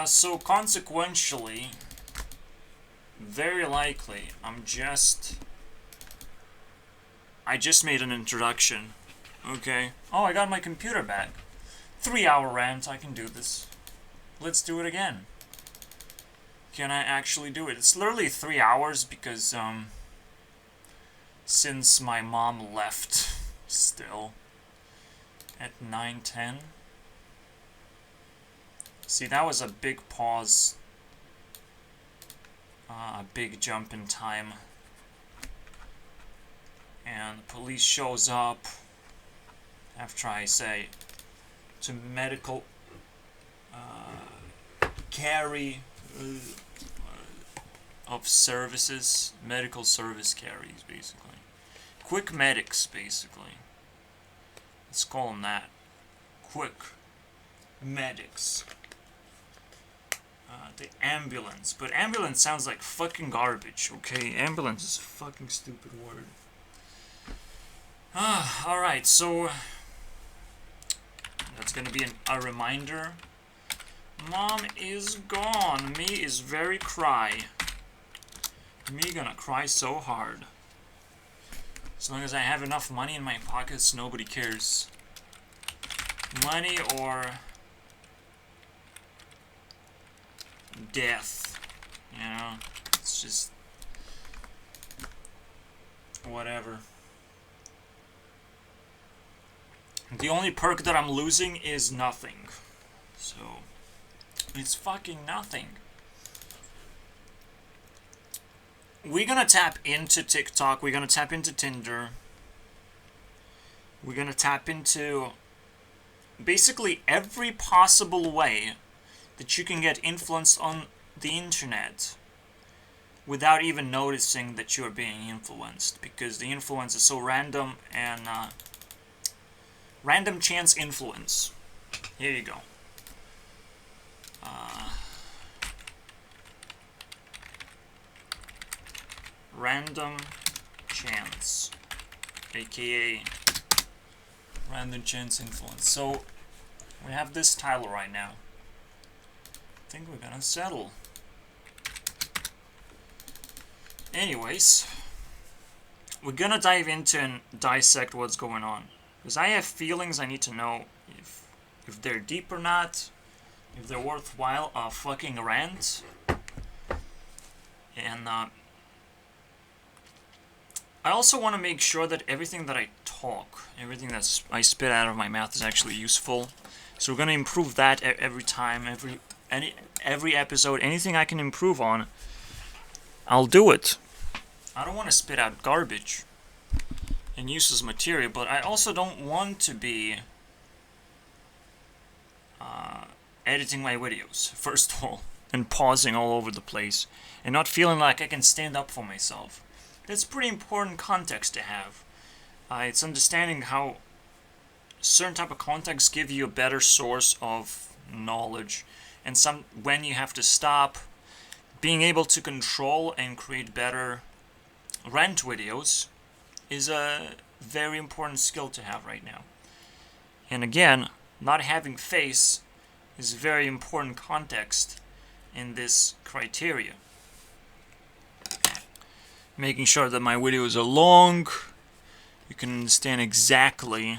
So consequentially, very likely, I just made an introduction. Okay. Oh, I got my computer back. 3-hour rant, I can do this. Let's do it again. Can I actually do it? It's literally 3 hours because, since my mom left, still, at 9:10. See, that was a big pause. A big jump in time. And the police shows up after I say to medical carry of services, medical service carries, basically. Quick medics, basically. Let's call them that. Quick medics. The ambulance. But ambulance sounds like fucking garbage, okay? Ambulance is a fucking stupid word. Alright, so that's gonna be a reminder. Mom is gone. Me is very cry. Me gonna cry so hard. As long as I have enough money in my pockets, nobody cares. Money or death. You know? It's just whatever. The only perk that I'm losing is nothing. So, it's fucking nothing. We're gonna tap into TikTok. We're gonna tap into Tinder. We're gonna tap into basically every possible way that you can get influenced on the internet without even noticing that you're being influenced, because the influence is so random and random chance influence. Here you go. Random chance, aka random chance influence. So we have this title right now. I think we're gonna settle. Anyways, we're gonna dive into and dissect what's going on, because I have feelings. I need to know if they're deep or not, if they're worthwhile a fucking rant. And I also want to make sure that everything that I talk, everything that I spit out of my mouth is actually useful. So we're gonna improve that every time, every episode. Anything I can improve on, I'll do it. I don't want to spit out garbage and useless material, but I also don't want to be editing my videos, first of all, and pausing all over the place, and not feeling like I can stand up for myself. That's pretty important context to have. It's understanding how certain type of contexts give you a better source of knowledge, and when you have to stop. Being able to control and create better rant videos is a very important skill to have right now. And again, not having face is a very important context in this criteria. Making sure that my videos are long, you can understand exactly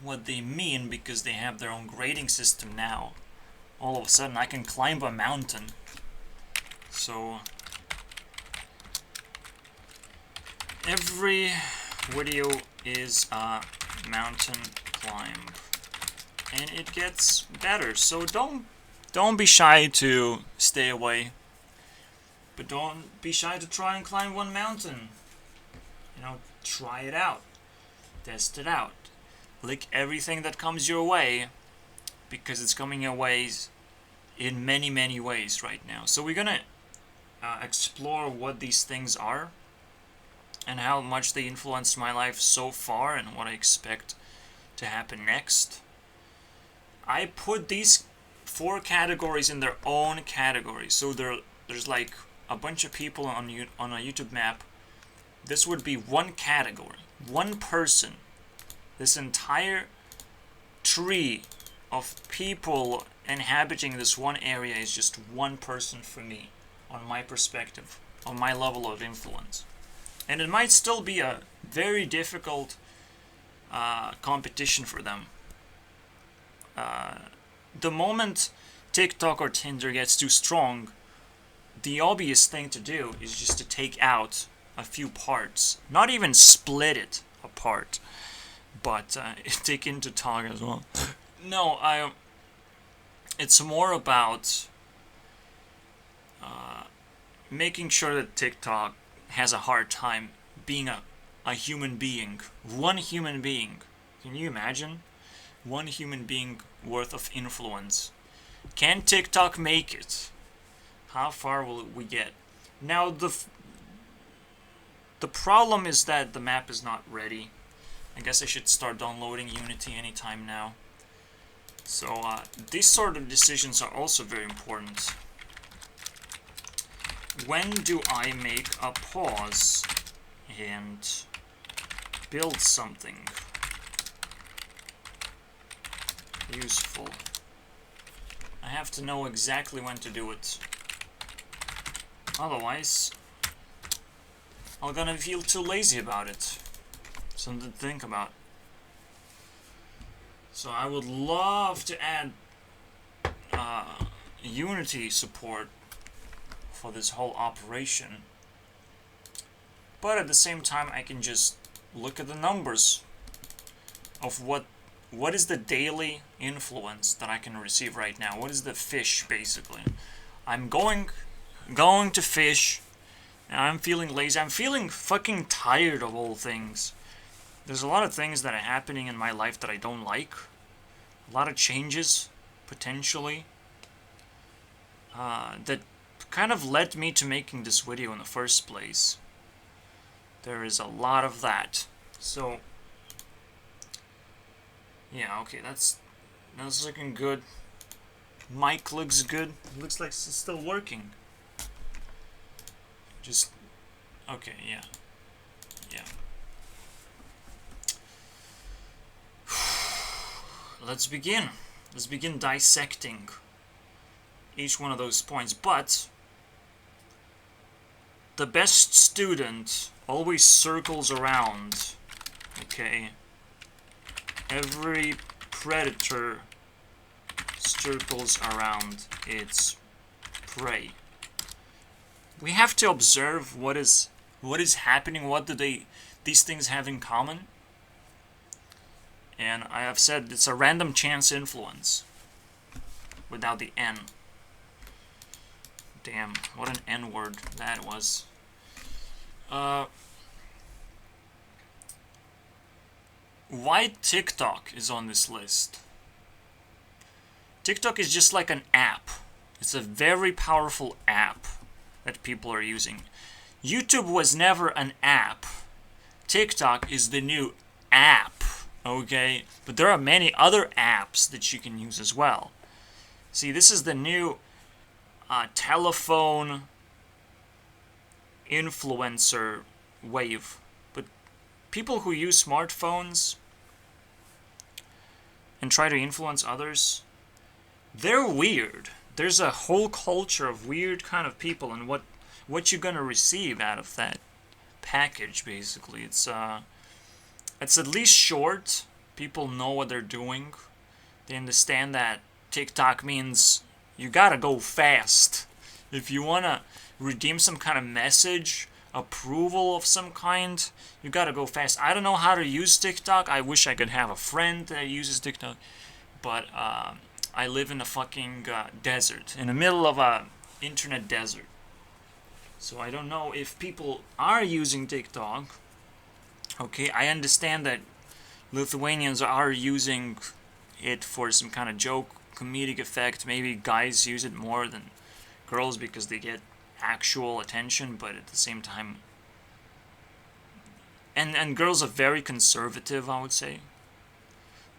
what they mean, because they have their own grading system now. All of a sudden I can climb a mountain. So every video is a mountain climb, and it gets better. So don't be shy to stay away, but don't be shy to try and climb one mountain. You know, try it out, test it out, lick everything that comes your way, because it's coming your ways in many, many ways right now. So we're gonna explore what these things are and how much they influenced my life so far and what I expect to happen next. I put these 4 categories in their own categories. So there's like a bunch of people on a YouTube map. This would be one category, one person. This entire tree of people inhabiting this one area is just one person for me, on my perspective, on my level of influence. And it might still be a very difficult competition for them. The moment TikTok or Tinder gets too strong, the obvious thing to do is just to take out a few parts. Not even split it apart, but take into talk as well. No, it's more about making sure that TikTok has a hard time being a human being. One human being. Can you imagine? One human being worth of influence. Can TikTok make it? How far will we get? Now, the problem is that the map is not ready. I guess I should start downloading Unity anytime now. So, these sort of decisions are also very important. When do I make a pause and build something useful? I have to know exactly when to do it. Otherwise, I'm gonna feel too lazy about it. Something to think about. So I would love to add Unity support for this whole operation. But at the same time, I can just look at the numbers of what is the daily influence that I can receive right now. What is the fish, basically? I'm going to fish, and I'm feeling lazy. I'm feeling fucking tired of all things. There's a lot of things that are happening in my life that I don't like. A lot of changes, potentially, that kind of led me to making this video in the first place. There is a lot of that. So, yeah, okay, that's looking good. Mic looks good. Looks like it's still working. Just, okay, yeah. Let's begin. Let's begin dissecting each one of those points. But the best student always circles around, okay? Every predator circles around its prey. We have to observe what is happening, what do these things have in common. And I have said it's a random chance influence without the N. Damn, what an N word that was. Why TikTok is on this list? TikTok is just like an app. It's a very powerful app that people are using. YouTube was never an app. TikTok is the new app, okay? But there are many other apps that you can use as well. See, this is the new telephone influencer wave. But people who use smartphones and try to influence others, they're weird. There's a whole culture of weird kind of people, and what you're gonna receive out of that package, basically. It's at least short. People know what they're doing. They understand that TikTok means you gotta go fast. If you wanna redeem some kind of message, approval of some kind, you gotta go fast. I don't know how to use TikTok. I wish I could have a friend that uses TikTok, but I live in a fucking desert, in the middle of a internet desert. So I don't know if people are using TikTok. Okay, I understand that Lithuanians are using it for some kind of joke, comedic effect. Maybe guys use it more than girls because they get actual attention, but at the same time, and girls are very conservative, I would say.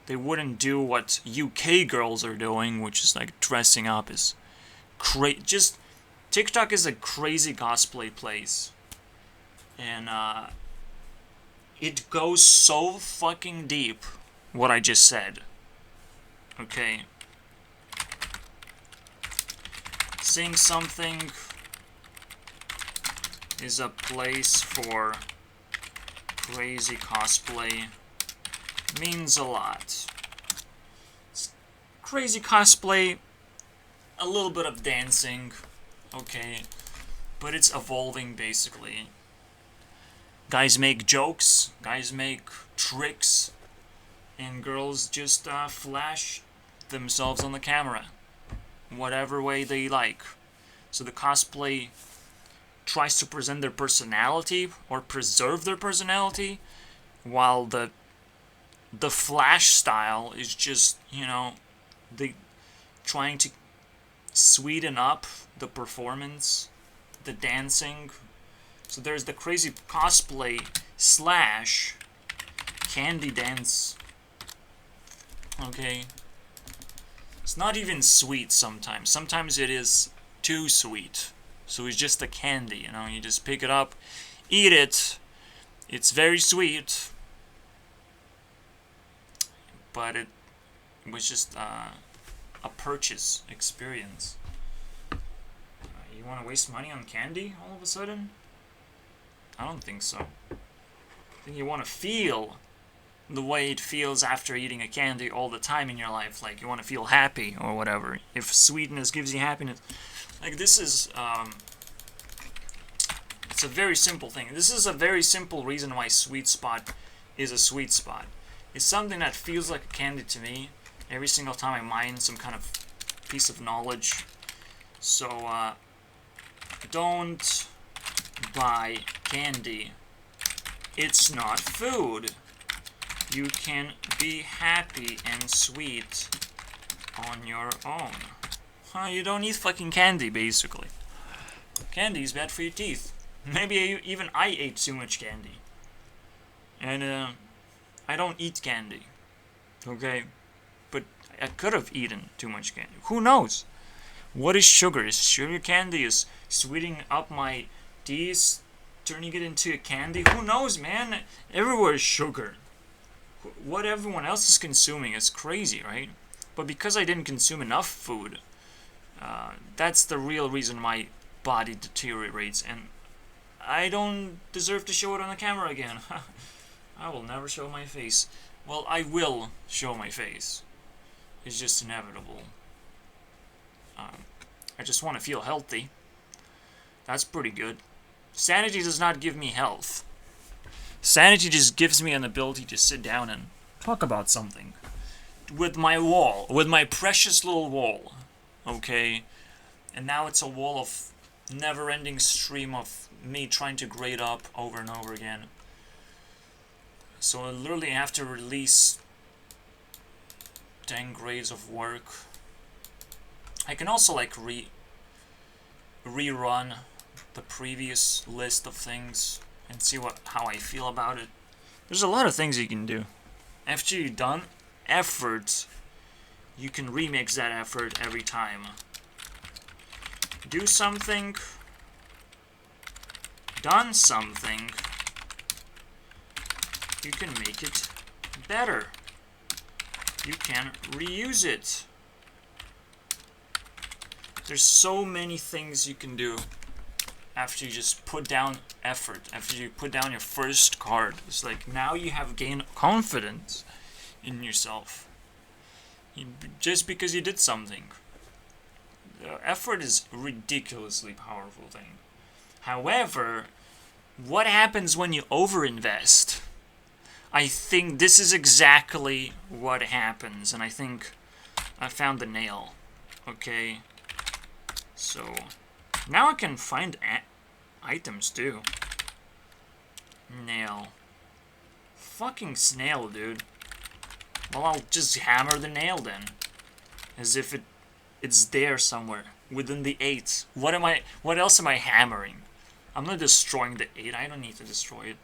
They wouldn't do what UK girls are doing, which is like dressing up as just TikTok is a crazy cosplay place, and it goes so fucking deep. What I just said. Okay. Saying something is a place for crazy cosplay means a lot. Crazy cosplay, a little bit of dancing, okay, but it's evolving basically. Guys make jokes, guys make tricks, and girls just flash themselves on the camera, whatever way they like. So the cosplay tries to present their personality or preserve their personality, while the flash style is just, you know, the trying to sweeten up the performance, the dancing. So there's the crazy cosplay slash candy dance. Okay. It's not even sweet sometimes. Sometimes it is too sweet. So it's just a candy, you know, you just pick it up, eat it. It's very sweet. But it was just a purchase experience. You want to waste money on candy all of a sudden? I don't think so. I think you want to feel the way it feels after eating a candy all the time in your life. Like, you want to feel happy or whatever. If sweetness gives you happiness. Like, this is, it's a very simple thing. This is a very simple reason why sweet spot is a sweet spot. It's something that feels like a candy to me every single time I mine some kind of piece of knowledge. So, don't buy candy. It's not food. You can be happy and sweet on your own. You don't eat fucking candy, basically. Candy is bad for your teeth. Maybe even I ate too much candy. And, I don't eat candy. Okay? But I could have eaten too much candy. Who knows? What is sugar? Is sugar candy? Is sweetening up my teeth, turning it into a candy? Who knows, man? Everywhere is sugar. What everyone else is consuming is crazy, right? But because I didn't consume enough food, that's the real reason my body deteriorates, and I don't deserve to show it on the camera again. I will never show my face. Well, I will show my face. It's just inevitable. I just want to feel healthy. That's pretty good. Sanity does not give me health. Sanity just gives me an ability to sit down and talk about something. With my wall. With my precious little wall. Okay? And now it's a wall of never-ending stream of me trying to grade up over and over again. So I literally have to release 10 grades of work. I can also like rerun the previous list of things and see how I feel about it. There's a lot of things you can do. After you've done effort, you can remix that effort every time. Do something, done something, you can make it better. You can reuse it. There's so many things you can do after you just put down effort, after you put down your first card. It's like now you have gained confidence in yourself. Just because you did something. Effort is a ridiculously powerful thing. However, what happens when you overinvest? I think this is exactly what happens, and I think I found the nail. Okay, so now I can find items too. Nail. Fucking snail, dude. Well, I'll just hammer the nail then. As if it's there somewhere within the 8. What else am I hammering? I'm not destroying the 8. I don't need to destroy it.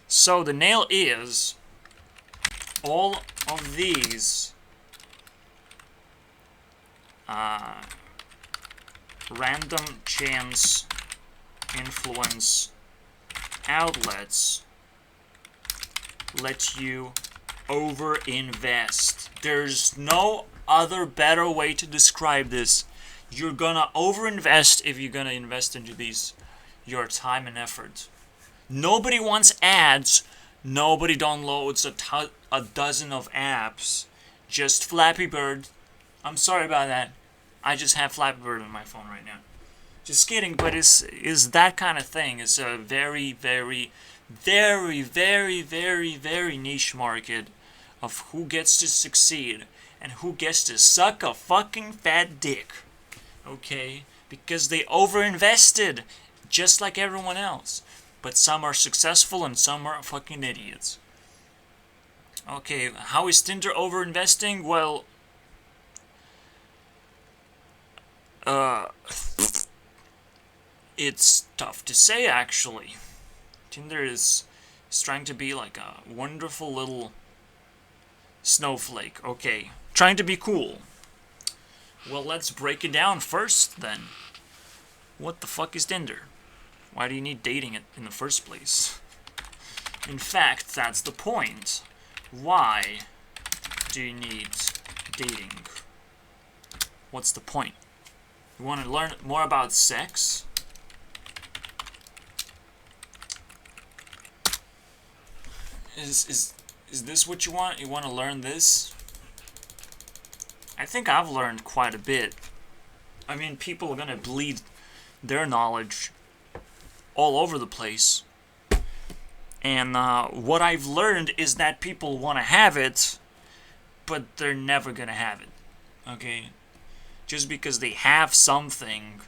So the nail is all of these random chance influence outlets let you overinvest. There's no other better way to describe this. You're gonna overinvest if you're gonna invest into your time and effort. Nobody wants ads. Nobody downloads a dozen of apps. Just Flappy Bird. I'm sorry about that. I just have Flappy Bird on my phone right now. Just kidding, but it's that kind of thing. It's a very, very, very, very, very, very niche market of who gets to succeed and who gets to suck a fucking fat dick. Okay? Because they overinvested, just like everyone else. But some are successful and some are fucking idiots. Okay, how is Tinder overinvesting? Well, it's tough to say, actually. Tinder is trying to be like a wonderful little snowflake. Okay, trying to be cool. Well, let's break it down first, then. What the fuck is Tinder? Why do you need dating it in the first place? In fact, that's the point. Why do you need dating? What's the point? You want to learn more about sex? Is this what you want? You want to learn this? I think I've learned quite a bit. I mean, people are gonna bleed their knowledge all over the place. And what I've learned is that people want to have it, but they're never gonna have it. Okay? Just because they have something,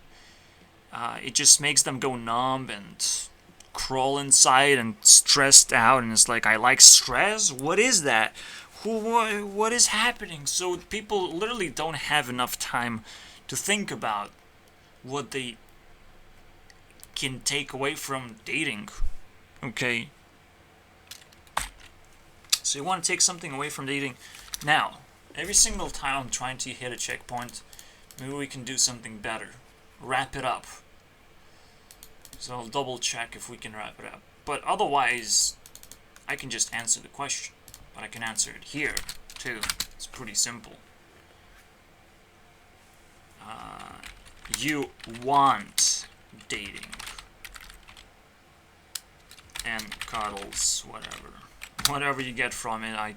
it just makes them go numb and crawl inside and stressed out. And it's like, I like stress? What is that? What is happening? So people literally don't have enough time to think about what they can take away from dating. Okay? So you want to take something away from dating. Now, every single time I'm trying to hit a checkpoint, maybe we can do something better. Wrap it up. So I'll double check if we can wrap it up. But otherwise, I can just answer the question. But I can answer it here, too. It's pretty simple. You want dating. And cuddles, whatever. Whatever you get from it, I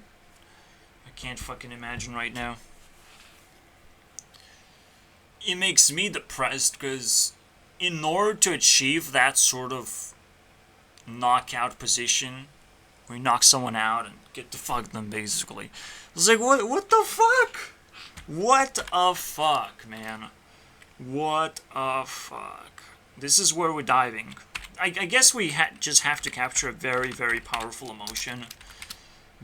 can't fucking imagine right now. It makes me depressed because in order to achieve that sort of knockout position, where you knock someone out and get to fuck them, basically. It's like, what the fuck? What a fuck, man. What a fuck. This is where we're diving. I guess we just have to capture a very, very powerful emotion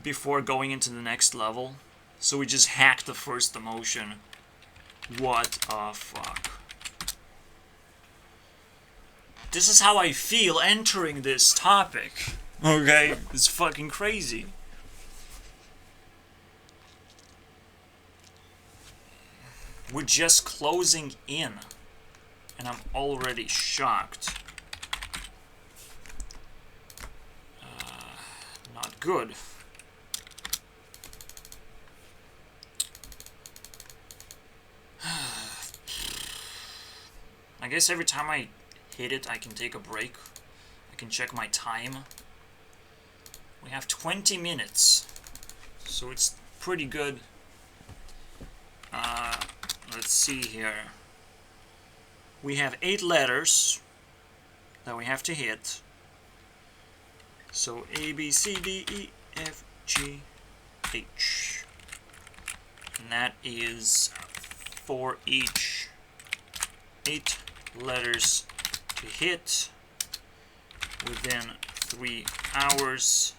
before going into the next level. So we just hack the first emotion. What a fuck. This is how I feel entering this topic. Okay? It's fucking crazy. We're just closing in. And I'm already shocked. Not good. I guess every time I hit it, I can take a break. I can check my time. We have 20 minutes. So it's pretty good. Let's see here. We have 8 letters that we have to hit. So A, B, C, D, E, F, G, H. And that is for each 8 letters to hit within 3 hours.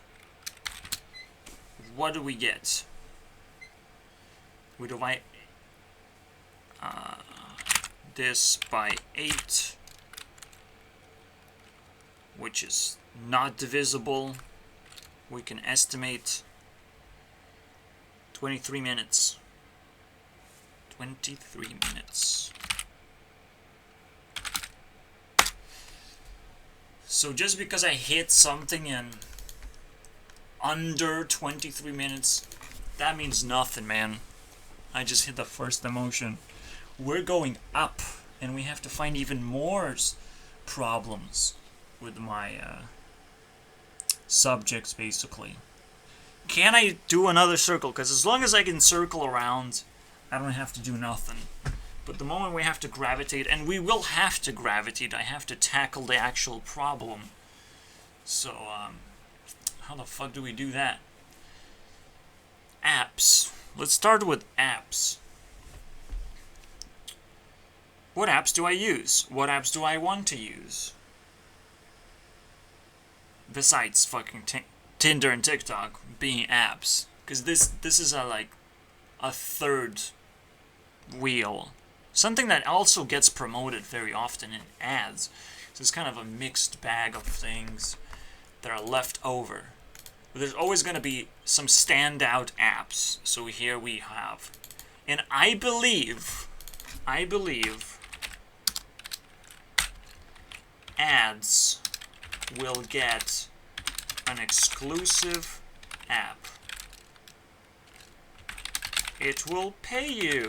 What do we get? We divide this by 8, which is not divisible. We can estimate 23 minutes. 23 minutes. So just because I hit something in under 23 minutes, that means nothing, man. I just hit the first emotion. we're going up, and we have to find even more problems with my subjects, basically. Can I do another circle? Because as long as I can circle around, I don't have to do nothing. But the moment we have to gravitate, and we will have to gravitate, I have to tackle the actual problem. So, how the fuck do we do that? Apps. Let's start with apps. What apps do I use? What apps do I want to use? Besides fucking Tinder and TikTok being apps. Because this is a third wheel. Something that also gets promoted very often in ads. So it's kind of a mixed bag of things that are left over. But there's always going to be some standout apps. So here we have. And I believe ads will get an exclusive app. It will pay you.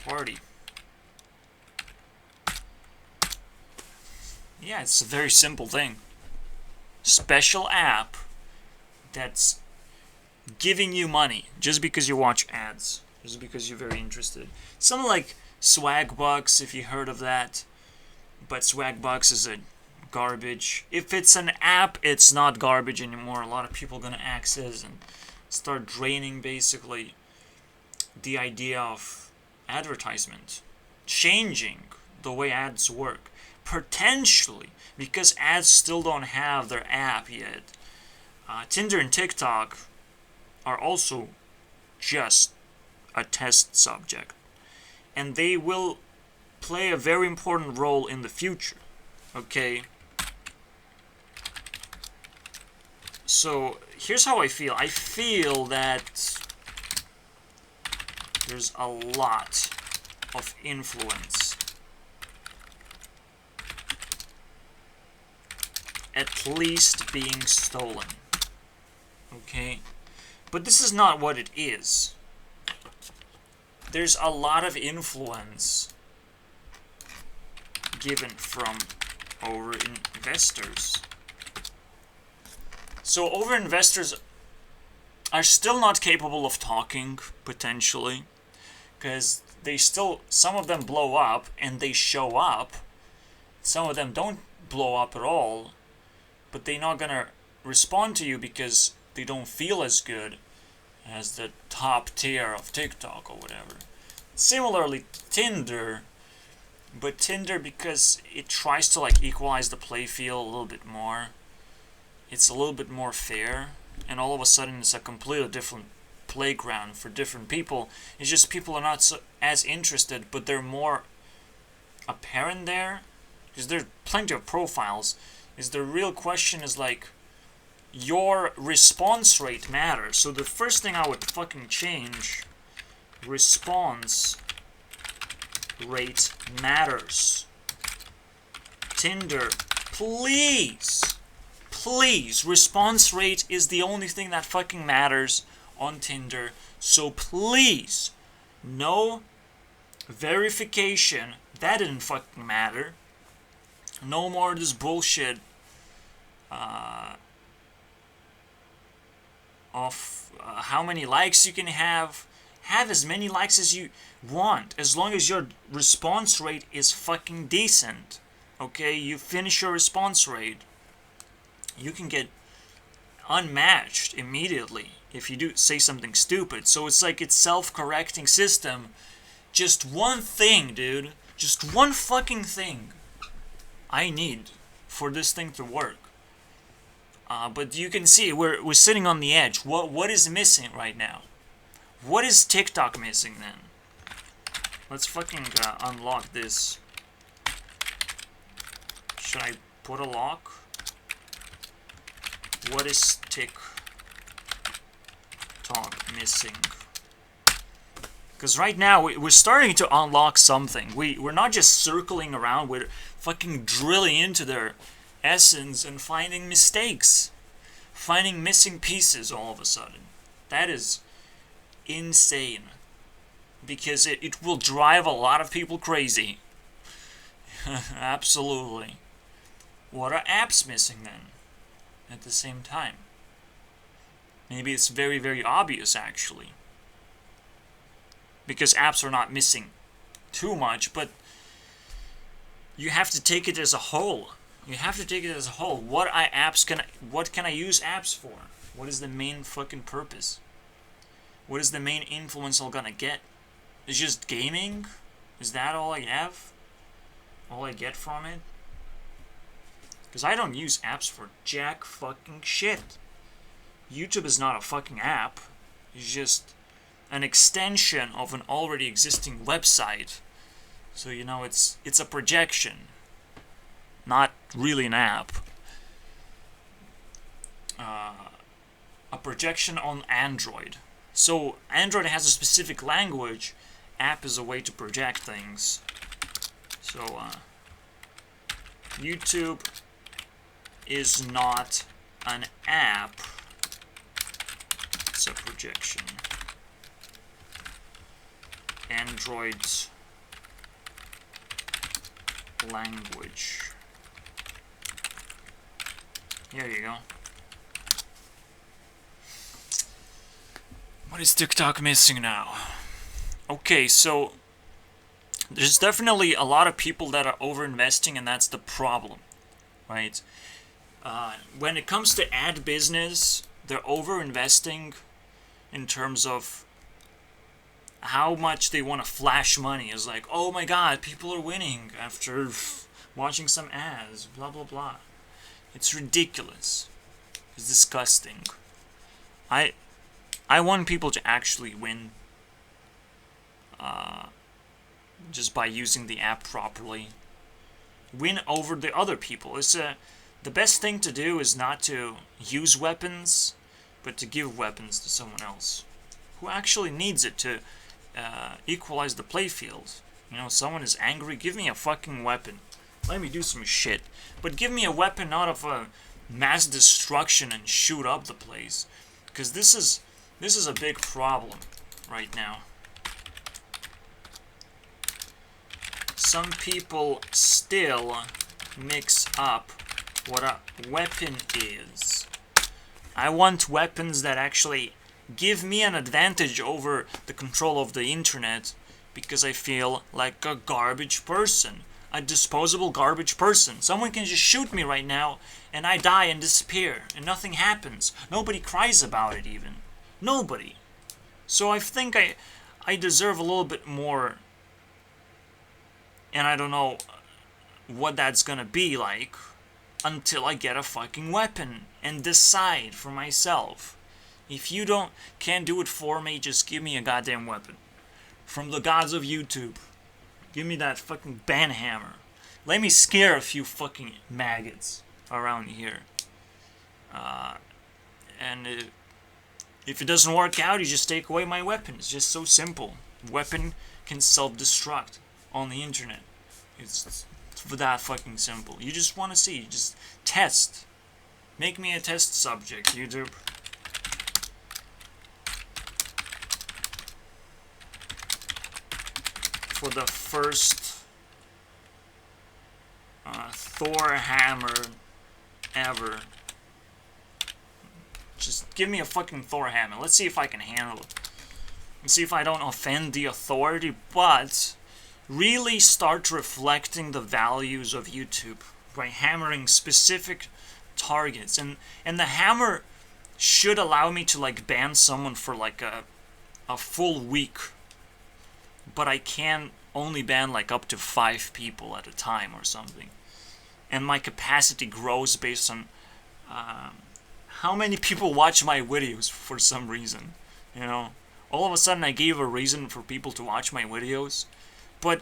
Party. Yeah, it's a very simple thing. Special app that's giving you money just because you watch ads, just because you're very interested. Something like Swagbucks, if you heard of that. But Swagbucks is a garbage. If it's an app, it's not garbage anymore. A lot of people are going to access and start draining, basically, the idea of advertisement. Changing the way ads work. Potentially, because ads still don't have their app yet. Tinder and TikTok are also just a test subject. And they will play a very important role in the future. Okay? So, here's how I feel. I feel that there's a lot of influence at least being stolen. Okay? But this is not what it is. There's a lot of influence given from over-investors. So over-investors are still not capable of talking, potentially, because they still, some of them blow up and they show up. Some of them don't blow up at all, but they're not gonna respond to you because they don't feel as good as the top tier of TikTok or whatever. Similarly, Tinder, but Tinder, because it tries to like equalize the play field a little bit more, it's a little bit more fair, and all of a sudden it's a completely different playground for different people. It's just people are not as interested, but they're more apparent there, because there's plenty of profiles. Is the real question is like, your response rate matters. So the first thing I would fucking change, response rate matters. Tinder, please, response rate is the only thing that fucking matters on Tinder. So please, no verification, that didn't fucking matter. No more of this bullshit of how many likes you can have. Have as many likes as you want, as long as your response rate is fucking decent. Okay, you finish your response rate, you can get unmatched immediately if you do say something stupid. So it's like it's self-correcting system. Just one thing, dude. Just one fucking thing I need for this thing to work. But you can see we're sitting on the edge. What is missing right now? What is TikTok missing then? Let's fucking unlock this. Should I put a lock? What is TikTok missing? Because right now we're starting to unlock something. We're not just circling around. We're fucking drilling into their essence and finding mistakes, finding missing pieces all of a sudden. That is insane. because it will drive a lot of people crazy. Absolutely. What are apps missing then? At the same time. Maybe it's very, very obvious actually. Because apps are not missing too much, but you have to take it as a whole. You have to take it as a whole. What can I use apps for? What is the main fucking purpose? What is the main influence I'm gonna get? It's just gaming? Is that all I have? All I get from it? Because I don't use apps for jack fucking shit. YouTube is not a fucking app. It's just an extension of an already existing website. So, you know, it's a projection. Not really an app. A projection on Android. So, Android has a specific language. App is a way to project things. So, YouTube is not an app. It's a projection. Android's language. Here you go. What is TikTok missing now? Okay, so there's definitely a lot of people that are over-investing, and that's the problem, right? When it comes to ad business, they're over-investing in terms of how much they want to flash money. It's like, oh my god, people are winning after watching some ads, blah blah blah. It's ridiculous. It's disgusting. I want people to actually win just by using the app properly. Win over the other people. The best thing to do is not to use weapons, but to give weapons to someone else who actually needs it to equalize the playfield. You know, someone is angry, give me a fucking weapon. Let me do some shit. But give me a weapon not of a mass destruction and shoot up the place. Because this is a big problem right now. Some people still mix up what a weapon is. I want weapons that actually give me an advantage over the control of the internet, because I feel like a garbage person. A disposable garbage person. Someone can just shoot me right now, and I die and disappear, and nothing happens. Nobody cries about it even. Nobody. So I think I deserve a little bit more, and I don't know what that's gonna be like until I get a fucking weapon and decide for myself. If you can't do it for me, just give me a goddamn weapon. From the gods of YouTube. Give me that fucking banhammer. Let me scare a few fucking maggots around here. And if it doesn't work out, you just take away my weapon. It's just so simple. Weapon can self-destruct on the internet. It's that fucking simple. You just want to see. Just test. Make me a test subject, YouTube. For the first Thor hammer ever. Just give me a fucking Thor hammer. Let's see if I can handle it. Let's see if I don't offend the authority, but really start reflecting the values of YouTube by hammering specific targets. And the hammer should allow me to like ban someone for like a full week. But I can only ban like up to 5 people at a time or something. And my capacity grows based on how many people watch my videos for some reason. You know, all of a sudden I gave a reason for people to watch my videos. But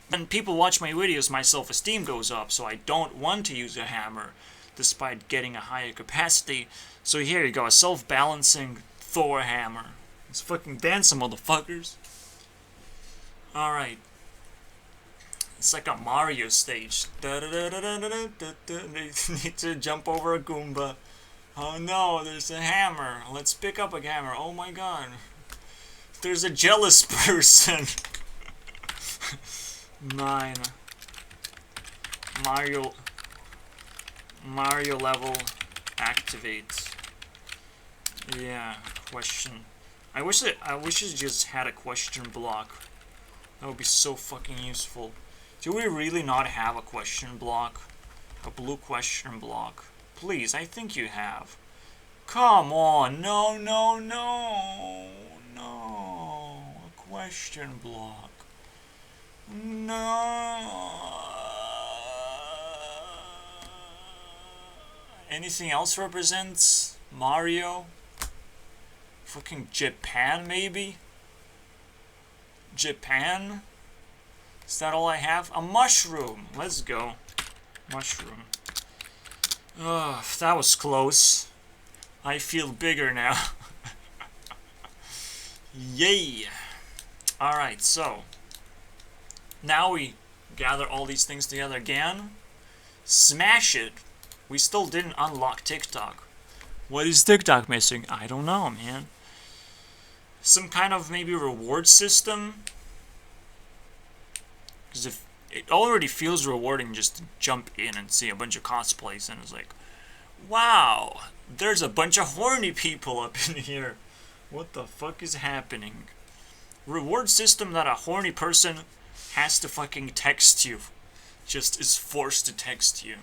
when people watch my videos, my self-esteem goes up, so I don't want to use a hammer despite getting a higher capacity. So here you go, a self-balancing Thor hammer. Let's fucking dance, motherfuckers. Alright. It's like a Mario stage. Need to jump over a Goomba. Oh no, there's a hammer. Let's pick up a hammer. Oh my god. There's a jealous person. 9. Mario level activate. Yeah, question. I wish it just had a question block. That would be so fucking useful. Do we really not have a question block? A blue question block? Please, I think you have. Come on, no. A question block. No. Anything else represents Mario? Fucking Japan, maybe? Japan? Is that all I have? A mushroom. Let's go. Mushroom. Ugh, that was close. I feel bigger now. Yay! Alright, so. Now we gather all these things together again. Smash it! We still didn't unlock TikTok. What is TikTok missing? I don't know, man. Some kind of maybe reward system? Because if it already feels rewarding just to jump in and see a bunch of cosplays and it's like, wow, there's a bunch of horny people up in here. What the fuck is happening? Reward system that a horny person has to fucking text you. Just is forced to text you.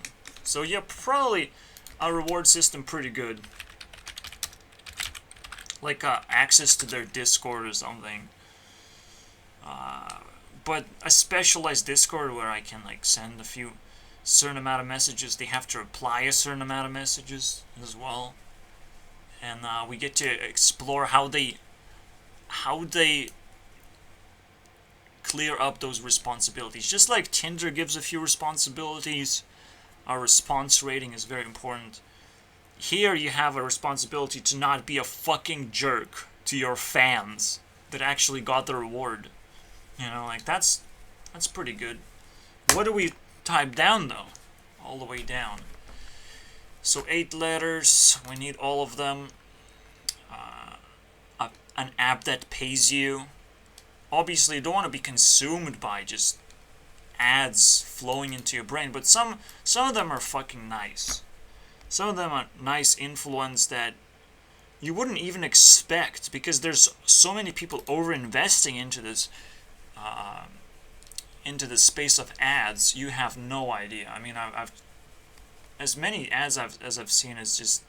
So yeah, probably a reward system pretty good. Like access to their Discord or something. But a specialized Discord where I can like send a few certain amount of messages. They have to reply a certain amount of messages as well. And we get to explore how they clear up those responsibilities. Just like Tinder gives a few responsibilities, our response rating is very important. Here you have a responsibility to not be a fucking jerk to your fans that actually got the reward. You know, like that's pretty good. What do we type down though? All the way down. So 8 letters, we need all of them. An app that pays you. Obviously, you don't want to be consumed by just ads flowing into your brain, but some of them are fucking nice. Some of them are nice influence that you wouldn't even expect because there's so many people over-investing into this space of ads. You have no idea. I mean, I've as many ads as I've seen is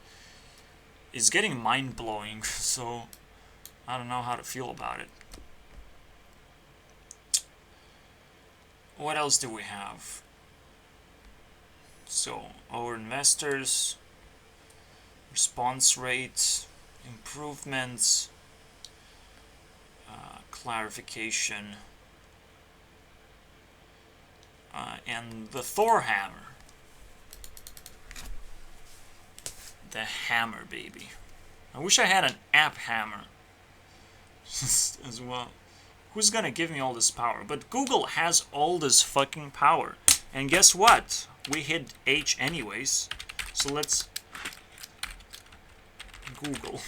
getting mind-blowing. So I don't know how to feel about it. What else do we have? So, our investors, response rates, improvements, clarification, and the Thor hammer. The hammer, baby. I wish I had an app hammer as well. Who's gonna give me all this power? But Google has all this fucking power. And guess what? We hit H anyways. So let's Google.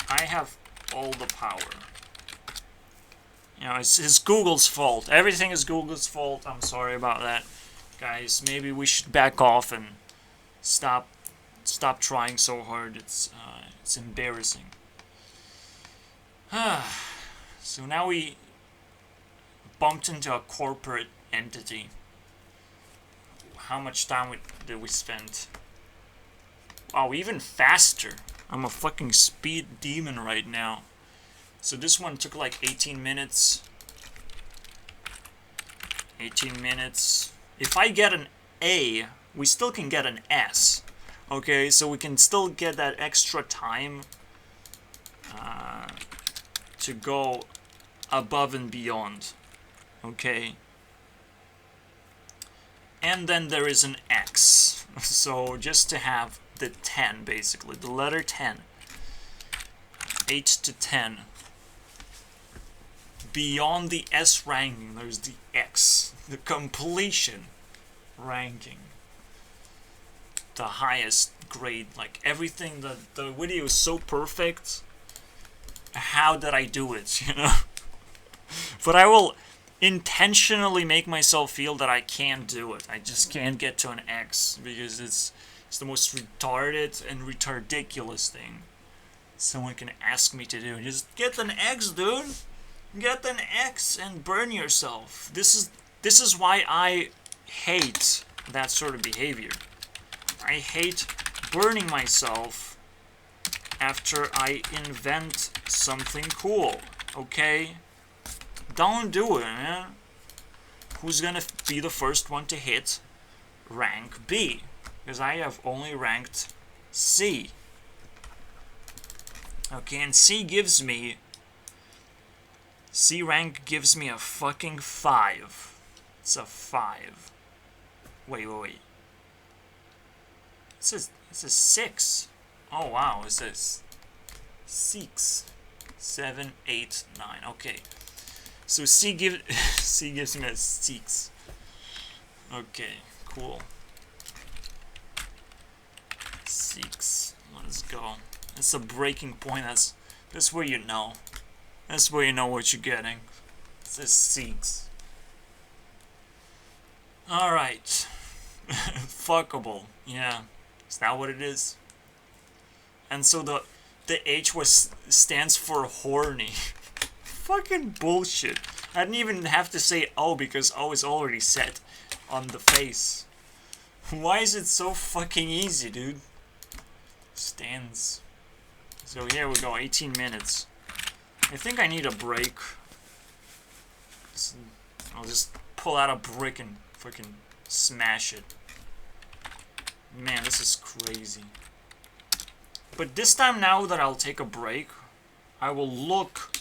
I have all the power. You know, it's Google's fault. Everything is Google's fault. I'm sorry about that. Guys, maybe we should back off and stop trying so hard. It's embarrassing. So now we bumped into a corporate entity. How much time did we spend? Wow, even faster. I'm a fucking speed demon right now. So this one took like 18 minutes. 18 minutes. If I get an A, we still can get an S. Okay, so we can still get that extra time to go above and beyond. Okay. And then there is an X. So just to have the 10, basically. The letter 10. 8 to 10. Beyond the S ranking, there's the X. The completion ranking. the highest grade. Like everything, the video is so perfect. How did I do it, you know? But I will intentionally make myself feel that I can't do it. I just can't get to an X because it's the most retarded and ridiculous thing someone can ask me to do. Just get an X, dude. Get an X and burn yourself. This is why I hate that sort of behavior. I hate burning myself after I invent something cool. Okay? Don't do it, man. Who's gonna be the first one to hit rank B? Because I have only ranked C. Okay, and C rank gives me a fucking 5. It's a 5. Wait. It says 6. Oh wow, it says 6, 7, 8, 9. Okay. So C gives me a 6. Okay, cool. 6. Let's go. That's a breaking point. That's where you know. That's where you know what you're getting. It says 6. Alright. Fuckable. Yeah. Is that what it is? And so the H stands for horny. Fucking bullshit. I didn't even have to say O because O is already set on the face. Why is it so fucking easy, dude? Stands. So here we go, 18 minutes. I think I need a break. I'll just pull out a brick and fucking smash it. Man, this is crazy. But this time now that I'll take a break, I will look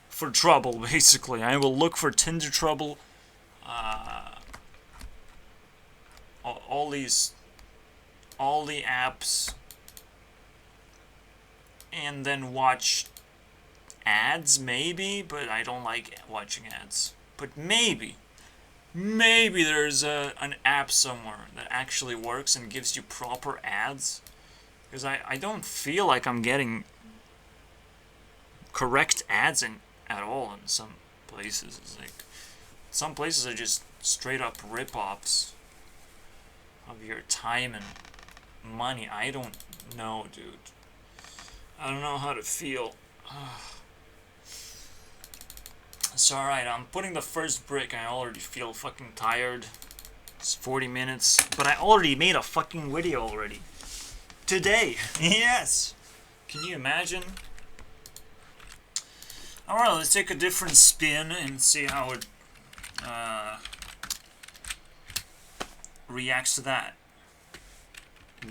for trouble, basically. I will look for Tinder trouble. All the apps. And then watch ads, maybe, but I don't like watching ads. But maybe there's an app somewhere that actually works and gives you proper ads. Because I don't feel like I'm getting correct ads at all in some places. It's like, some places are just straight up rip-offs of your time and money. I don't know, dude. I don't know how to feel. It's alright, I'm putting the first brick. I already feel fucking tired. It's 40 minutes. But I already made a fucking video already. Today. Yes. Can you imagine? Alright, let's take a different spin and see how it reacts to that.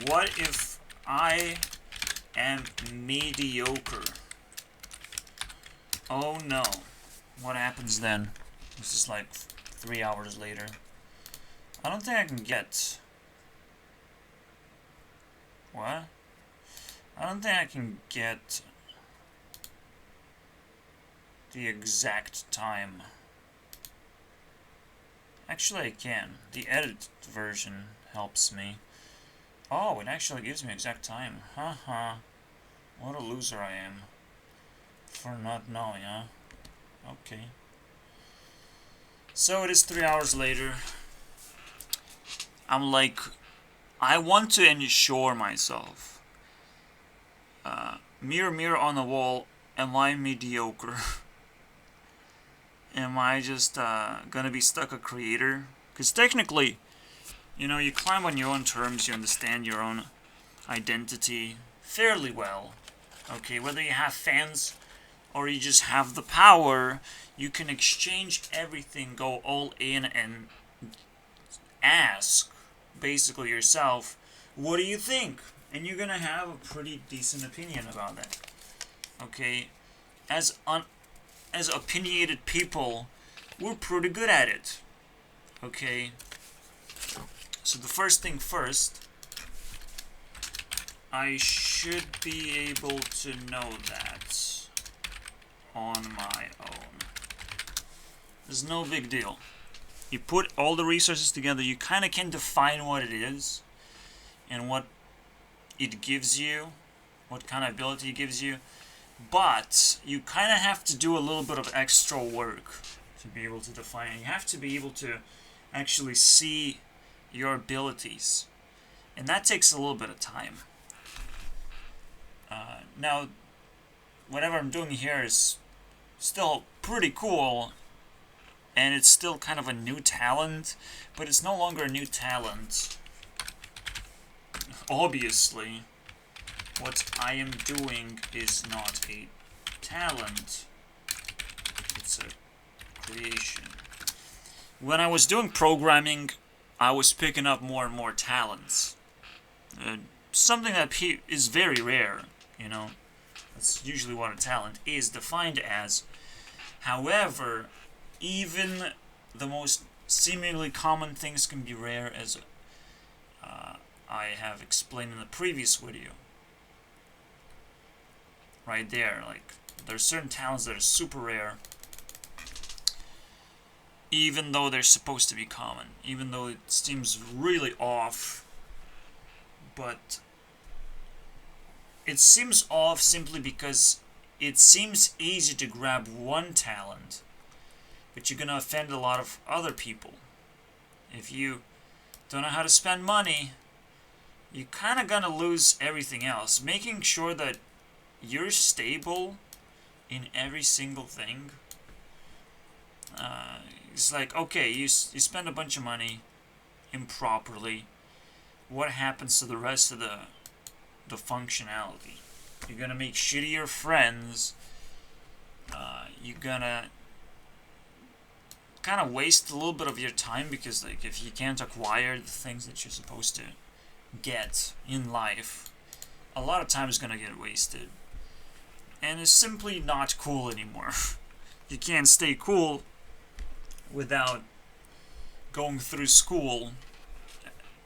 What if I am mediocre? Oh no. What happens then? This is like 3 hours later. I don't think I can get... What? I don't think I can get the exact time. Actually, I can. The edit version helps me. Oh, it actually gives me exact time. Haha. What a loser I am. For not knowing, huh? Okay. So it is 3 hours later. I'm like, I want to ensure myself. Mirror, mirror on the wall, am I mediocre? Am I just gonna be stuck a creator? Because technically, you know, you climb on your own terms, you understand your own identity fairly well. Okay, whether you have fans or you just have the power, you can exchange everything, go all in, and ask, basically yourself, what do you think? And you're gonna have a pretty decent opinion about that. Okay, as opinionated people, we're pretty good at it. Okay, so the first thing first, I should be able to know that on my own. There's no big deal. You put all the resources together, you kind of can define what it is. and what it gives you, what kind of ability it gives you, but you kind of have to do a little bit of extra work to be able to define it. You have to be able to actually see your abilities, and that takes a little bit of time. Now, whatever I'm doing here is still pretty cool, and it's still kind of a new talent, but it's no longer a new talent. Obviously, what I am doing is not a talent, it's a creation. When I was doing programming, I was picking up more and more talents. Something that is very rare, you know. That's usually what a talent is defined as. However, even the most seemingly common things can be rare, as I have explained in the previous video. Right there, like, there's certain talents that are super rare, even though they're supposed to be common, even though it seems really off. But it seems off simply because it seems easy to grab one talent, but you're gonna offend a lot of other people. If you don't know how to spend money, you're kind of gonna lose everything else. Making sure that you're stable in every single thing. It's like, okay, you spend a bunch of money improperly. What happens to the rest of the functionality? You're gonna make shittier friends. You're gonna kind of waste a little bit of your time, because like, if you can't acquire the things that you're supposed to get in life, a lot of time is gonna get wasted, and it's simply not cool anymore. You can't stay cool without going through school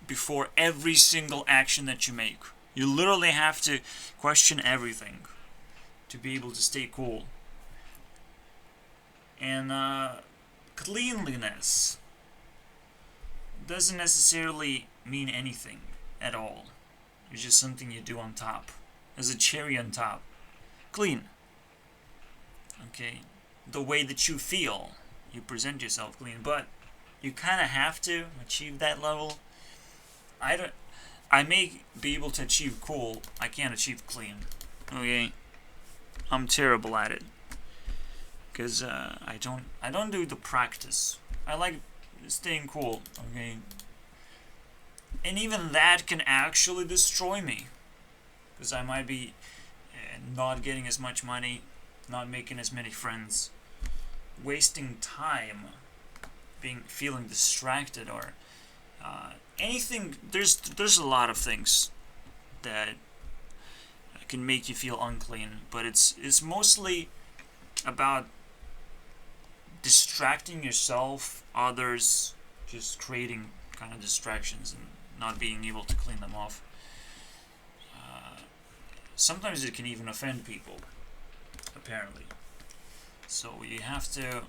before every single action that you make. You literally have to question everything to be able to stay cool. And cleanliness doesn't necessarily mean anything at all. It's just something you do on top, as a cherry on top. Clean. Okay? The way that you feel, you present yourself clean, but you kind of have to achieve that level. I may be able to achieve cool, I can't achieve clean. Okay? I'm terrible at it, because I don't do the practice. I like staying cool, okay? And even that can actually destroy me, because I might be not getting as much money, not making as many friends, wasting time, feeling distracted, or anything. There's a lot of things that can make you feel unclean, but it's mostly about distracting yourself, others, just creating kind of distractions and not being able to clean them off. Sometimes it can even offend people, apparently. So you have to,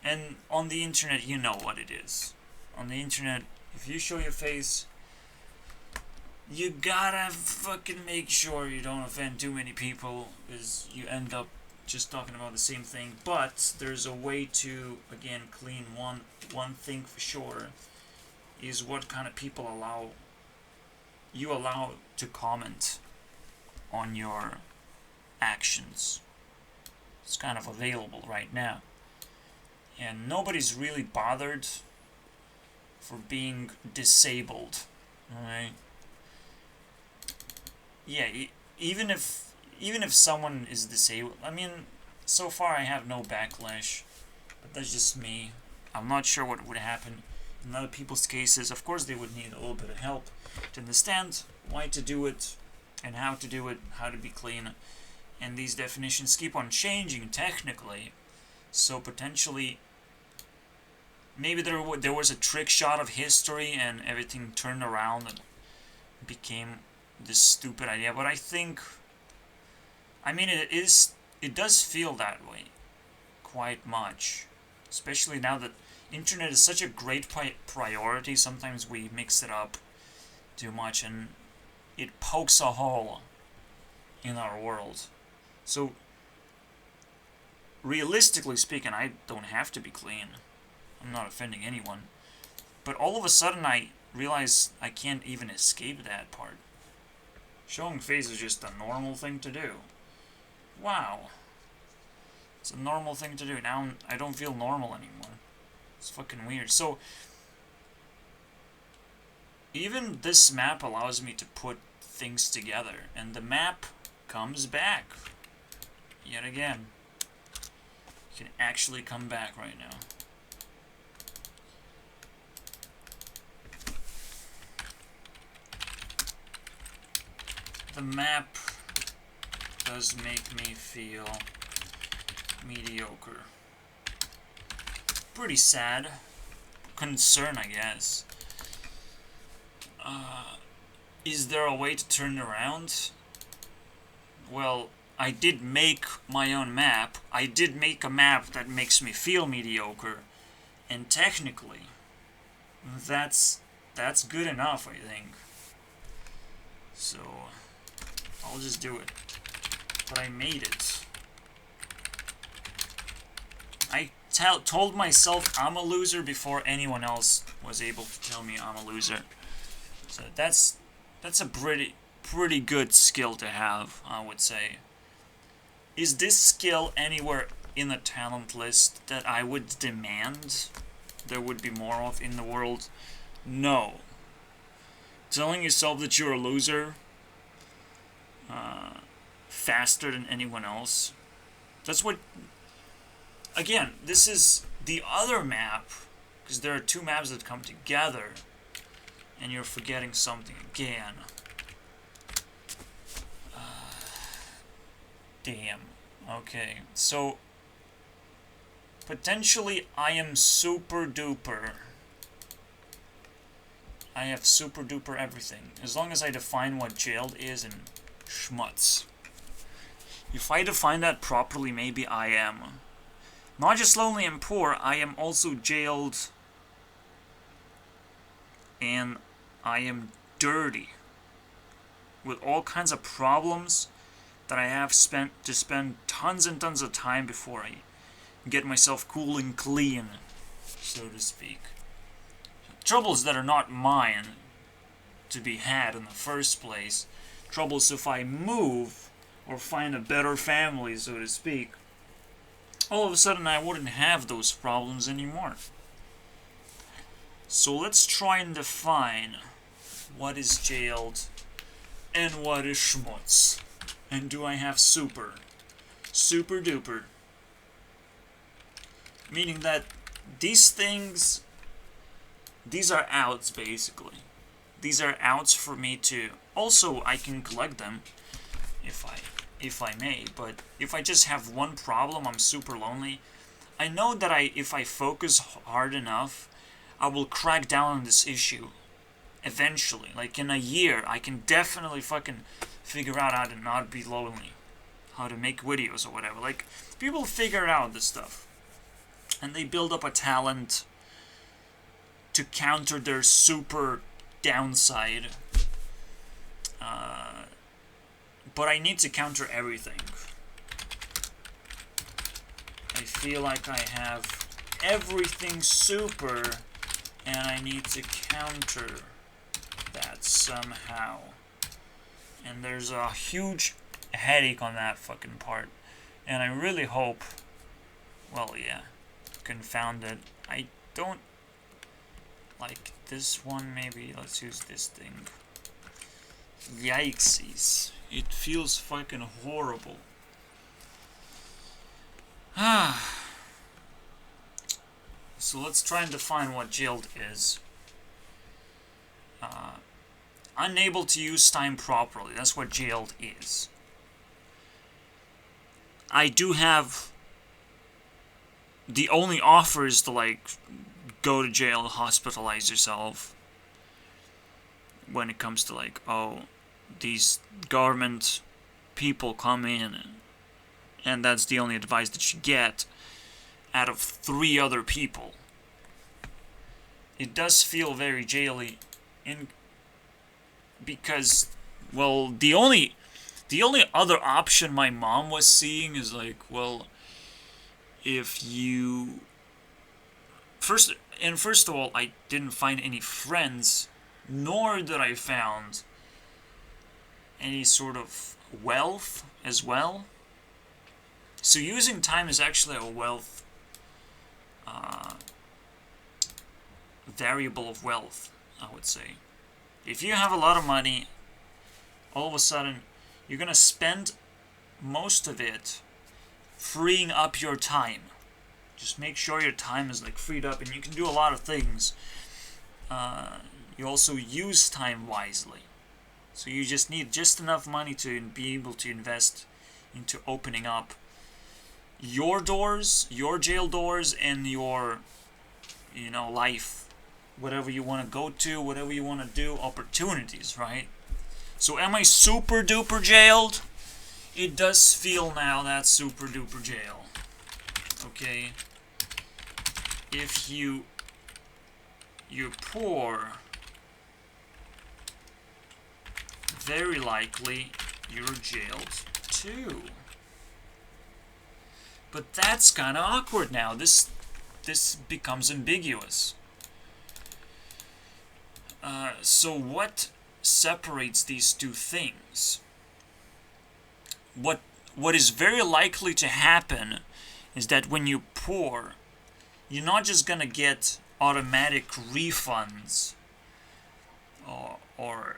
and on the internet, you know what it is. On the internet, if you show your face, you gotta fucking make sure you don't offend too many people, because you end up just talking about the same thing. But there's a way to, again, clean one thing for sure, is what kind of people you allow to comment on your actions. It's kind of available right now, and nobody's really bothered for being disabled. Alright? Yeah, even if someone is disabled, I mean, so far I have no backlash, but that's just me. I'm not sure what would happen in other people's cases. Of course, they would need a little bit of help to understand why to do it, and how to do it, how to be clean. And these definitions keep on changing technically, so potentially maybe there was a trick shot of history and everything turned around and became this stupid idea. But I mean, it does feel that way quite much, especially now that internet is such a great priority. Sometimes we mix it up too much, and it pokes a hole in our world. So, realistically speaking, I don't have to be clean. I'm not offending anyone. But all of a sudden, I realize I can't even escape that part. Showing face is just a normal thing to do. Wow. It's a normal thing to do. Now I don't feel normal anymore. It's fucking weird. So, even this map allows me to put things together. And the map comes back. Yet again. It can actually come back right now. The map does make me feel mediocre. Pretty sad. Concern, I guess. Is there a way to turn it around? Well, I did make my own map. I did make a map that makes me feel mediocre. And technically, that's good enough, I think. So, I'll just do it. But I made it. I told myself I'm a loser before anyone else was able to tell me I'm a loser. So that's a pretty good skill to have, I would say. Is this skill anywhere in the talent list that I would demand there would be more of in the world? No. Telling yourself that you're a loser faster than anyone else. That's what... Again, this is the other map, because there are two maps that come together, and you're forgetting something again. Damn. Okay, so potentially I am super duper. I have super duper everything, as long as I define what jailed is and schmutz. If I define that properly, maybe I am not just lonely and poor, I am also jailed, and I am dirty, with all kinds of problems that I have spent to spend tons and tons of time before I get myself cool and clean, so to speak. Troubles that are not mine to be had in the first place. Troubles if I move or find a better family, so to speak. All of a sudden I wouldn't have those problems anymore. So let's try and define what is jailed and what is schmutz. And do I have super? Super duper. Meaning that these things, these are outs basically. These are outs for me to, also I can collect them if I may, but if I just have one problem, I'm super lonely. I know that if I focus hard enough, I will crack down on this issue eventually. Like in a year, I can definitely fucking figure out how to not be lonely, how to make videos or whatever. Like, people figure out this stuff, and they build up a talent to counter their super downside. But I need to counter everything. I feel like I have everything super, and I need to counter that somehow. And there's a huge headache on that fucking part. And I really hope, well, yeah, confound it. I don't like this one, maybe. Let's use this thing. Yikesies. It feels fucking horrible. So let's try and define what jailed is. Unable to use time properly. That's what jailed is. I do have... The only offer is to, like, go to jail, hospitalize yourself. When it comes to, like, oh, these government people come in, and that's the only advice that you get out of 3 other people. It does feel very jaily. because, well, the only other option my mom was seeing is like, well, if you first of all, I didn't find any friends, nor did I found any sort of wealth as well. So using time is actually a wealth variable of wealth, I would say. If you have a lot of money, all of a sudden you're gonna spend most of it freeing up your time. Just make sure your time is like freed up, and you can do a lot of things. You also use time wisely. So you just need just enough money to be able to invest into opening up your doors, your jail doors, and your, life. Whatever you want to go to, whatever you want to do, opportunities, right? So am I super duper jailed? It does feel now that super duper jail. Okay? If you're poor, very likely you're jailed too. But that's kind of awkward now. This becomes ambiguous. So what separates these two things? What is very likely to happen is that when you're poor, you're not just gonna get automatic refunds or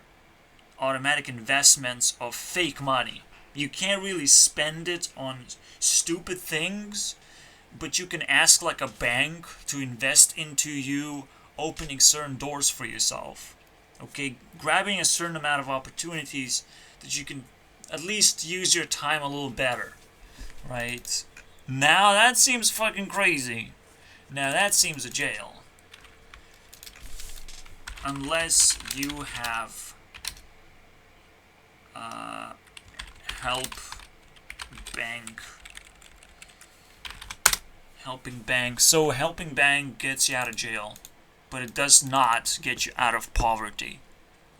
automatic investments of fake money. You can't really spend it on stupid things, but you can ask like a bank to invest into you opening certain doors for yourself. Okay, grabbing a certain amount of opportunities that you can at least use your time a little better, right? Now that seems fucking crazy. Now that seems a jail. Unless you have helping bank. So helping bank gets you out of jail, but it does not get you out of poverty.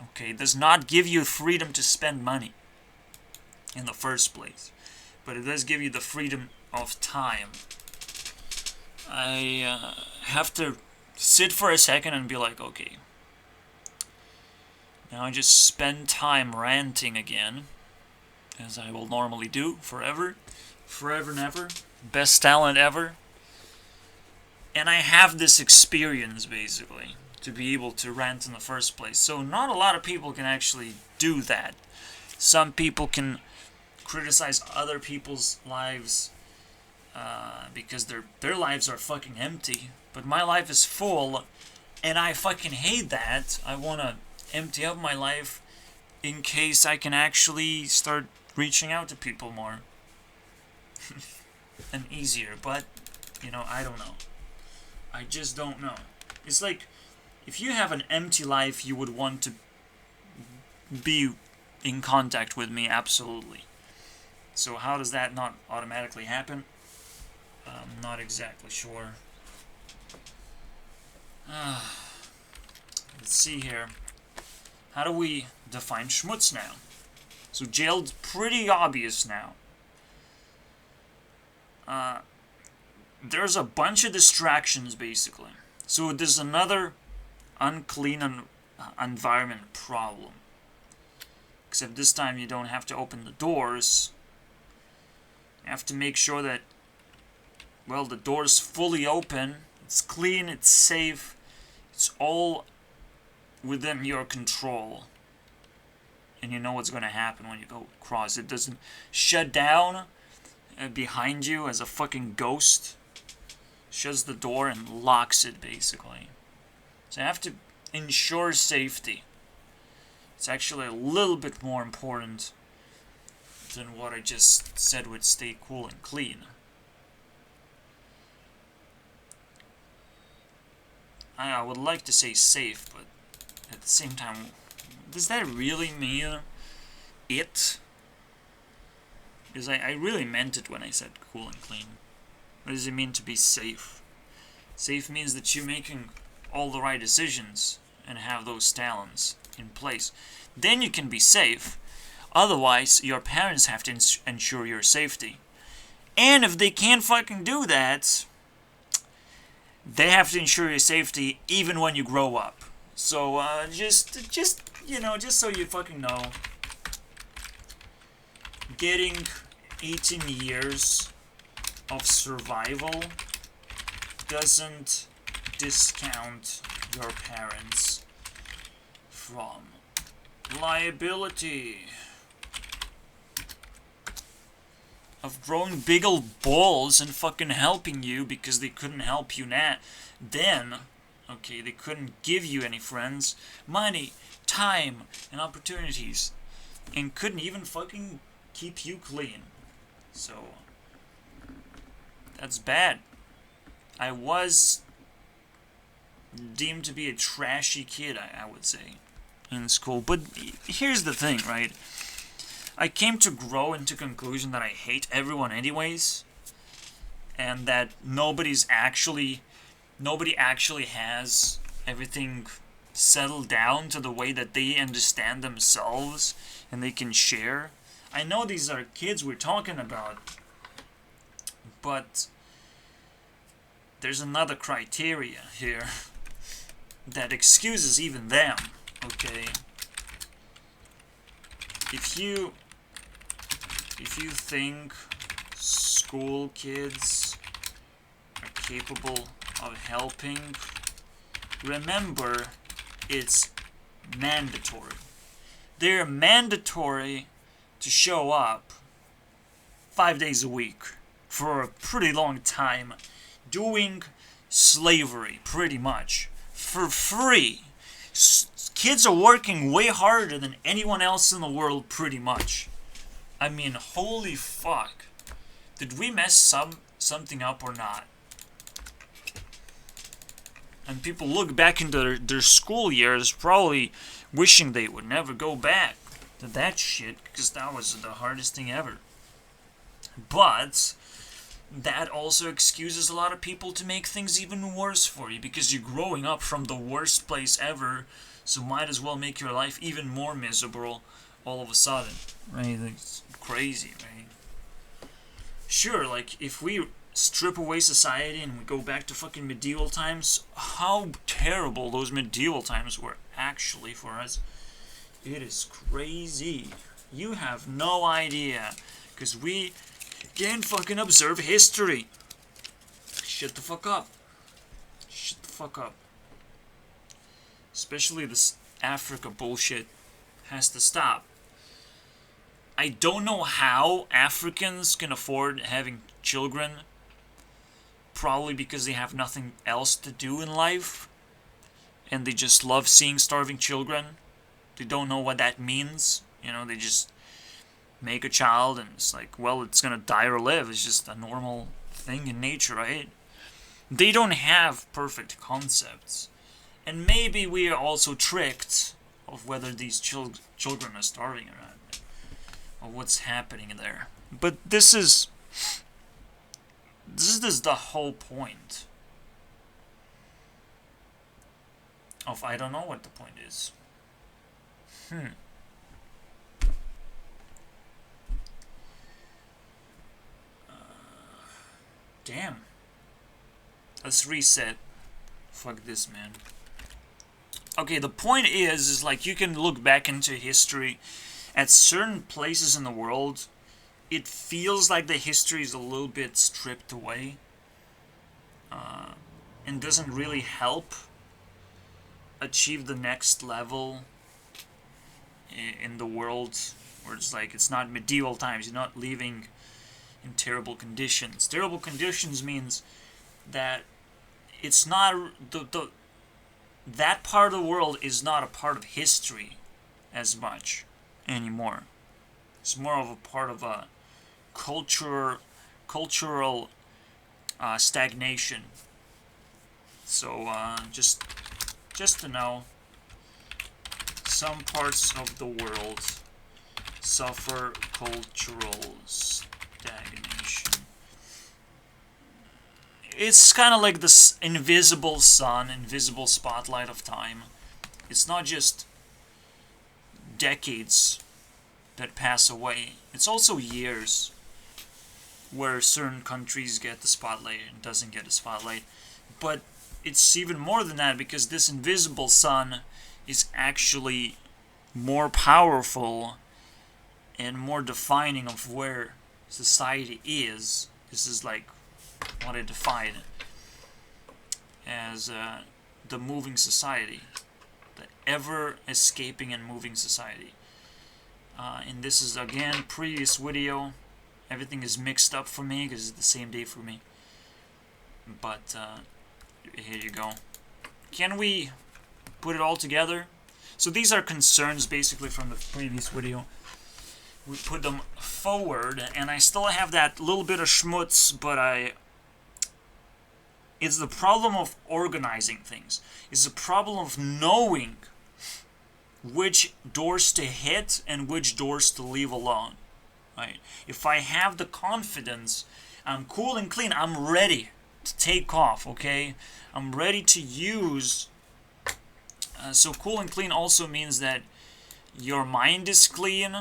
Okay, it does not give you freedom to spend money in the first place, but it does give you the freedom of time. I have to sit for a second and be like, okay, now I just spend time ranting again, as I will normally do forever and ever, best talent ever. And I have this experience, basically, to be able to rant in the first place. So not a lot of people can actually do that. Some people can criticize other people's lives because their lives are fucking empty. But my life is full, and I fucking hate that. I want to empty up my life in case I can actually start reaching out to people more. And easier, but, I don't know. I just don't know. It's like, if you have an empty life, you would want to be in contact with me, absolutely. So how does that not automatically happen? I'm not exactly sure. Let's see here. How do we define schmutz now? So jailed's pretty obvious now. There's a bunch of distractions, basically. So there's another unclean environment problem. Except this time you don't have to open the doors. You have to make sure that, well, the door's fully open, it's clean, it's safe, it's all within your control. And you know what's going to happen when you go across. It doesn't shut down behind you as a fucking ghost. Shuts the door and locks it, basically. So you have to ensure safety. It's actually a little bit more important than what I just said would stay cool and clean. I would like to say safe, but at the same time, does that really mean it? Because I really meant it when I said cool and clean. What does it mean to be safe? Safe means that you're making all the right decisions and have those talents in place. then you can be safe. Otherwise, your parents have to ensure your safety. And if they can't fucking do that, they have to ensure your safety even when you grow up. So, just so you fucking know, getting 18 years of survival doesn't discount your parents from liability of growing big old balls and fucking helping you because they couldn't help you then. Okay, they couldn't give you any friends, money, time, and opportunities, and couldn't even fucking keep you clean. So, that's bad. I was deemed to be a trashy kid, I would say, in school. But here's the thing, right? I came to grow into conclusion that I hate everyone anyways, and that nobody actually has everything settled down to the way that they understand themselves and they can share. I know these are kids we're talking about, but there's another criteria here that excuses even them, okay? If you think school kids are capable of helping, remember, it's mandatory. They're mandatory to show up 5 days a week for a pretty long time, doing slavery, pretty much, for free. Kids are working way harder than anyone else in the world, pretty much. I mean, holy fuck. Did we mess something up or not? And people look back into their school years probably wishing they would never go back to that shit, because that was the hardest thing ever. But that also excuses a lot of people to make things even worse for you, because you're growing up from the worst place ever, so might as well make your life even more miserable all of a sudden. Right? It's crazy, right? Sure, like, if we strip away society and we go back to fucking medieval times, how terrible those medieval times were actually for us. It is crazy. You have no idea, because we can't fucking observe history. Shut the fuck up. Shut the fuck up. Especially this Africa bullshit has to stop. I don't know how Africans can afford having children. Probably because they have nothing else to do in life. And they just love seeing starving children. They don't know what that means. You know, they just make a child and it's like, well, it's gonna die or live. It's just a normal thing in nature, right? They don't have perfect concepts. And maybe we are also tricked of whether these children are starving or not. Or what's happening there. But this is the whole point of, I don't know what the point is. Damn. Let's reset. Fuck this, man. Okay, the point is like, you can look back into history at certain places in the world. It feels like the history is a little bit stripped away, and doesn't really help achieve the next level in the world, where it's like, it's not medieval times, you're not living in terrible conditions. Terrible conditions means that it's not, that part of the world is not a part of history as much anymore. It's more of a part of a cultural stagnation. So just to know, some parts of the world suffer cultural stagnation. It's kind of like this invisible sun, invisible spotlight of time. It's not just decades that pass away. It's also years where certain countries get the spotlight and doesn't get the spotlight. But it's even more than that, because this invisible sun is actually more powerful and more defining of where society is. This is like what I define as the moving society, the ever-escaping and moving society. And this is, again, previous video. Everything is mixed up for me because it's the same day for me. But here you go. Can we put it all together? So these are concerns basically from the previous video. We put them forward, and I still have that little bit of schmutz, but it's the problem of organizing things. It's the problem of knowing which doors to hit and which doors to leave alone. Right? If I have the confidence, I'm cool and clean, I'm ready to take off, okay? I'm ready to use. So cool and clean also means that your mind is clean,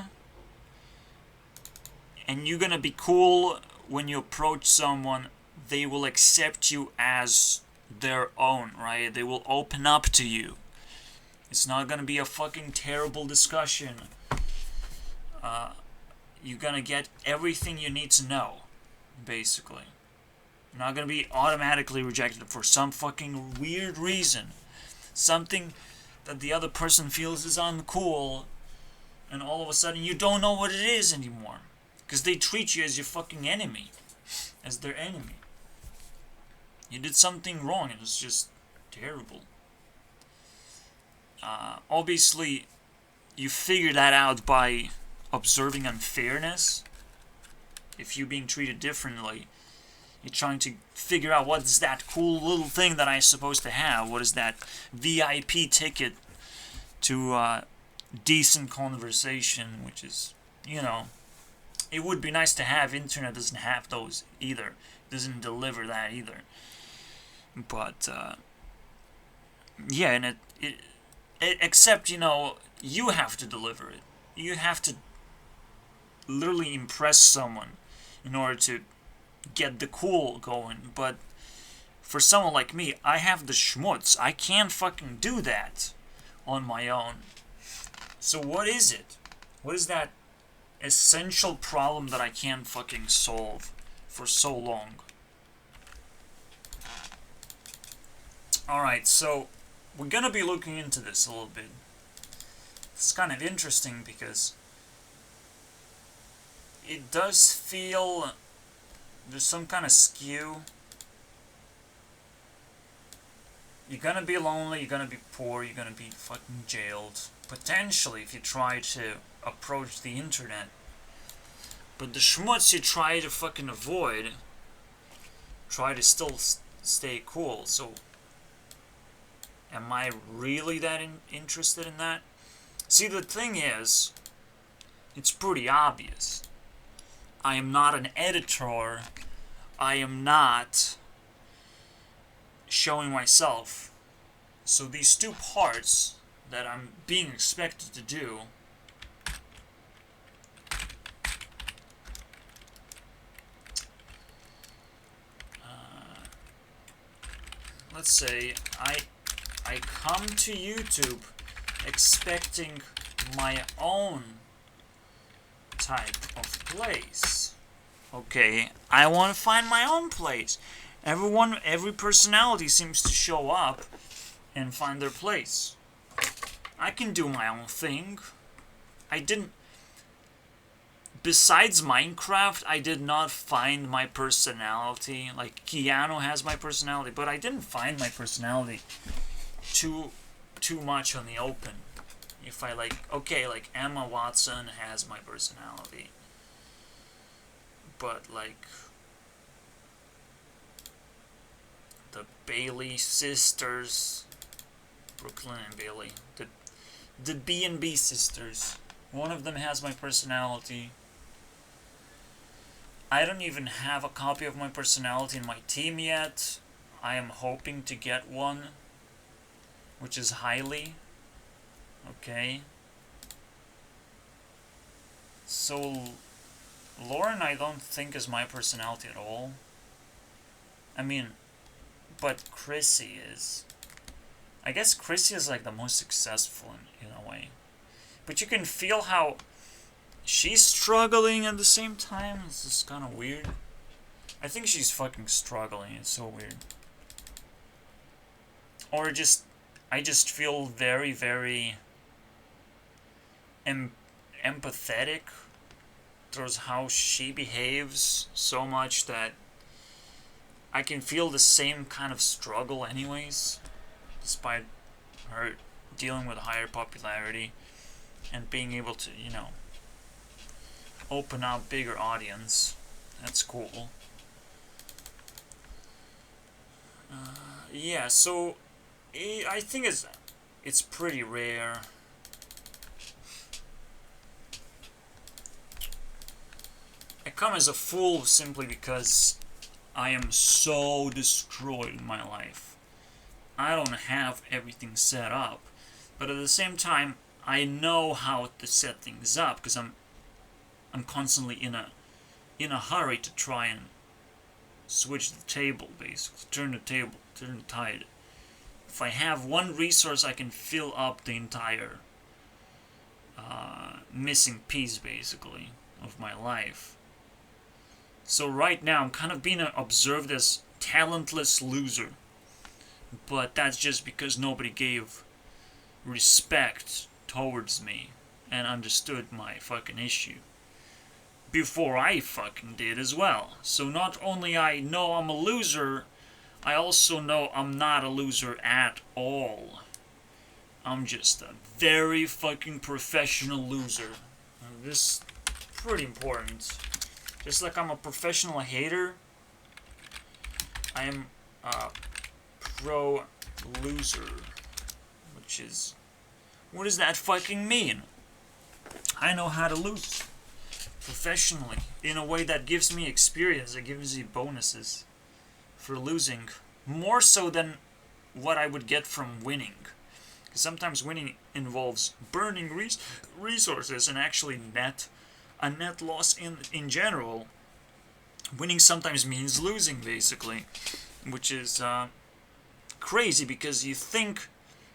and you're gonna be cool when you approach someone. They will accept you as their own, right? They will open up to you. It's not gonna be a fucking terrible discussion. You're gonna get everything you need to know, basically. You're not gonna be automatically rejected for some fucking weird reason. Something that the other person feels is uncool, and all of a sudden you don't know what it is anymore. Because they treat you as your fucking enemy. As their enemy. You did something wrong, and it's just terrible. Obviously, you figure that out by observing unfairness. If you're being treated differently, you're trying to figure out what is that cool little thing that I'm supposed to have. What is that VIP ticket to decent conversation, which is, you know, it would be nice to have. Internet doesn't have those either. It doesn't deliver that either. But yeah, and it except, you know, you have to deliver it. You have to literally impress someone in order to get the cool going. But for someone like me, I have the schmutz. I can't fucking do that on my own. So what is it? What is that essential problem that I can't fucking solve for so long? Alright, so we're gonna be looking into this a little bit. It's kind of interesting because it does feel there's some kind of skew. You're gonna be lonely, you're gonna be poor, you're gonna be fucking jailed. Potentially, if you try to approach the internet. But the schmutz you try to fucking avoid, try to still stay cool. So, am I really that interested in that? See, the thing is, it's pretty obvious. I am not an editor. I am not showing myself. So these two parts that I'm being expected to do, let's say I come to YouTube expecting my own type of place. Okay, I want to find my own place. Every personality seems to show up and find their place. I can do my own thing. Besides Minecraft, I did not find my personality. Like, Keanu has my personality, but I didn't find my personality too much on the open. If I okay, Emma Watson has my personality. But, the Bailey sisters, Brooklyn and Bailey, the B&B sisters, one of them has my personality. I don't even have a copy of my personality in my team yet. I am hoping to get one, which is highly. Okay. So, Lauren, I don't think is my personality at all. I mean, but Chrissy is. I guess Chrissy is like the most successful in a way. But you can feel how she's struggling at the same time. It's just kind of weird. I think she's fucking struggling. It's so weird. Or just, I just feel very, very empathetic towards how she behaves so much that I can feel the same kind of struggle anyways, despite her dealing with higher popularity and being able to, you know, open up bigger audience. That's cool. Yeah, so I think it's pretty rare. I come as a fool simply because I am so destroyed in my life. I don't have everything set up, but at the same time, I know how to set things up because I'm constantly in a hurry to try and switch the table, basically turn the tide. If I have one resource, I can fill up the entire missing piece, basically, of my life. So right now, I'm kind of being observed as talentless loser. But that's just because nobody gave respect towards me and understood my fucking issue. Before I fucking did as well. So not only I know I'm a loser, I also know I'm not a loser at all. I'm just a very fucking professional loser. This is pretty important. Just like I'm a professional hater, I am a pro loser. Which is... what does that fucking mean? I know how to lose. Professionally. In a way that gives me experience. That gives me bonuses. For losing. More so than what I would get from winning. Because sometimes winning involves burning resources and actually a net loss in general. Winning sometimes means losing, basically, which is crazy because you think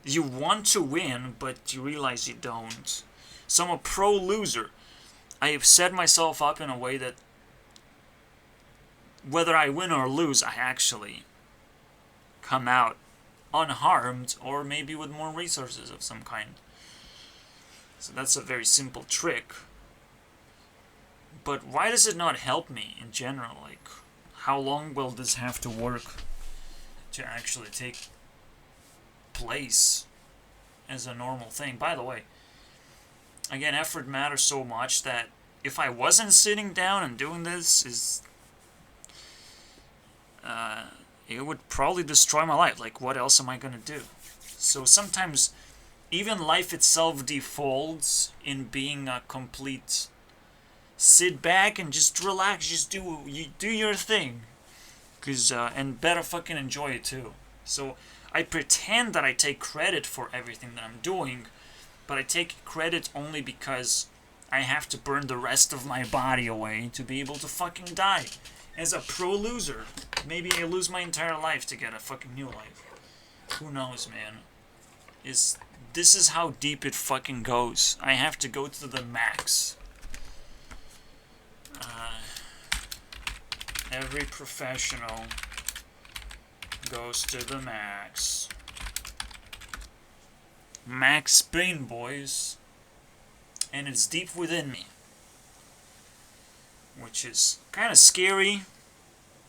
you want to win, but you realize you don't. So I'm a pro loser. I have set myself up in a way that whether I win or lose, I actually come out unharmed or maybe with more resources of some kind. So that's a very simple trick. But why does it not help me in general? Like, how long will this have to work to actually take place as a normal thing? By the way, again, effort matters so much that if I wasn't sitting down and doing this, it would probably destroy my life. Like, what else am I gonna do? So sometimes even life itself defaults in being a complete sit back and just relax, just do your thing, and better fucking enjoy it too. So I pretend that I take credit for everything that I'm doing, but I take credit only because I have to burn the rest of my body away to be able to fucking die. As a pro loser, maybe I lose my entire life to get a fucking new life. Who knows, man? This is how deep it fucking goes. I have to go to the max. Every professional goes to the max. Max pain, boys. And it's deep within me. Which is kind of scary.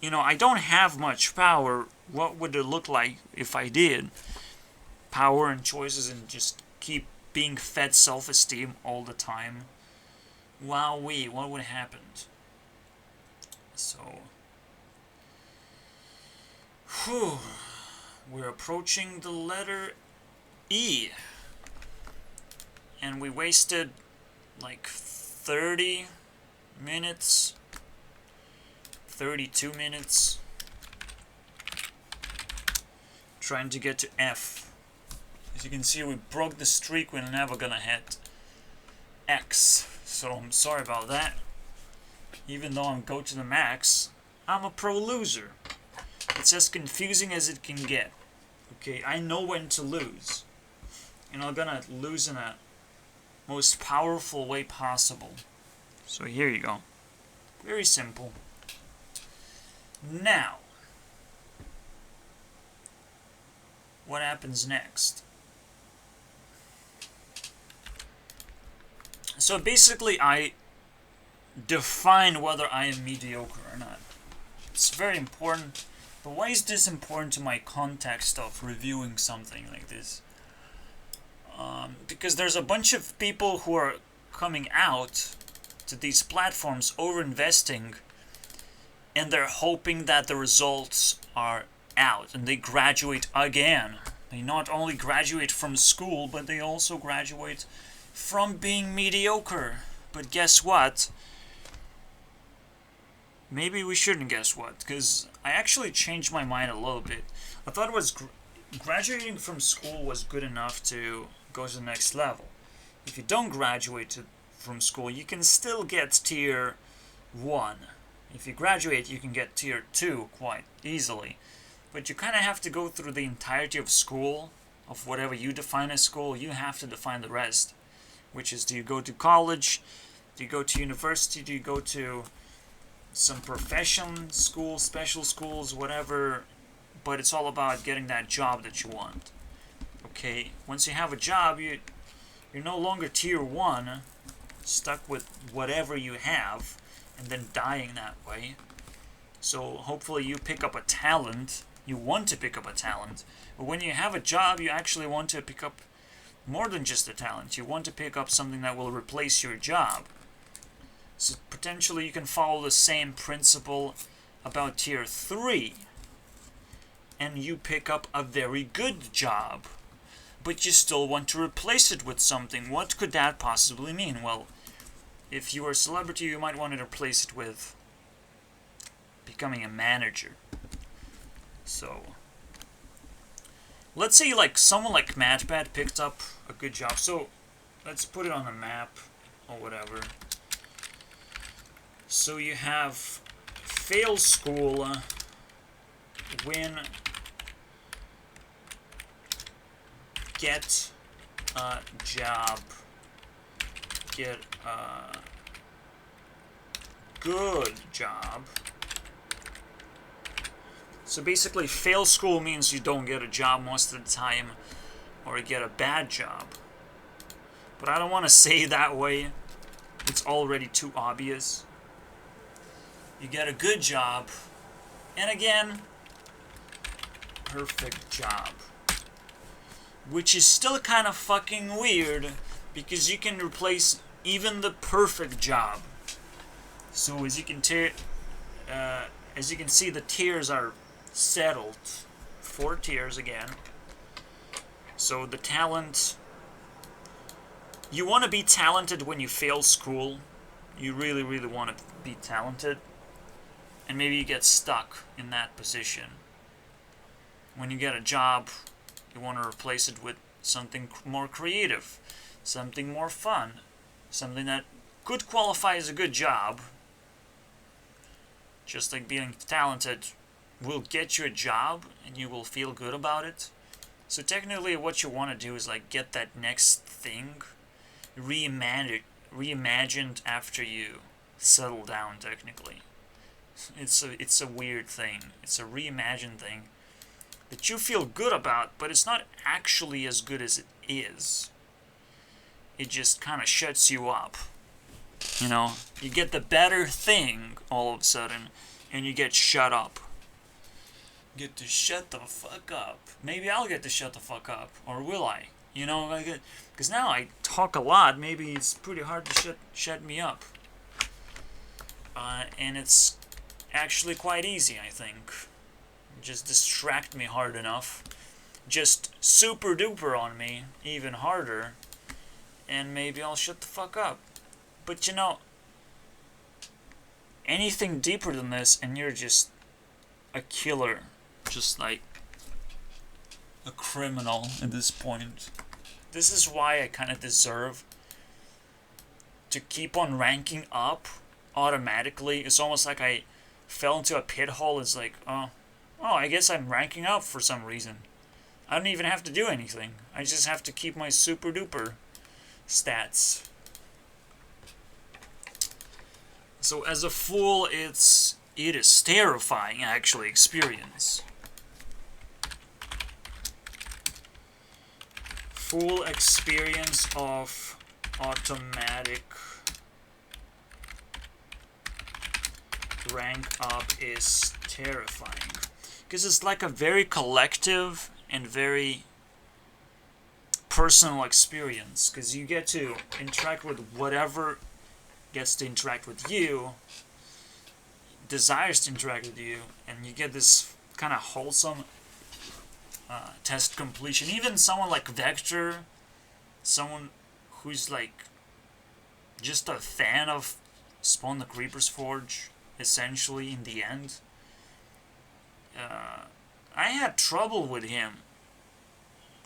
You know, I don't have much power. What would it look like if I did? Power and choices and just keep being fed self-esteem all the time. Wowee, what would happen? So, we're approaching the letter E. And we wasted like 30 minutes, 32 minutes trying to get to F. As you can see, we broke the streak. We're never gonna hit X. So I'm sorry about that. Even though I'm go to the max, I'm a pro loser. It's as confusing as it can get. Okay, I know when to lose. And I'm gonna lose in a most powerful way possible. So here you go. Very simple. Now, what happens next? So basically I define whether I am mediocre or not. It's very important. But why is this important to my context of reviewing something like this? Because there's a bunch of people who are coming out to these platforms over-investing, and they're hoping that the results are out and they graduate again. They not only graduate from school, but they also graduate from being mediocre. But guess what? Maybe we shouldn't guess what, because I actually changed my mind a little bit. I thought it was graduating from school was good enough to go to the next level. If you don't graduate from school, you can still get tier 1. If you graduate, you can get tier 2 quite easily. But you kind of have to go through the entirety of school, of whatever you define as school. You have to define the rest, which is, do you go to college, do you go to university, do you go to some profession schools, special schools, whatever, but it's all about getting that job that you want. Okay, once you have a job, you're no longer tier 1, stuck with whatever you have, and then dying that way. So hopefully you pick up a talent. You want to pick up a talent, but when you have a job, you actually want to pick up more than just a talent. You want to pick up something that will replace your job. So potentially you can follow the same principle about tier 3, and you pick up a very good job, but you still want to replace it with something. What could that possibly mean? Well, if you are a celebrity, you might want to replace it with becoming a manager. So let's say like someone like MatPat picked up a good job. So let's put it on a map or whatever. So you have fail school, win, get a job, get a good job. So basically, fail school means you don't get a job most of the time, or you get a bad job. But I don't want to say that way. It's already too obvious. You get a good job, and again, perfect job. Which is still kind of fucking weird, because you can replace even the perfect job. So as you can see, the tiers are settled. 4 tiers again. So the talent, you want to be talented when you fail school. You really, really want to be talented. And maybe you get stuck in that position. When you get a job, you want to replace it with something more creative, something more fun, something that could qualify as a good job. Just like being talented will get you a job and you will feel good about it. So technically what you want to do is like get that next thing reimagined after you settle down technically. It's a weird thing. It's a reimagined thing that you feel good about, but it's not actually as good as it is. It just kind of shuts you up. You know, you get the better thing all of a sudden, and you get shut up. Get to shut the fuck up. Maybe I'll get to shut the fuck up, or will I? You know, because now I talk a lot. Maybe it's pretty hard to shut me up. And it's actually quite easy, I think. Just distract me hard enough. Just super duper on me even harder, and maybe I'll shut the fuck up. But you know, anything deeper than this and you're just a killer, just like a criminal at this point. This is why I kind of deserve to keep on ranking up automatically. It's almost like I fell into a pit hole. It's like, oh, I guess I'm ranking up for some reason. I don't even have to do anything. I just have to keep my super duper stats. So as a fool, it is terrifying, actually, experience. Full experience of automatic rank up is terrifying. Because it's like a very collective and very personal experience. Because you get to interact with whatever gets to interact with you, desires to interact with you, and you get this kind of wholesome test completion. Even someone like Vector, someone who's like just a fan of Spawn the Creeper's Forge, essentially, in the end, I had trouble with him,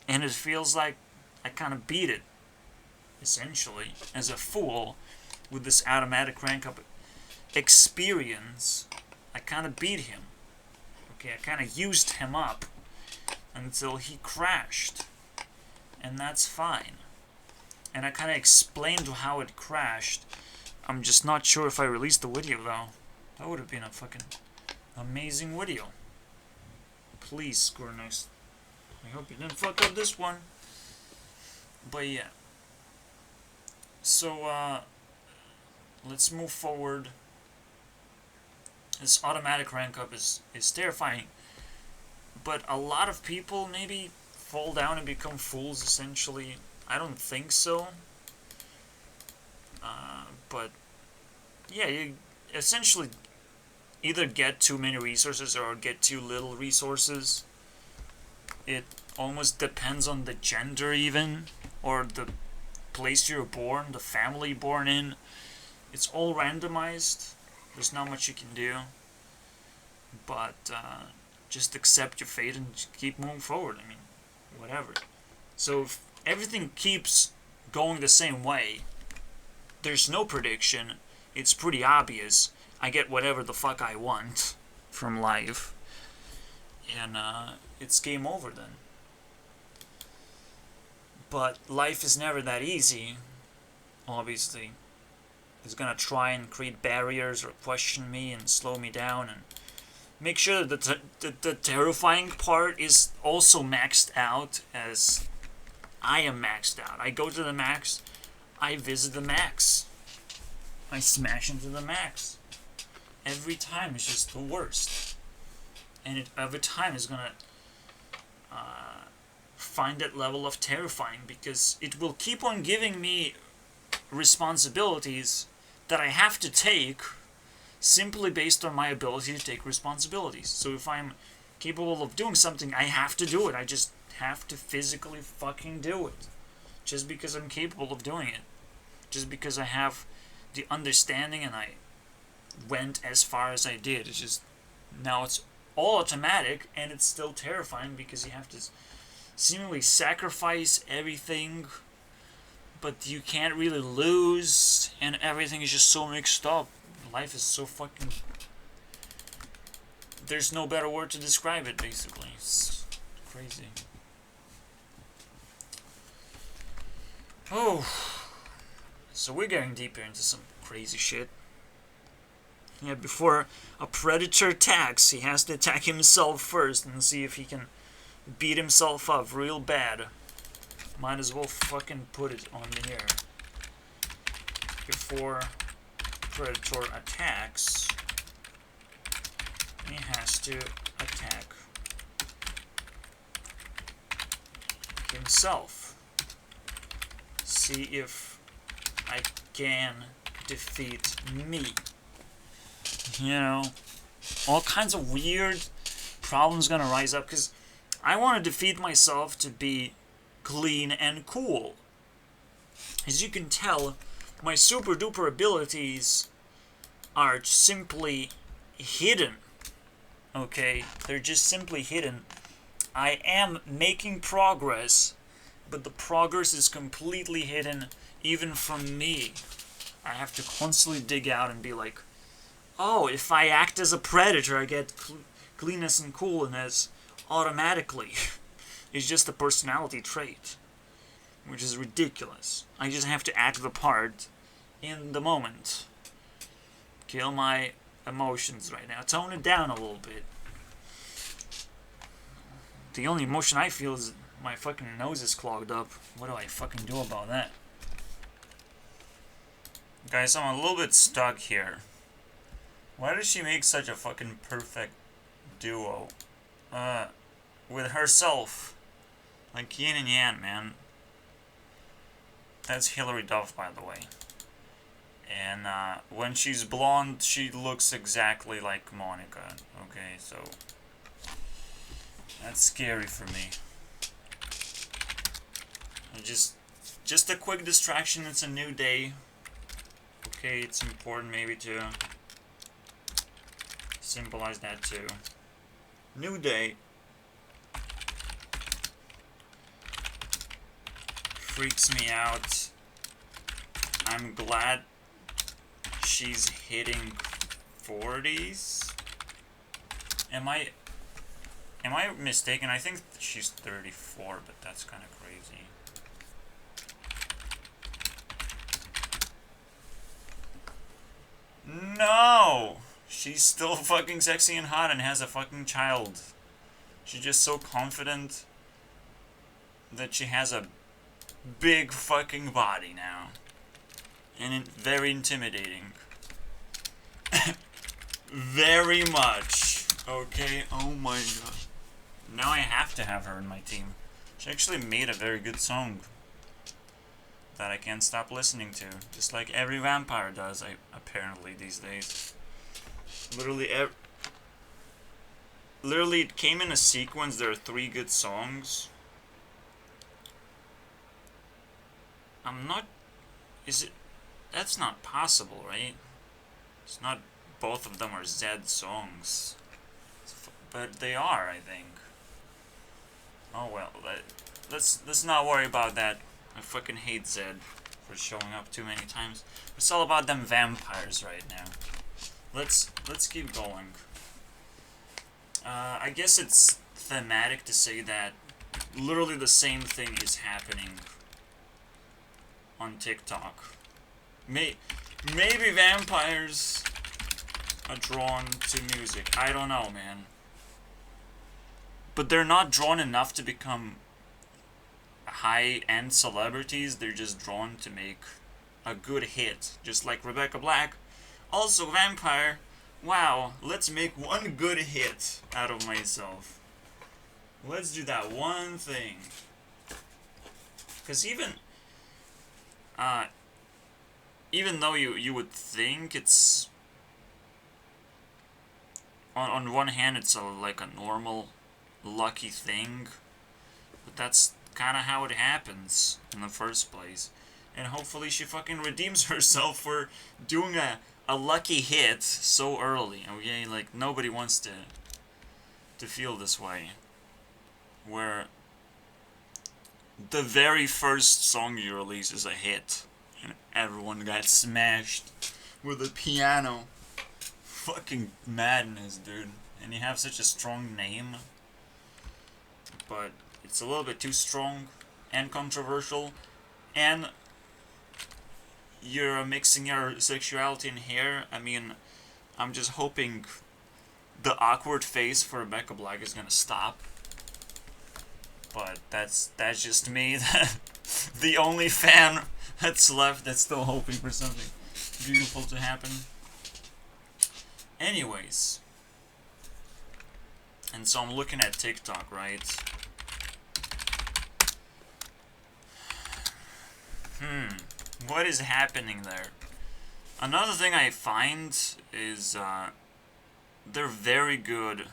and it feels like I kind of beat it, essentially, as a fool, with this automatic rank up experience. I kind of beat him. Okay, I kind of used him up until he crashed, and that's fine. And I kind of explained how it crashed. I'm just not sure if I released the video, though. That would have been a fucking amazing video. Please, score next. I hope you didn't fuck up this one. But yeah. So, let's move forward. This automatic rank up is terrifying. But a lot of people maybe fall down and become fools, essentially. I don't think so. But yeah, you essentially either get too many resources or get too little resources. It almost depends on the gender even, or the place you're born, the family you're born in. It's all randomized. There's not much you can do. But just accept your fate and keep moving forward. I mean, whatever. So if everything keeps going the same way, there's no prediction. It's pretty obvious. I get whatever the fuck I want from life. And it's game over then. But life is never that easy, obviously. It's gonna try and create barriers or question me and slow me down and make sure that the terrifying part is also maxed out as I am maxed out. I go to the max, I visit the max, I smash into the max. Every time it's just the worst. And every time it's gonna find that level of terrifying, because it will keep on giving me responsibilities that I have to take simply based on my ability to take responsibilities. So if I'm capable of doing something, I have to do it. I just have to physically fucking do it. Just because I'm capable of doing it. Just because I have the understanding and I went as far as I did. It's just, now it's all automatic and it's still terrifying because you have to seemingly sacrifice everything, but you can't really lose, and everything is just so mixed up. Life is so fucking... There's no better word to describe it, basically. It's crazy. Oh. So we're getting deeper into some crazy shit. Yeah, before a predator attacks, he has to attack himself first and see if he can beat himself up real bad. Might as well fucking put it on the air. Before predator attacks, he has to attack himself. See if I can defeat me. You know, all kinds of weird problems gonna rise up, because I want to defeat myself to be clean and cool. As you can tell, my super duper abilities are simply hidden. Okay, they're just simply hidden. I am making progress, but the progress is completely hidden even from me. I have to constantly dig out and be like, oh, if I act as a predator, I get cleanness and coolness automatically. It's just a personality trait, which is ridiculous. I just have to act the part in the moment. Kill my emotions right now. Tone it down a little bit. The only emotion I feel is my fucking nose is clogged up. What do I fucking do about that? Guys, I'm a little bit stuck here. Why does she make such a fucking perfect duo? With herself. Like yin and yang, man. That's Hilary Duff, by the way. And when she's blonde, she looks exactly like Monica. Okay, so that's scary for me. Just a quick distraction. It's a new day. Okay, it's important maybe to symbolize that too. New day. Freaks me out. I'm glad she's hitting 40s. Am I mistaken? I think she's 34, but that's kind of crazy. No! She's still fucking sexy and hot and has a fucking child. She's just so confident that she has a big fucking body now. And very intimidating. Very much. Okay, oh my god. Now I have to have her in my team. She actually made a very good song that I can't stop listening to. Just like every vampire does, apparently, these days. Literally, it came in a sequence. There are 3 good songs. That's not possible, right? It's not both of them are Zed songs. But they are, I think. Oh well, let's not worry about that. I fucking hate Zed for showing up too many times. It's all about them vampires right now. Let's keep going. I guess it's thematic to say that literally the same thing is happening on TikTok. Maybe vampires are drawn to music. I don't know, man. But they're not drawn enough to become high-end celebrities. They're just drawn to make a good hit. Just like Rebecca Black. Also vampire. Wow, let's make one good hit out of myself. Let's do that one thing. Because even though you would think it's on one hand it's like a normal lucky thing, but that's kind of how it happens in the first place. And hopefully she fucking redeems herself for doing a lucky hit so early. Okay, like nobody wants to feel this way, where the very first song you release is a hit and everyone got smashed with a piano. Fucking madness, dude. And you have such a strong name, but it's a little bit too strong and controversial, and you're mixing your sexuality in here. I mean, I'm just hoping the awkward face for Rebecca Black is gonna stop. But that's just me. The only fan that's left that's still hoping for something beautiful to happen. Anyways. And so I'm looking at TikTok, right? What is happening there? Another thing I find is they're very good,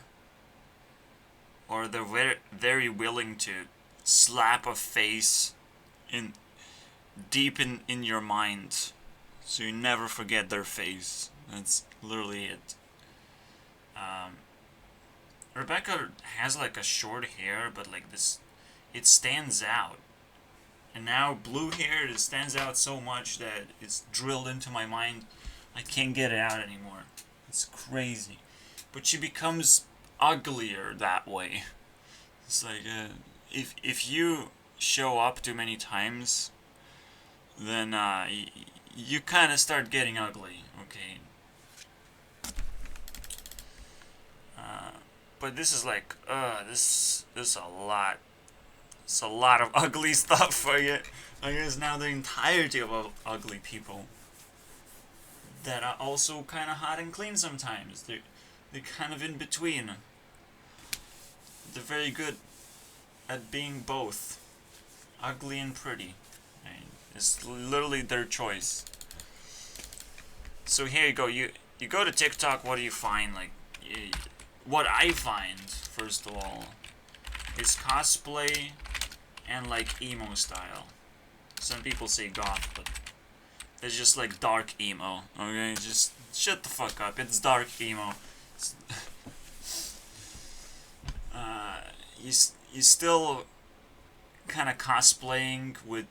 or they're very, very willing to slap a face deep in your mind, so you never forget their face. That's literally it. Rebecca has like a short hair, but like this, it stands out. And now blue hair, it stands out so much that it's drilled into my mind. I can't get it out anymore. It's crazy. But she becomes uglier that way. It's like, if you show up too many times, then you kind of start getting ugly, okay? But this is like, this is a lot. It's a lot of ugly stuff. I guess now the entirety of ugly people that are also kind of hot and clean sometimes. They're kind of in between. They're very good at being both ugly and pretty. Right? It's literally their choice. So here you go. You go to TikTok. What do you find? Like, what I find first of all is cosplay and like emo style. Some people say goth, but it's just like dark emo. Okay, just shut the fuck up. It's dark emo. You still kind of cosplaying with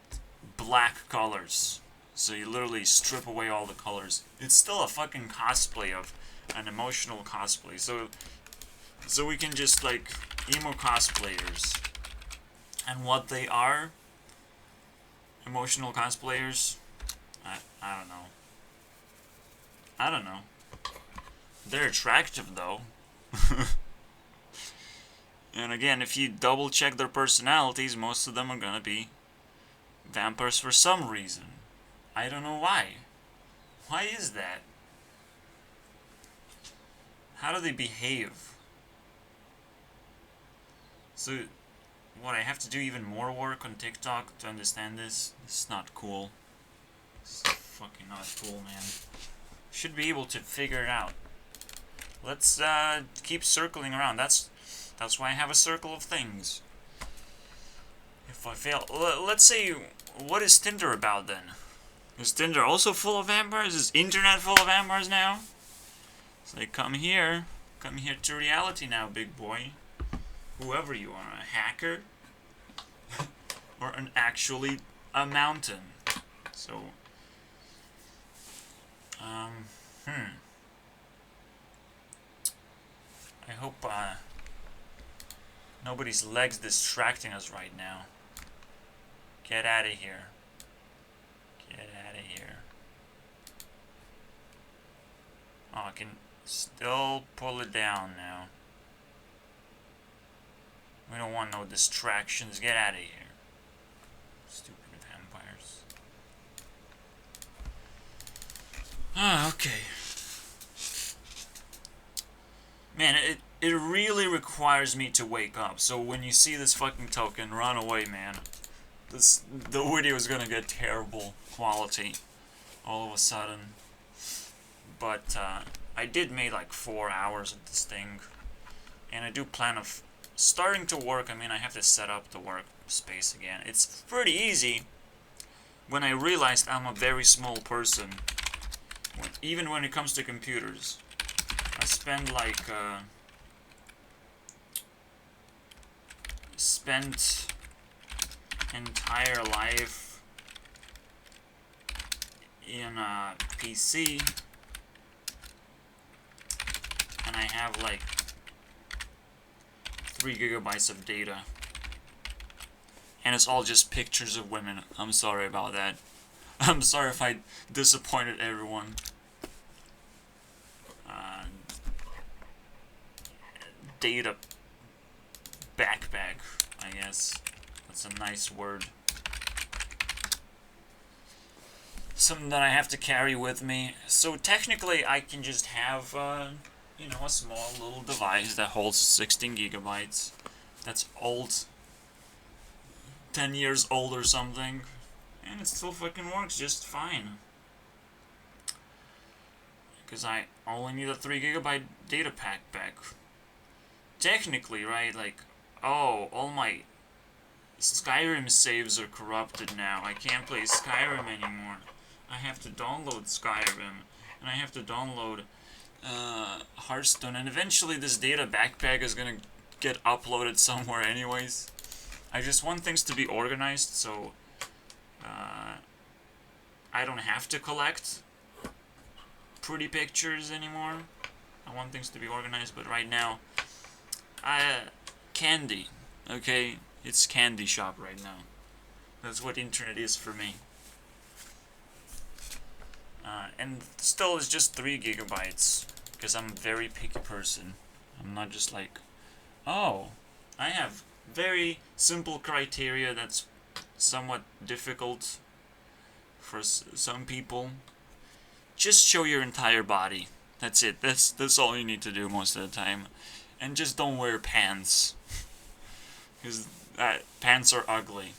black colors. So you literally strip away all the colors. It's still a fucking cosplay of an emotional cosplay. So we can just like emo cosplayers. And what they are, emotional cosplayers, I don't know. I don't know. They're attractive though. And again, if you double check their personalities, most of them are gonna be vampires for some reason. I don't know why. Why is that? How do they behave? So, what, I have to do even more work on TikTok to understand this? It's not cool. It's fucking not cool, man. Should be able to figure it out. Let's keep circling around. That's why I have a circle of things. If I fail, let's say, what is Tinder about then? Is Tinder also full of vampires? Is internet full of vampires now? It's like, come here to reality now, big boy. Whoever you are, a hacker, or actually a mountain. So, I hope nobody's legs distracting us right now. Get out of here. Get out of here. Oh, I can still pull it down now. We don't want no distractions. Get out of here. Stupid vampires. Ah, okay. Man, it really requires me to wake up. So when you see this fucking token, run away, man. The video is gonna get terrible quality all of a sudden. But I did make like 4 hours of this thing, and I do plan of starting to work. I mean, I have to set up the workspace again. It's pretty easy when I realized I'm a very small person, even when it comes to computers. I spend like spent entire life in a PC, and I have like 3 gigabytes of data, and it's all just pictures of women. I'm sorry about that. I'm sorry if I disappointed everyone. Data backpack, I guess. That's a nice word. Something that I have to carry with me. So technically I can just have, you know, a small little device that holds 16 gigabytes. That's old. 10 years old or something. And it still fucking works just fine. Because I only need a 3 gigabyte data pack back. Technically, right, like, oh, all my Skyrim saves are corrupted now. I can't play Skyrim anymore. I have to download Skyrim, and I have to download Hearthstone, and eventually this data backpack is gonna get uploaded somewhere anyways. I just want things to be organized, so I don't have to collect pretty pictures anymore. I want things to be organized, but right now, candy. Okay, it's candy shop right now. That's what internet is for me. And still, it's just 3 gigabytes because I'm a very picky person. I'm not just like, oh, I have very simple criteria that's somewhat difficult for some people. Just show your entire body. That's it. That's all you need to do most of the time. And just don't wear pants. Because pants are ugly.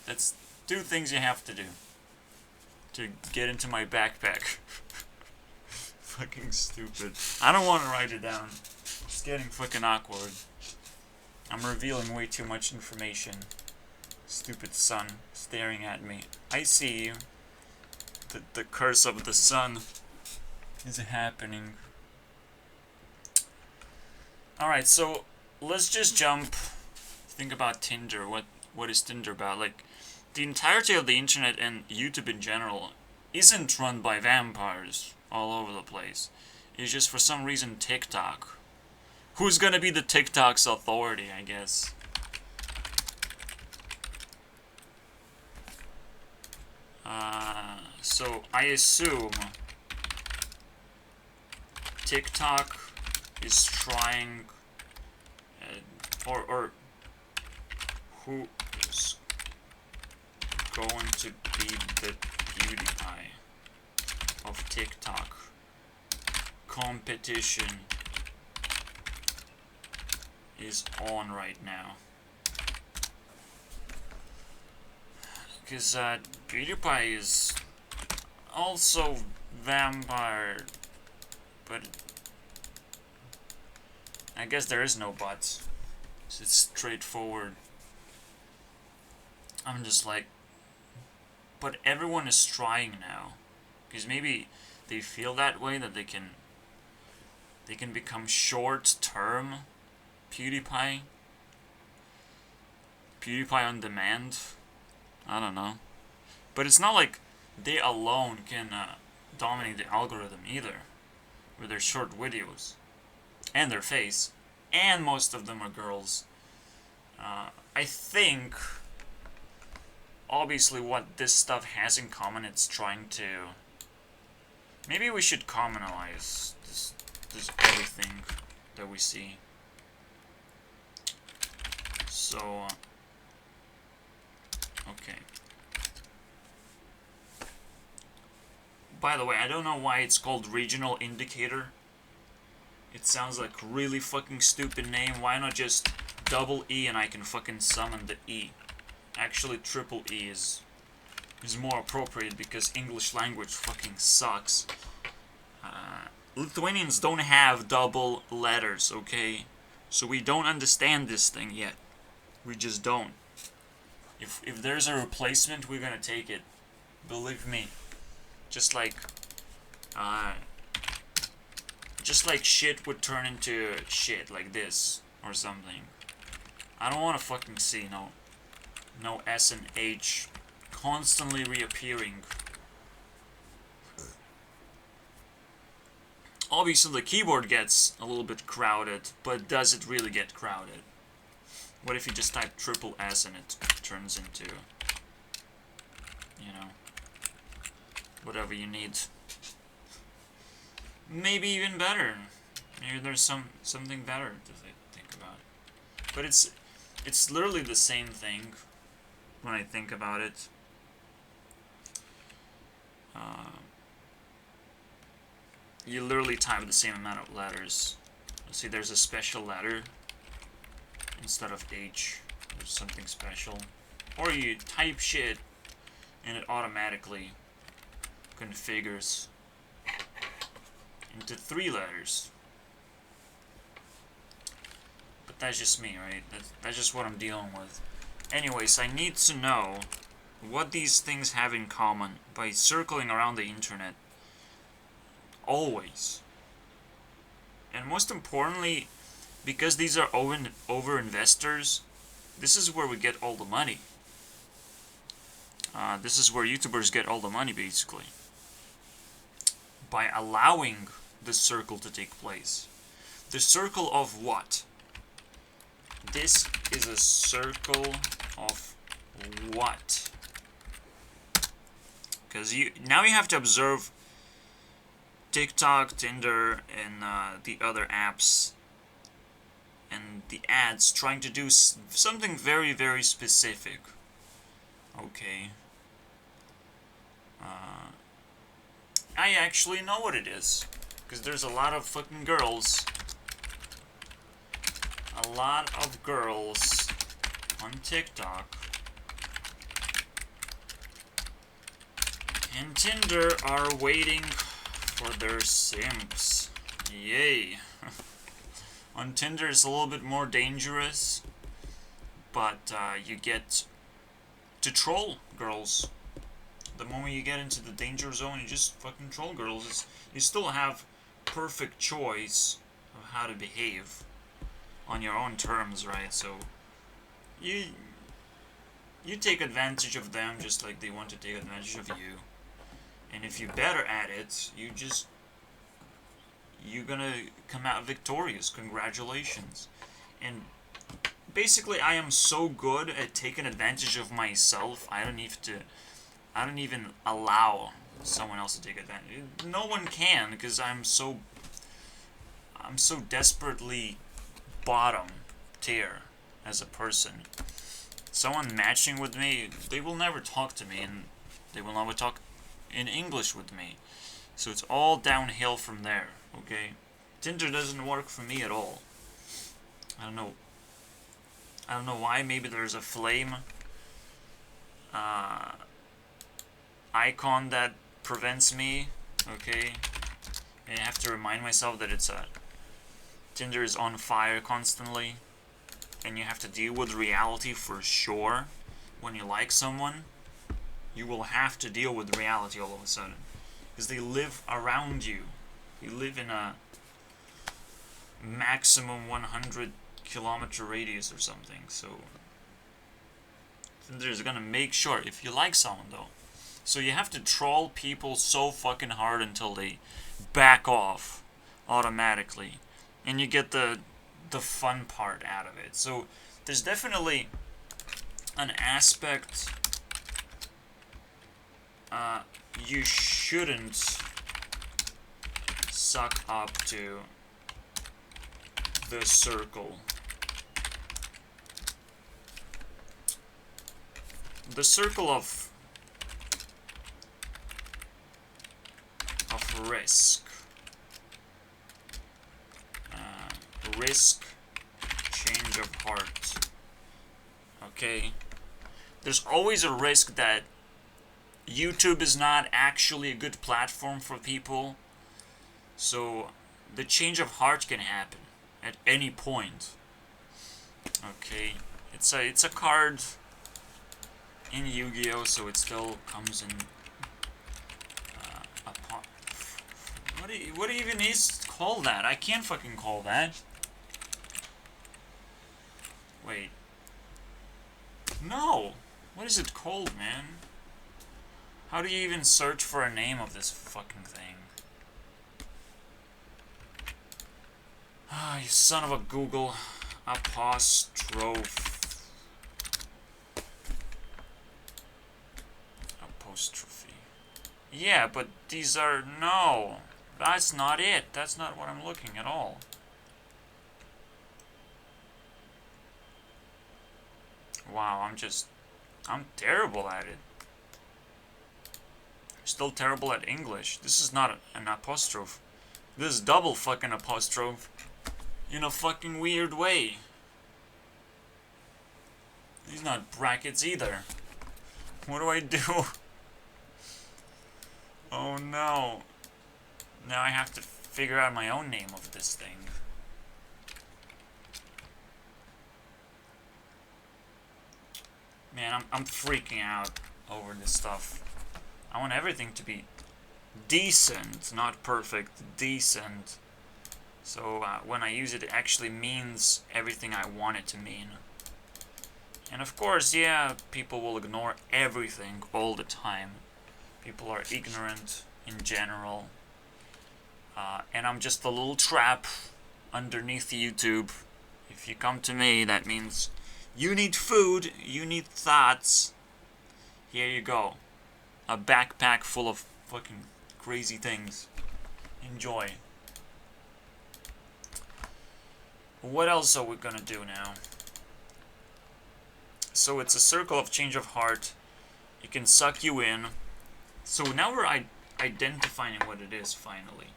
That's 2 things you have to do to get into my backpack. Fucking stupid. I don't want to write it down. It's getting fucking awkward. I'm revealing way too much information. Stupid sun staring at me. I see you. The curse of the sun is happening. Alright, so let's just jump. Think about Tinder. What is Tinder about? Like, the entirety of the internet and YouTube in general isn't run by vampires all over the place. It's just for some reason TikTok. Who's gonna be the TikTok's authority, I guess? So I assume TikTok is trying, or who is going to be the PewDiePie of TikTok competition is on right now. Because PewDiePie is also vampire, but I guess there is no but. It's straightforward. I'm just like, but everyone is trying now, because maybe they feel that way, that they can become short-term PewDiePie on demand. I don't know, but it's not like they alone can dominate the algorithm either, with their short videos and their face, and most of them are girls. I think obviously what this stuff has in common, it's trying to, maybe we should commonalize this everything that we see. So okay. By the way, I don't know why it's called Regional Indicator. It sounds like a really fucking stupid name. Why not just double E and I can fucking summon the E? Actually, triple E is more appropriate because English language fucking sucks. Lithuanians don't have double letters, okay? So we don't understand this thing yet. We just don't. If there's a replacement, we're gonna take it. Believe me. Just like shit would turn into shit like this or something. I don't want to fucking see no S and H constantly reappearing. Obviously the keyboard gets a little bit crowded, but does it really get crowded? What if you just type triple S and it turns into, you know, whatever you need? Maybe even better. Maybe there's something better to think about. But it's literally the same thing when I think about it. You literally type the same amount of letters. See, there's a special letter instead of H. There's something special. Or you type shit and it automatically configures into 3 letters. But that's just me, right? That's just what I'm dealing with. Anyways, I need to know what these things have in common by circling around the internet. Always. And most importantly, because these are over investors, this is where we get all the money. This is where YouTubers get all the money, basically. By allowing the circle to take place. The circle of what? This is a circle of what? Because now you have to observe TikTok, Tinder, and the other apps and the ads trying to do something very, very specific. Okay. I actually know what it is. Because there's a lot of fucking girls. A lot of girls on TikTok and Tinder are waiting for their simps. Yay. On Tinder it's a little bit more dangerous, but you get to troll girls. The moment you get into the danger zone, you just fucking troll girls. You still have perfect choice of how to behave on your own terms, right? So you take advantage of them just like they want to take advantage of you. And if you're better at it, you're gonna come out victorious. Congratulations. And basically, I am so good at taking advantage of myself. I don't even allow someone else to take advantage. No one can, because I'm so desperately bottom tier as a person. Someone matching with me, they will never talk to me, and they will never talk in English with me. So it's all downhill from there, okay? Tinder doesn't work for me at all. I don't know why. Maybe there's a flame icon that prevents me, okay? And I have to remind myself that Tinder is on fire constantly, and you have to deal with reality for sure. When you like someone, you will have to deal with reality all of a sudden, because they live around you. You live in a maximum 100-kilometer radius or something, so Tinder is gonna make sure if you like someone, though. So you have to troll people so fucking hard until they back off automatically, and you get the fun part out of it. So there's definitely an aspect you shouldn't suck up to the circle. The circle of risk. Risk, change of heart. Okay? There's always a risk that YouTube is not actually a good platform for people. So the change of heart can happen at any point. Okay? It's a card in Yu-Gi-Oh, so it still comes in what even is called that? I can't fucking call that. Wait. No! What is it called, man? How do you even search for a name of this fucking thing? Ah, you son of a Google apostrophe. Yeah, but these are... No! That's not it. That's not what I'm looking at all. Wow, I'm terrible at it. Still terrible at English. This is not an apostrophe. This is double fucking apostrophe. In a fucking weird way. These not brackets either. What do I do? Oh no. Now I have to figure out my own name of this thing. Man, I'm freaking out over this stuff. I want everything to be decent, not perfect, decent. So when I use it, it actually means everything I want it to mean. And of course, yeah, people will ignore everything all the time. People are ignorant in general. And I'm just a little trap underneath YouTube. If you come to me, that means you need food, you need thoughts. Here you go. A backpack full of fucking crazy things. Enjoy. What else are we gonna do now? So it's a circle of change of heart. It can suck you in. So now we're identifying what it is, finally.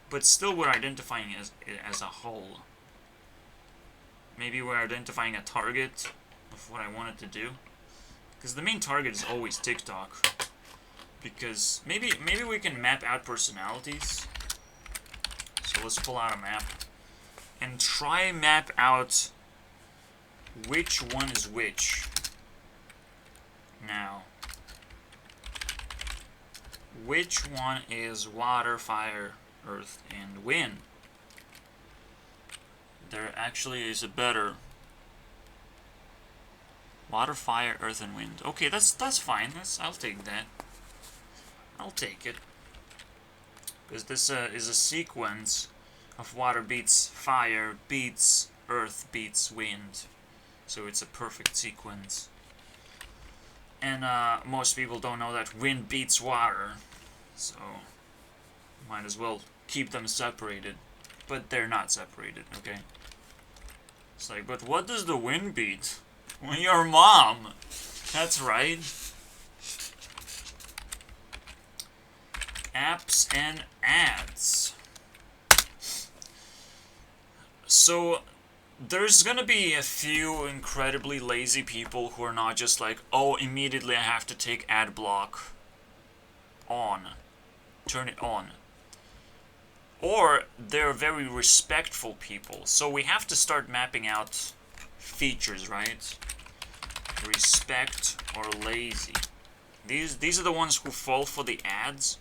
But still we're identifying it as a whole. Maybe we're identifying a target of what I wanted to do. Because the main target is always TikTok. Because maybe we can map out personalities. So let's pull out a map. And try map out which one is which. Now, which one is water, fire, earth, and wind? There actually is a better water, fire, earth, and wind. Okay, that's fine. I'll take that. I'll take it. Because this is a sequence of water beats fire, beats earth, beats wind. So it's a perfect sequence. And most people don't know that wind beats water. So might as well keep them separated. But they're not separated, okay? It's like, but what does the wind beat? Well, your mom. That's right. Apps and ads. So there's gonna be a few incredibly lazy people who are not just like, oh, immediately I have to take ad block on. Turn it on. Or they're very respectful people. So we have to start mapping out features, right? Respect or lazy. These are the ones who fall for the ads.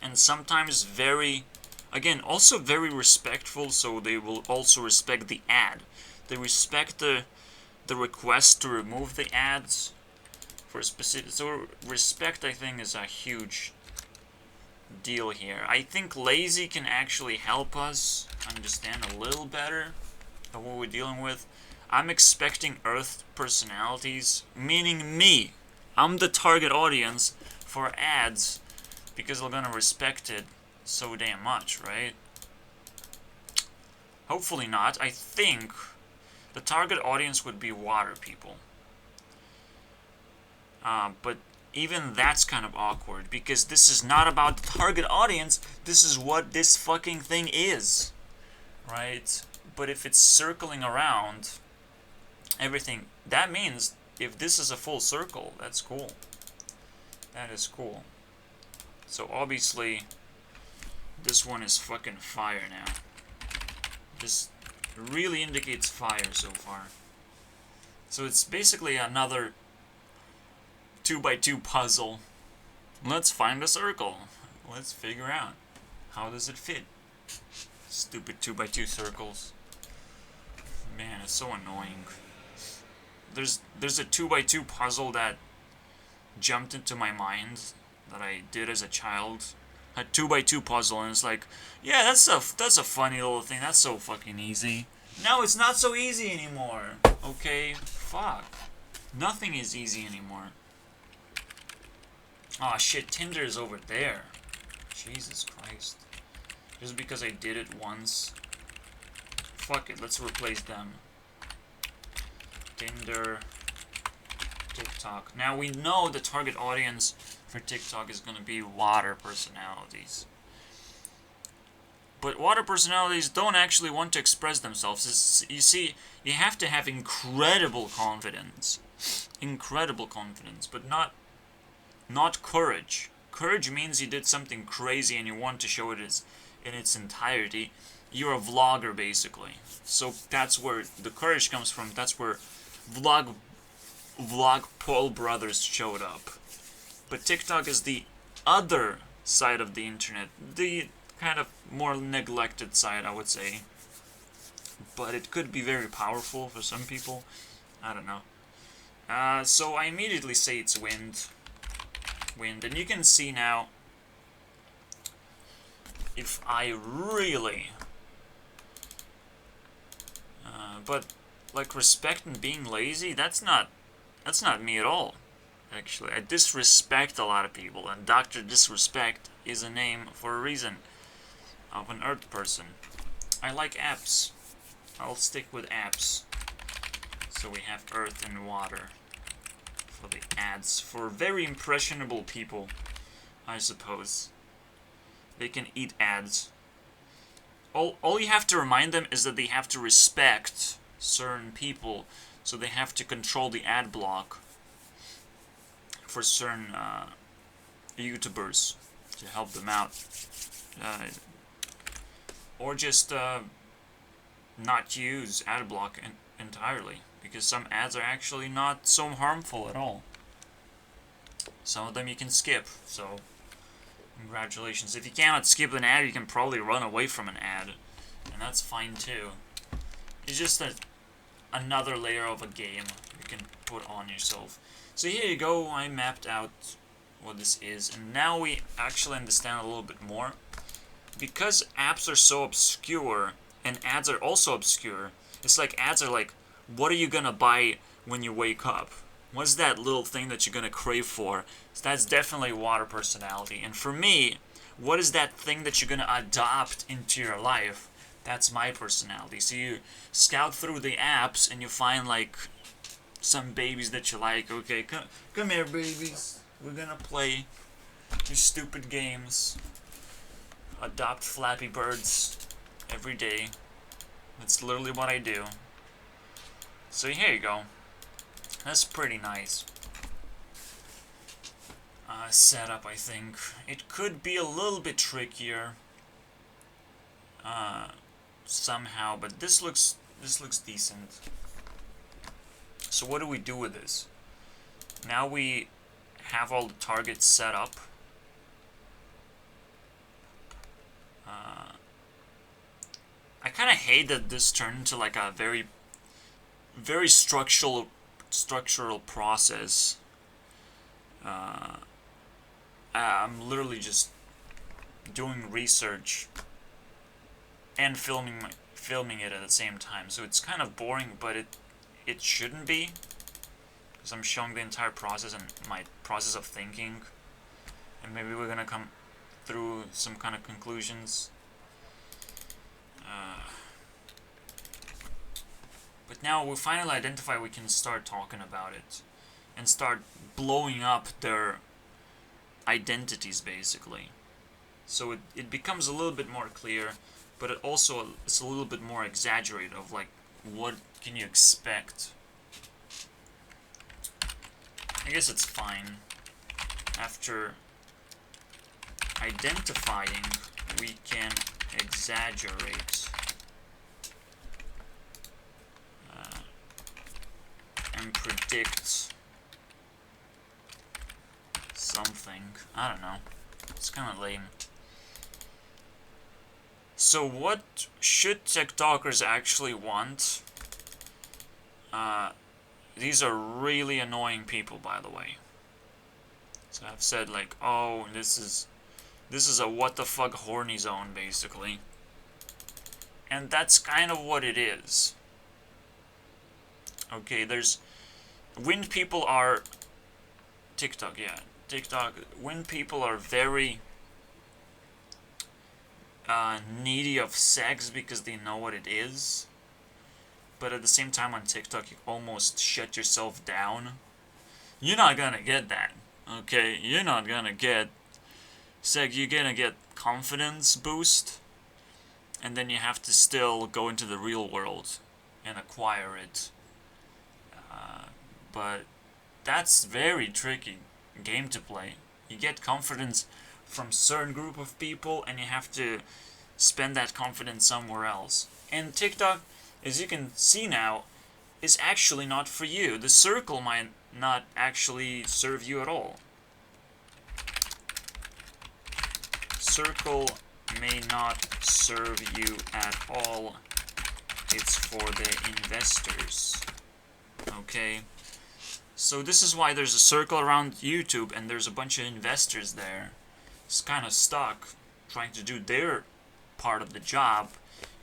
And sometimes very, again, also very respectful, so they will also respect the ad. They respect the request to remove the ads for a specific. So respect, I think, is a huge deal here. I think lazy can actually help us understand a little better of what we're dealing with. I'm expecting earth personalities, meaning me. I'm the target audience for ads because they're gonna respect it so damn much, right? Hopefully not. I think the target audience would be water people. But even that's kind of awkward, because this is not about the target audience, this is what this fucking thing is, right? But if it's circling around everything, that means if this is a full circle, that's cool. That is cool. So obviously, this one is fucking fire now. This really indicates fire so far. So it's basically another 2x2 puzzle. Let's find a circle. Let's figure out how does it fit. Stupid 2x2 circles. Man, it's so annoying. There's a 2x2 puzzle that jumped into my mind that I did as a child. A 2x2 puzzle, and it's like, yeah, that's a funny little thing. That's so fucking easy. No, it's not so easy anymore. Okay, fuck. Nothing is easy anymore. Aw, shit, Tinder is over there. Jesus Christ. Just because I did it once. Fuck it, let's replace them. Tinder, TikTok. Now we know the target audience for TikTok is going to be water personalities. But water personalities don't actually want to express themselves. You see, you have to have incredible confidence. Incredible confidence, but not courage. Courage means you did something crazy and you want to show it in its entirety. You're a vlogger, basically. So that's where the courage comes from. That's where vlog Paul brothers showed up. But TikTok is the other side of the internet. The kind of more neglected side, I would say. But it could be very powerful for some people. I don't know. So I immediately say it's wind. Wind. And you can see now, if I really... but, like, respect and being lazy, that's not me at all, actually. I disrespect a lot of people, and Dr. Disrespect is a name for a reason of an Earth person. I like apps. I'll stick with apps. So we have Earth and water for the ads. For very impressionable people, I suppose. They can eat ads. All you have to remind them is that they have to respect certain people, so they have to control the ad block for certain YouTubers to help them out. Or just not use ad block entirely, because some ads are actually not so harmful at all. Some of them you can skip, so congratulations. If you cannot skip an ad, you can probably run away from an ad, and that's fine too. It's just another layer of a game you can put on yourself. So here you go, I mapped out what this is, and now we actually understand a little bit more. Because apps are so obscure, and ads are also obscure, it's like ads are like, what are you gonna buy when you wake up? What's that little thing that you're gonna crave for? So that's definitely water personality. And for me, what is that thing that you're gonna adopt into your life? That's my personality. So you scout through the apps and you find like some babies that you like. Okay, come here, babies. We're gonna play these stupid games. Adopt Flappy Birds every day. That's literally what I do. So here you go. That's pretty nice setup, I think. It could be a little bit trickier somehow, but this looks decent. So what do we do with this? Now we have all the targets set up. I kind of hate that this turned into like a very structural process. I'm literally just doing research and filming it at the same time, so it's kind of boring, but it shouldn't be, because I'm showing the entire process and my process of thinking, and maybe we're gonna come through some kind of conclusions. But now we finally identify, we can start talking about it and start blowing up their identities, basically. So it becomes a little bit more clear, but it also it's a little bit more exaggerated of like, what can you expect? I guess it's fine. After identifying, we can exaggerate and predict something. I don't know. It's kind of lame. So what should TikTokers actually want? These are really annoying people, by the way. So I've said like, oh, this is a what the fuck horny zone, basically. And that's kind of what it is. Okay, when people are TikTok, yeah. TikTok, when people are very needy of sex because they know what it is, but at the same time on TikTok you almost shut yourself down, you're not gonna get that, okay? You're not gonna get sex, you're gonna get confidence boost, and then you have to still go into the real world and acquire it. But that's very tricky game to play. You get confidence from certain group of people, and you have to spend that confidence somewhere else. And TikTok, as you can see now, is actually not for you. The circle might not actually serve you at all. Circle may not serve you at all. It's for the investors. Okay? So this is why there's a circle around YouTube and there's a bunch of investors there. It's kind of stuck, trying to do their part of the job,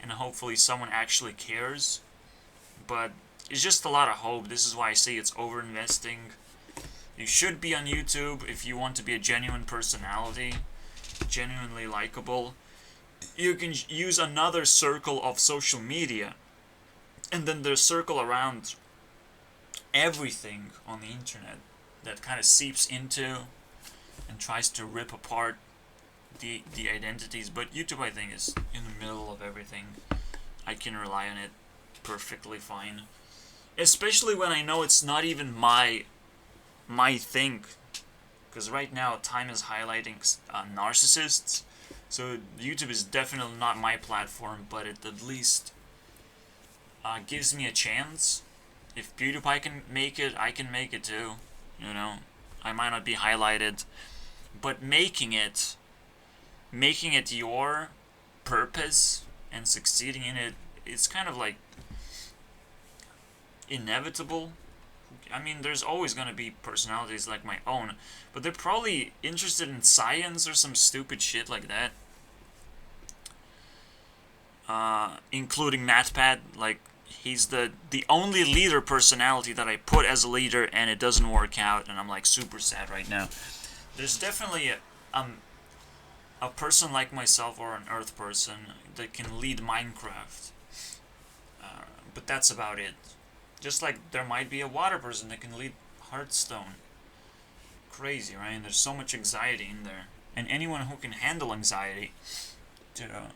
and hopefully someone actually cares. But it's just a lot of hope. This is why I say it's over-investing. You should be on YouTube if you want to be a genuine personality, genuinely likable. You can use another circle of social media, and then there's circle around everything on the internet that kind of seeps into and tries to rip apart the identities. But YouTube, I think, is in the middle of everything. I can rely on it perfectly fine, especially when I know it's not even my thing. Because right now, time is highlighting narcissists, so YouTube is definitely not my platform, but it at least gives me a chance. If PewDiePie can make it, I can make it too. You know, I might not be highlighted, but making it your purpose and succeeding in it, it's kind of like inevitable. I mean, there's always gonna be personalities like my own, but they're probably interested in science or some stupid shit like that. Including MatPat, like, he's the only leader personality that I put as a leader, and it doesn't work out, and I'm like super sad right now. There's definitely a person like myself or an Earth person that can lead Minecraft, but that's about it. Just like there might be a water person that can lead Hearthstone. Crazy, right? And there's so much anxiety in there, and anyone who can handle anxiety, you know,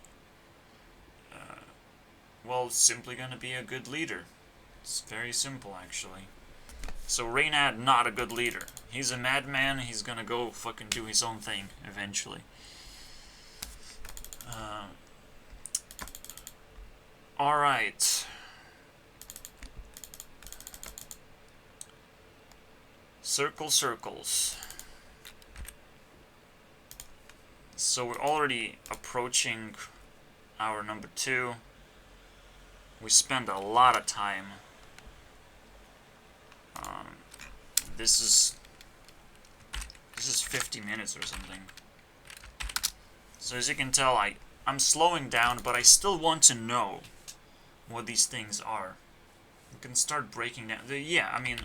well, simply gonna be a good leader. It's very simple, actually. So Reynad, not a good leader. He's a madman. He's gonna go fucking do his own thing eventually. All right. Circle circles. So we're already approaching hour number 2. We spend a lot of time. This is 50 minutes or something. So as you can tell, I'm slowing down, but I still want to know what these things are. We can start breaking down. Yeah, I mean,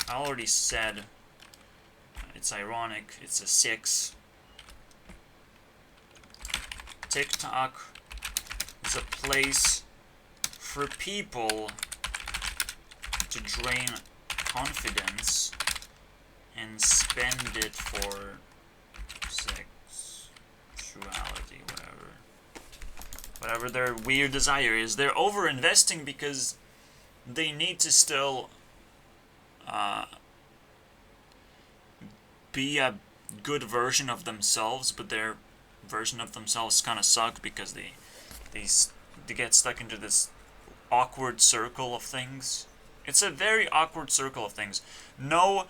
I already said it's ironic. It's a 6. TikTok is a place for people to drain confidence and spend it for sexuality, whatever their weird desire is. They're over investing because they need to still be a good version of themselves, but their version of themselves kind of suck because they get stuck into this awkward circle of things. It's a very awkward circle of things. No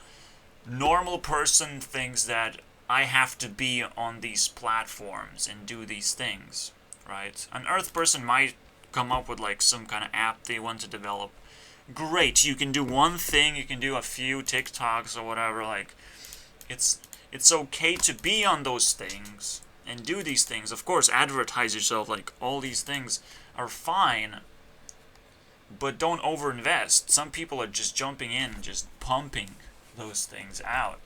normal person thinks that I have to be on these platforms and do these things, right? An Earth person might come up with like some kind of app they want to develop. Great, you can do one thing, you can do a few TikToks or whatever, like it's okay to be on those things and do these things. Of course, advertise yourself, like all these things are fine, but don't overinvest. Some people are just jumping in, just pumping those things out.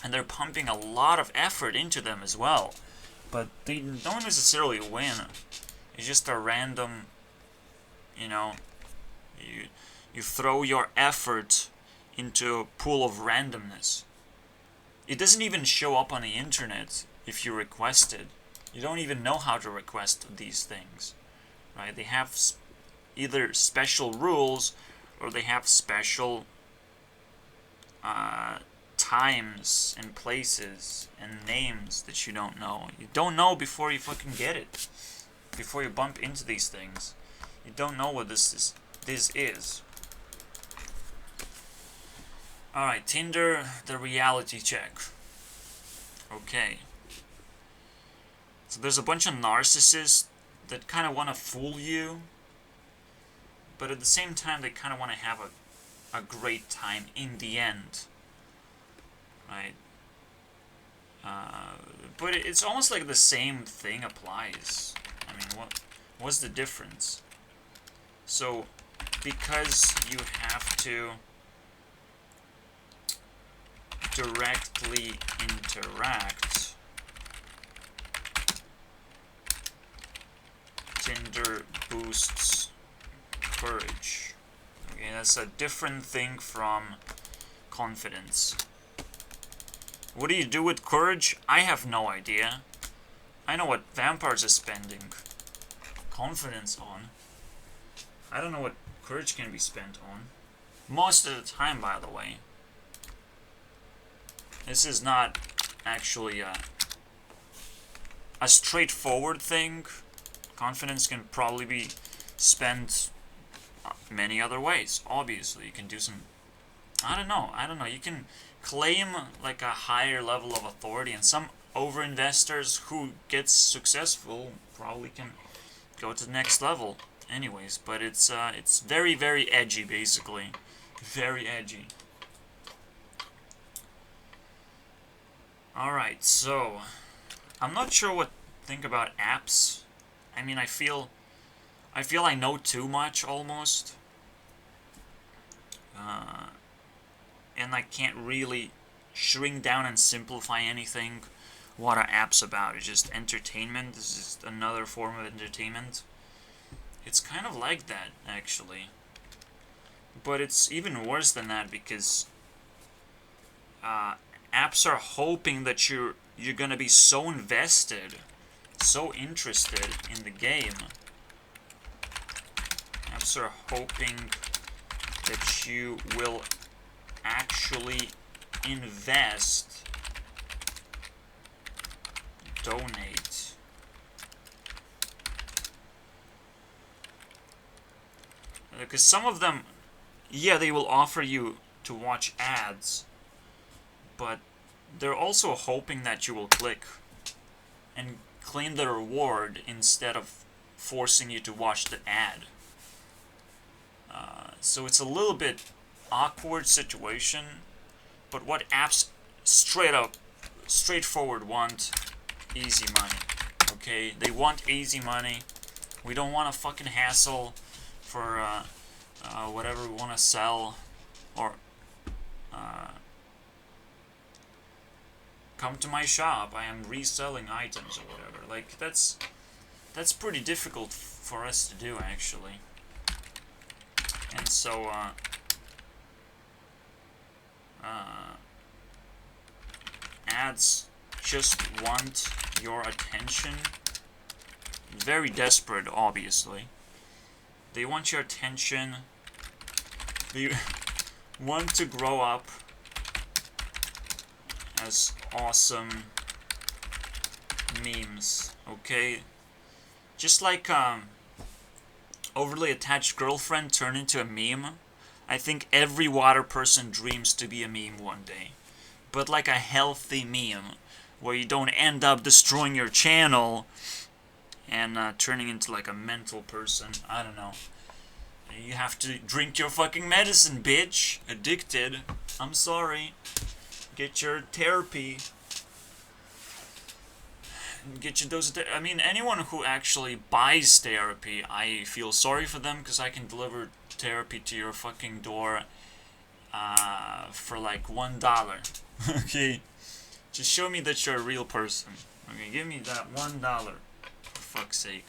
And they're pumping a lot of effort into them as well. But they don't necessarily win. It's just a random, you know, you throw your effort into a pool of randomness. It doesn't even show up on the internet if you request it. You don't even know how to request these things, right? They have either special rules or they have special times and places and names that you don't know. You don't know before you fucking get it. Before you bump into these things. You don't know what this is. Alright, Tinder, the reality check. Okay. So there's a bunch of narcissists that kind of want to fool you, but at the same time they kind of want to have a great time in the end, right? But it's almost like the same thing applies. I mean, what's the difference? So, because you have to directly interact, Tinder boosts courage. Okay, that's a different thing from confidence. What do you do with courage? I have no idea. I know what vampires are spending confidence on. I don't know what courage can be spent on. Most of the time, by the way. This is not actually a straightforward thing. Confidence can probably be spent many other ways. Obviously, you can do some... I don't know. You can claim like a higher level of authority, and some over-investors who get successful probably can go to the next level anyways, but it's very, very edgy, basically. Very edgy. Alright, so I'm not sure what to think about apps. I mean, I feel I know too much almost. And I can't really shrink down and simplify anything. What are apps about? It's just entertainment. This is just another form of entertainment. It's kind of like that, actually. But it's even worse than that, because apps are hoping that you're gonna be so invested, so interested in the game. Apps are hoping that you will actually invest, donate. Because some of them, yeah, they will offer you to watch ads, but they're also hoping that you will click and claim the reward instead of forcing you to watch the ad. So it's a little bit awkward situation, but what apps straightforward want easy money. Okay, they want easy money. We don't want a fucking hassle for whatever we want to sell, or come to my shop, I am reselling items or whatever. Like, that's pretty difficult for us to do, actually. And so ads just want your attention. Very desperate, obviously. They want your attention. They want to grow up as awesome memes, okay? Just like overly attached girlfriend turned into a meme. I think every water person dreams to be a meme one day. But like a healthy meme, where you don't end up destroying your channel and turning into like a mental person. I don't know. You have to drink your fucking medicine, bitch. Addicted. I'm sorry. Get your therapy. Get your dose of I mean, anyone who actually buys therapy, I feel sorry for them, because I can deliver therapy to your fucking door for like $1. Okay? Just show me that you're a real person. Okay, give me that $1. For fuck's sake.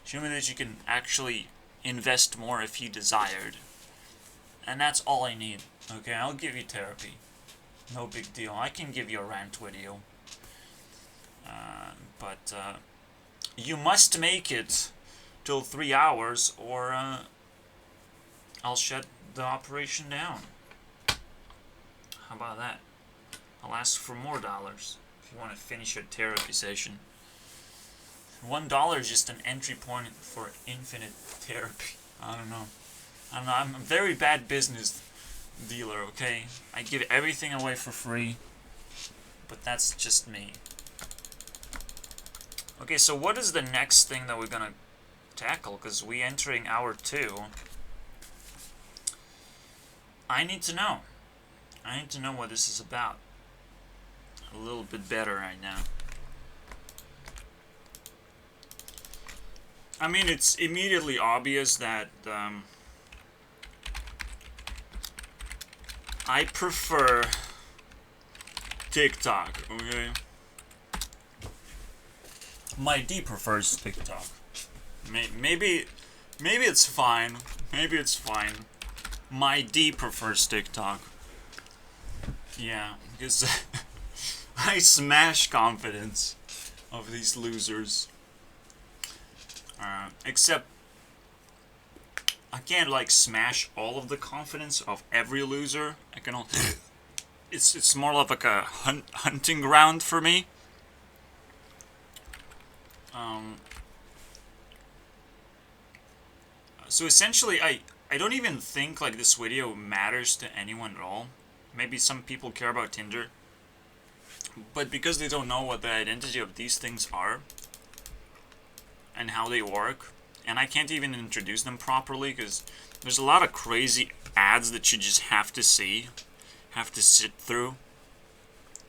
Show me that you can actually invest more if you desired. And that's all I need. Okay, I'll give you therapy. No big deal. I can give you a rant video. But you must make it till 3 hours, or I'll shut the operation down. How about that? I'll ask for more dollars if you want to finish your therapy session. $1 is just an entry point for infinite therapy. I don't know. I'm a very bad business dealer, okay? I give everything away for free, but that's just me. Okay, so what is the next thing that we're gonna tackle? Because we're entering hour 2. I need to know. I need to know what this is about a little bit better right now. I mean, it's immediately obvious that I prefer TikTok, okay? My D prefers TikTok. Maybe it's fine. Maybe it's fine. My D prefers TikTok. Yeah, because I smash confidence of these losers. Except I can't like smash all of the confidence of every loser. I can only. It's more of like a hunting ground for me. So essentially, I don't even think like this video matters to anyone at all. Maybe some people care about Tinder, but because they don't know what the identity of these things are and how they work, and I can't even introduce them properly because there's a lot of crazy ads that you just have to see, have to sit through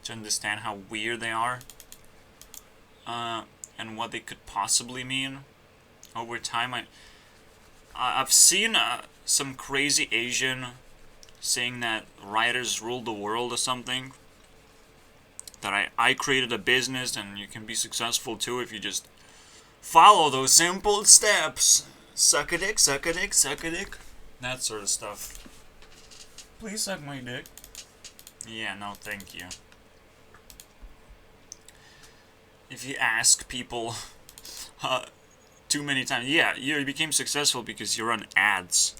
to understand how weird they are, and what they could possibly mean over time. I've seen some crazy Asian saying that writers rule the world or something. That I created a business and you can be successful too if you just follow those simple steps. Suck a dick, suck a dick, suck a dick. That sort of stuff. Please suck my dick. Yeah, no thank you. If you ask people too many times, yeah, you became successful because you run ads.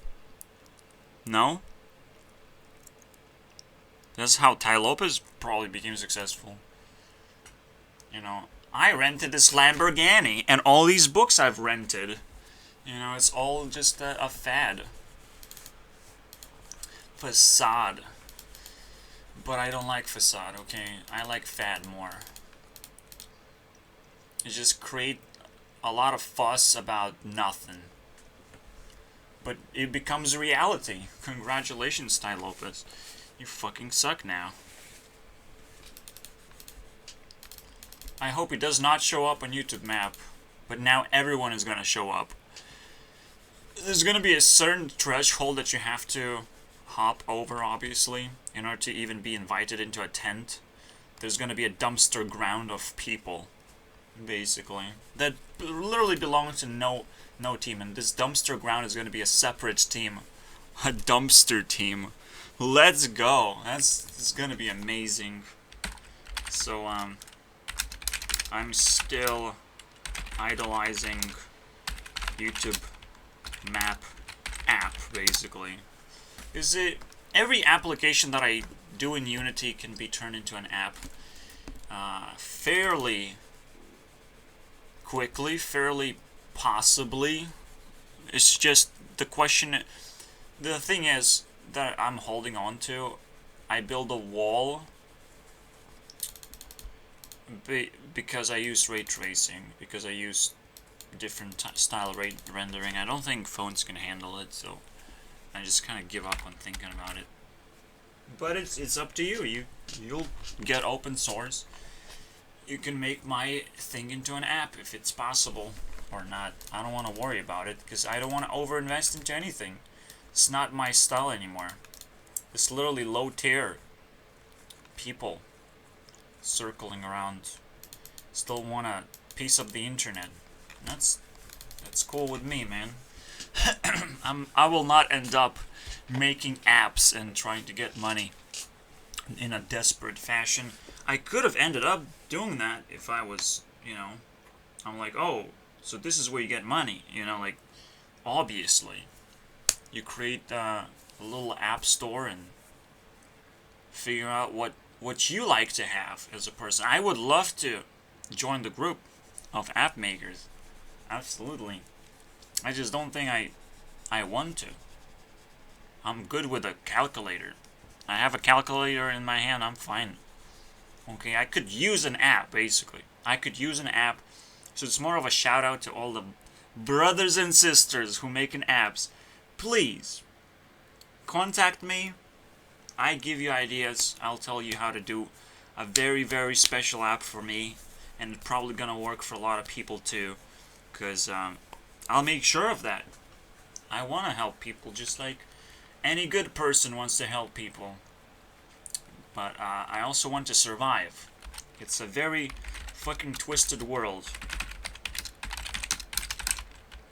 No? That's how Ty Lopez probably became successful. You know, I rented this Lamborghini, and all these books I've rented. You know, it's all just a fad. Facade. But I don't like facade, okay? I like fad more. You just create a lot of fuss about nothing. But it becomes reality. Congratulations, Ty Lopez. You fucking suck now. I hope he does not show up on YouTube map. But now everyone is gonna show up. There's gonna be a certain threshold that you have to hop over, obviously, in order to even be invited into a tent. There's gonna be a dumpster ground of people, basically, that literally belongs to no team, and this dumpster ground is gonna be a separate team. A dumpster team. Let's go. That's gonna be amazing. So, I'm still idolizing YouTube map app, basically. Is it every application that I do in Unity can be turned into an app fairly quickly, fairly possibly. It's just the question. The thing is that I'm holding on to. I build a wall because I use ray tracing, because I use different style rendering. I don't think phones can handle it, so I just kind of give up on thinking about it. But it's up to you. You'll get open source. You can make my thing into an app if it's possible or not. I don't want to worry about it because I don't want to overinvest into anything. It's not my style anymore. It's literally low tier people circling around. Still want a piece of the internet. That's cool with me, man. I will not end up making apps and trying to get money in a desperate fashion. I could have ended up doing that if I was, I'm like, oh, so this is where you get money, like, obviously. You create a little app store and figure out what you like to have as a person. I would love to join the group of app makers. Absolutely. I just don't think I want to. I'm good with a calculator. I have a calculator in my hand, I'm fine. Okay, I could use an app, basically. I could use an app. So it's more of a shout out to all the brothers and sisters who make apps. Please, contact me. I give you ideas. I'll tell you how to do a very, very special app for me, and it's probably gonna work for a lot of people too, because I'll make sure of that. I want to help people just like any good person wants to help people, but I also want to survive. It's a very fucking twisted world.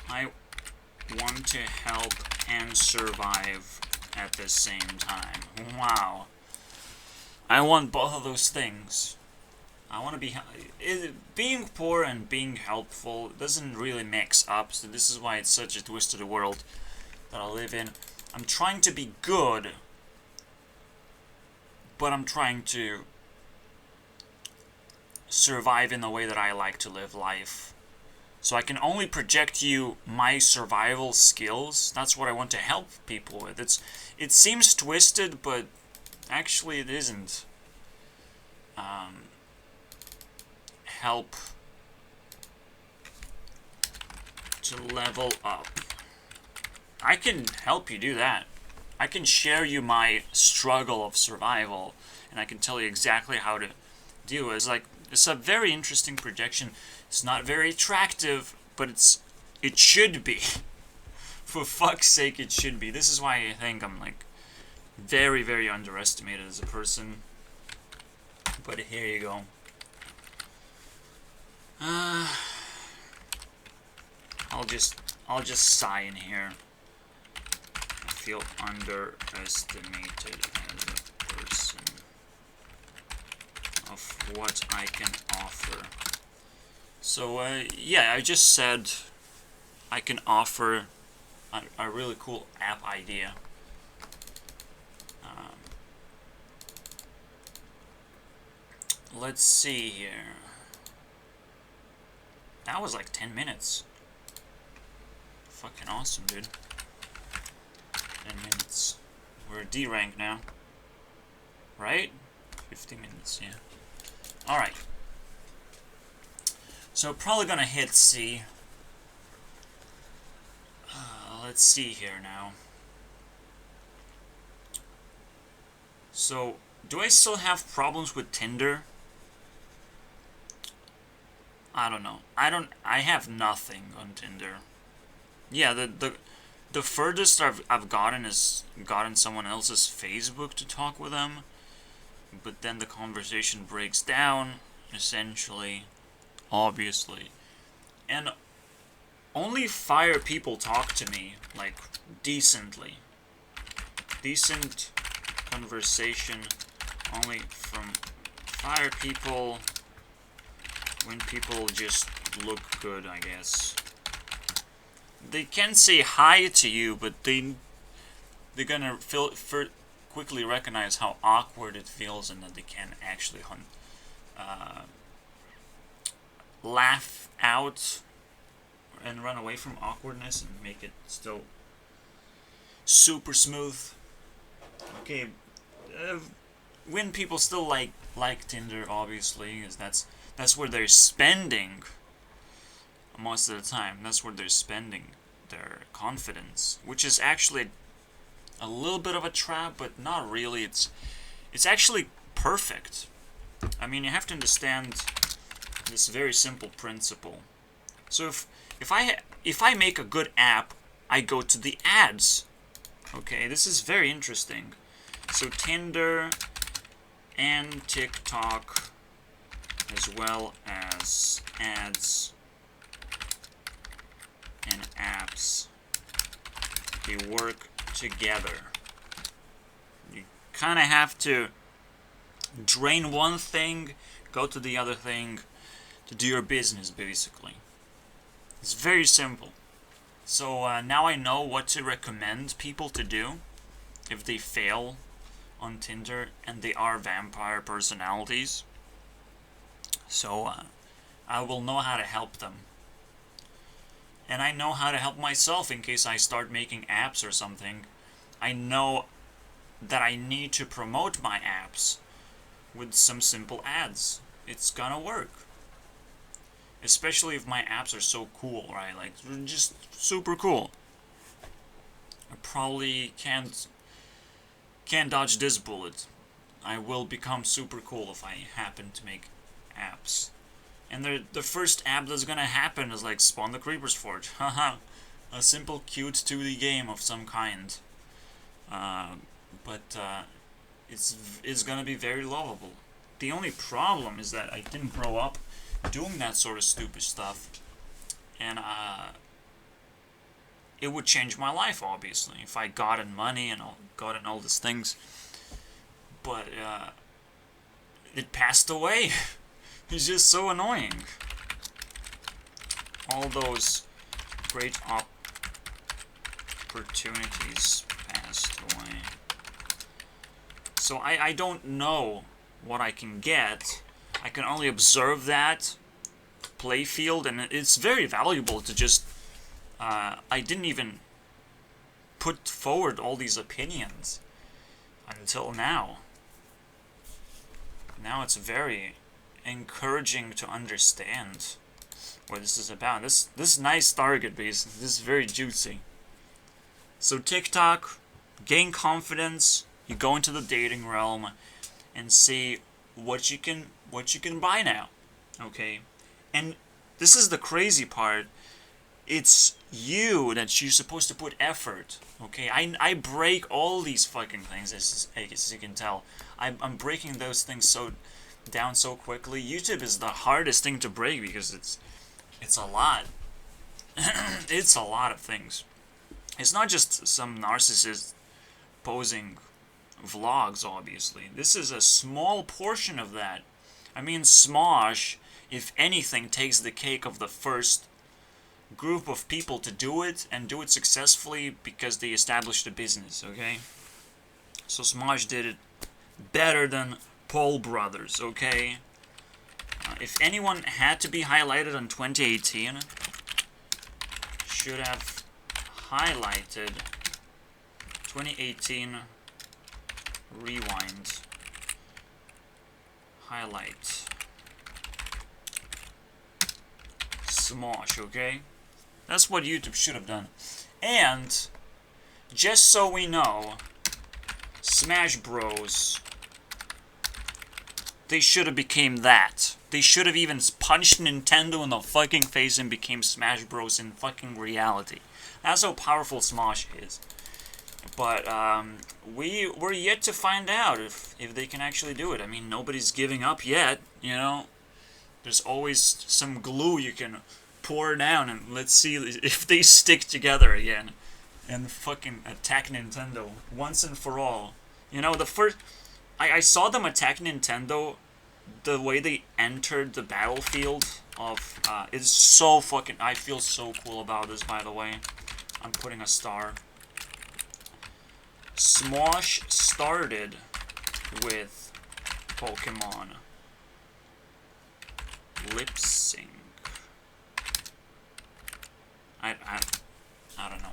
I want to help and survive at the same time. Wow. I want both of those things. I want to be... being poor and being helpful doesn't really mix up, so this is why it's such a twisted world that I live in. I'm trying to be good, but I'm trying to survive in the way that I like to live life. So I can only project you my survival skills. That's what I want to help people with. It seems twisted, but actually it isn't. Help to level up. I can help you do that. I can share you my struggle of survival, and I can tell you exactly how to deal with it. It's a very interesting projection. It's not very attractive, but it should be. For fuck's sake, it should be. This is why I think I'm like very, very underestimated as a person. But here you go. I'll just sigh in here. I feel underestimated as a person of what I can offer. So yeah, I just said I can offer a really cool app idea. Let's see here. That was like 10 minutes. Fucking awesome, dude. 10 minutes. We're D rank now. Right? 50 minutes, yeah. Alright. So probably gonna hit C. Let's see here now. So, do I still have problems with Tinder? I don't know. I have nothing on Tinder. Yeah, the furthest I've gotten is gotten someone else's Facebook to talk with them, but then the conversation breaks down, essentially, obviously. And only fire people talk to me, like, decently. Decent conversation only from fire people when people just look good, I guess. They can say hi to you, but they're gonna quickly recognize how awkward it feels and that they can actually laugh out and run away from awkwardness and make it still super smooth. Okay, when people still like Tinder, obviously, because that's where they're spending most of the time. That's where they're spending their confidence, which is actually a little bit of a trap, but not really. It's actually perfect. I mean, you have to understand this very simple principle. So if I make a good app, I go to the ads. Okay, this is very interesting. So Tinder and TikTok, as well as ads and apps, they work together. You kind of have to drain one thing, go to the other thing to do your business, basically. It's very simple. So now I know what to recommend people to do if they fail on Tinder and they are vampire personalities. So I will know how to help them. And I know how to help myself in case I start making apps or something. I know that I need to promote my apps with some simple ads. It's gonna work. Especially if my apps are so cool, right? Like, they're just super cool. I probably can't can't dodge this bullet. I will become super cool if I happen to make apps. And the first app that's gonna happen is like Spawn the Creeper's Forge. Haha. A simple, cute 2D game of some kind. But it's gonna be very lovable. The only problem is that I didn't grow up doing that sort of stupid stuff. And it would change my life, obviously, if I got in money and got in all these things. But it passed away. It's just so annoying. All those great opportunities passed away. So I don't know what I can get. I can only observe that playfield, and it's very valuable to just... I didn't even put forward all these opinions until now. Now it's very encouraging to understand what this is about. This nice target base. This is very juicy. So TikTok, gain confidence. You go into the dating realm and see what you can buy now. Okay, and this is the crazy part. It's you that you're supposed to put effort. Okay, I break all these fucking things, as you can tell. I'm breaking those things down so quickly. YouTube is the hardest thing to break because it's a lot. It's a lot of things. It's not just some narcissist posing vlogs, obviously. This is a small portion of that. I mean, Smosh, if anything, takes the cake of the first group of people to do it, and do it successfully because they established a business, okay? So Smosh did it better than Paul Brothers, okay? If anyone had to be highlighted in 2018, should have highlighted 2018 rewind. Highlight. Smosh, okay? That's what YouTube should have done. And, just so we know, Smash Bros, they should have became that. They should have even punched Nintendo in the fucking face and became Smash Bros in fucking reality. That's how powerful Smosh is. But we're yet to find out if they can actually do it. I mean, nobody's giving up yet, you know? There's always some glue you can pour down, and let's see if they stick together again and fucking attack Nintendo once and for all. You know, the first... I saw them attack Nintendo, the way they entered the battlefield of... it's so fucking... I feel so cool about this, by the way. I'm putting a star. Smosh started with Pokemon lip sync. I don't know.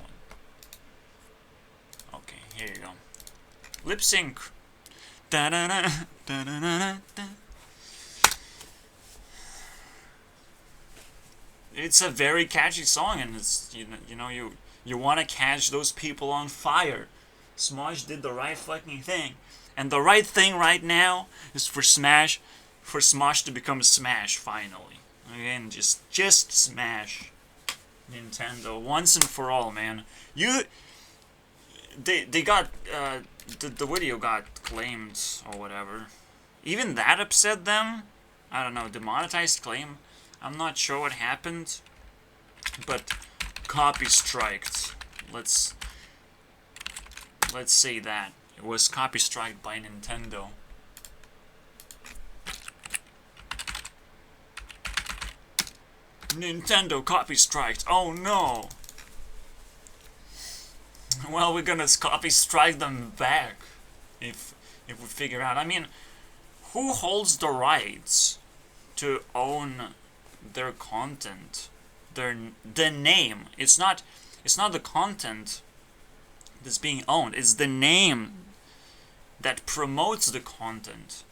Okay, here you go. Lip sync. Da da da da da da da. It's a very catchy song, and it's you want to catch those people on fire. Smosh did the right fucking thing, and the right thing right now is for Smosh to become Smash finally. Again, just Smash Nintendo once and for all, man. They got the video got claimed or whatever. Even that upset them. I don't know, demonetized claim. I'm not sure what happened, but copy striked. Let's say that it was copy striked by Nintendo. Nintendo copy striked. Oh no. Well, we're gonna copy strike them back if we figure out. I mean, who holds the rights to own their content? The name. It's not the content that's being owned. It's the name that promotes the content.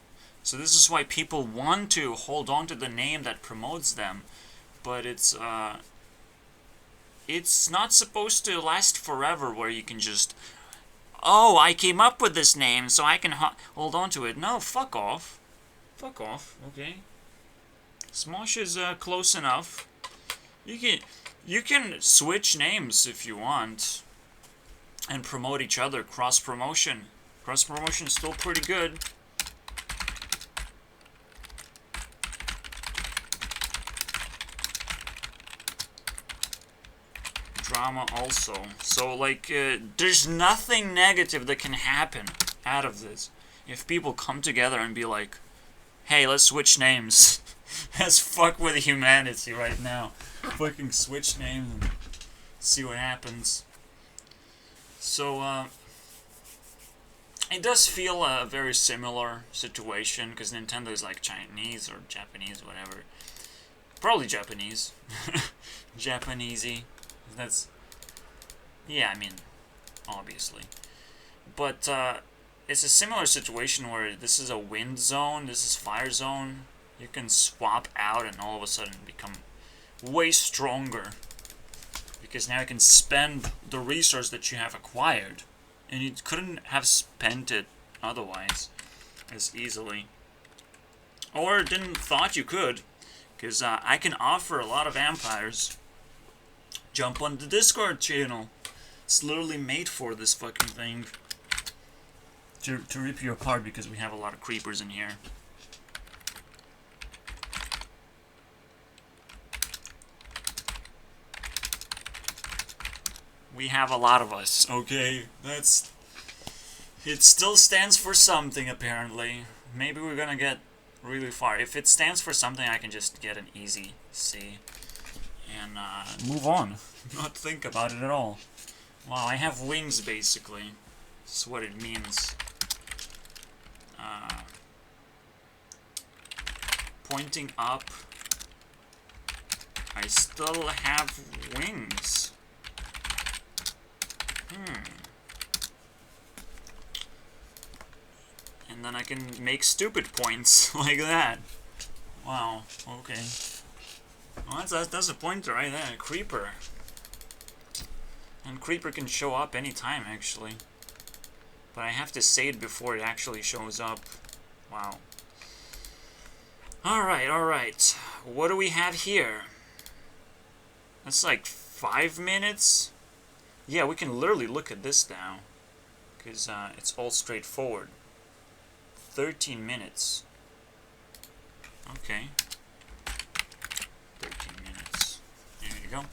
So this is why people want to hold on to the name that promotes them, but it's not supposed to last forever, where you can just oh, I came up with this name so I can hold on to it. No, fuck off. Fuck off, okay? Smosh is close enough. You can switch names if you want and promote each other. Cross promotion. Cross promotion is still pretty good. Drama also. So like there's nothing negative that can happen out of this if people come together and be like, hey, let's switch names. Let's fuck with humanity right now. Fucking switch names and see what happens. So it does feel a very similar situation because Nintendo is like Chinese or Japanese, whatever. Probably Japanese. Japanesey. That's, yeah, I mean, obviously. But it's a similar situation where this is a wind zone, this is fire zone. You can swap out and all of a sudden become way stronger. Because now you can spend the resource that you have acquired. And you couldn't have spent it otherwise as easily. Or didn't thought you could. Because I can offer a lot of vampires. Jump on the Discord channel. It's literally made for this fucking thing. To rip you apart because we have a lot of creepers in here. We have a lot of us, okay? That's... It still stands for something, apparently. Maybe we're gonna get really far. If it stands for something, I can just get an easy C. And move on. Not think about it at all. Wow, I have wings, basically. That's what it means. Pointing up. I still have wings. And then I can make stupid points like that. Wow, okay. Well, that's a pointer right there. Creeper. And Creeper can show up anytime, actually. But I have to say it before it actually shows up. Wow. Alright, alright. What do we have here? That's like 5 minutes? Yeah, we can literally look at this now. Because it's all straightforward. 13 minutes. Okay. 13 minutes. There you go.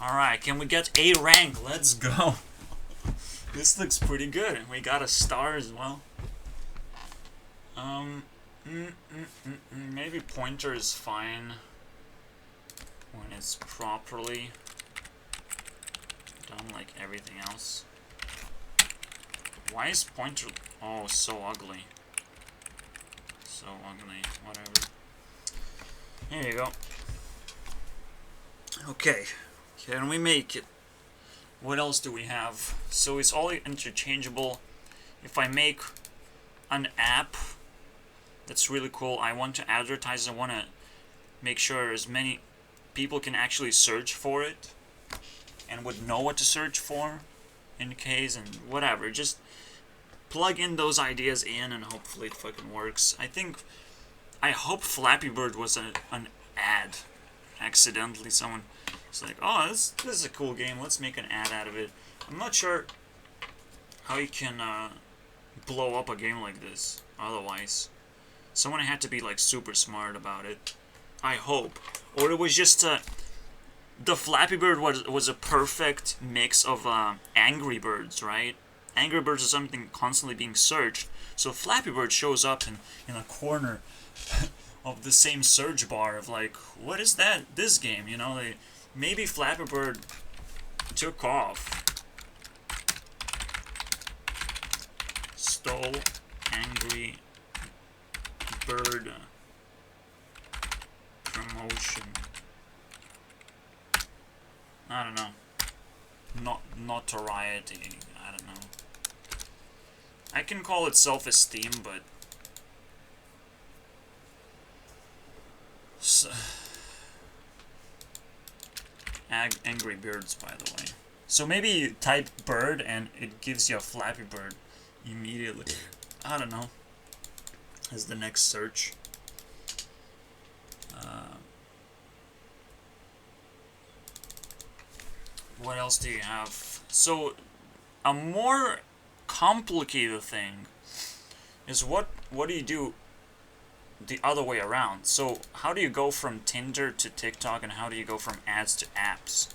Alright, can we get A rank? Let's go. This looks pretty good. We got a star as well. Maybe pointer is fine when it's properly done like everything else. Why is pointer so ugly? So ugly, whatever. Here you go. Okay, can we make it? What else do we have? So it's all interchangeable. If I make an app that's really cool, I want to advertise, I want to make sure as many people can actually search for it and would know what to search for in case, and whatever. Just plug in those ideas in and hopefully it fucking works. I hope Flappy Bird was an ad. Accidentally someone was like, oh, this is a cool game, let's make an ad out of it. I'm not sure how you can blow up a game like this otherwise. Someone had to be like super smart about it. I hope. Or it was just the Flappy Bird was a perfect mix of Angry Birds, right? Angry Birds is something constantly being searched, so Flappy Bird shows up in a corner of the same search bar of like, what is that? This game, you know? Maybe Flappy Bird took off. Stole Angry Bird promotion. I don't know. Notoriety. I don't know. I can call it self-esteem, but Angry Birds, by the way. So maybe you type bird and it gives you a Flappy Bird immediately. I don't know. As the next search. What else do you have? So, a more complicated thing is what do you do the other way around? So, how do you go from Tinder to TikTok, and how do you go from ads to apps?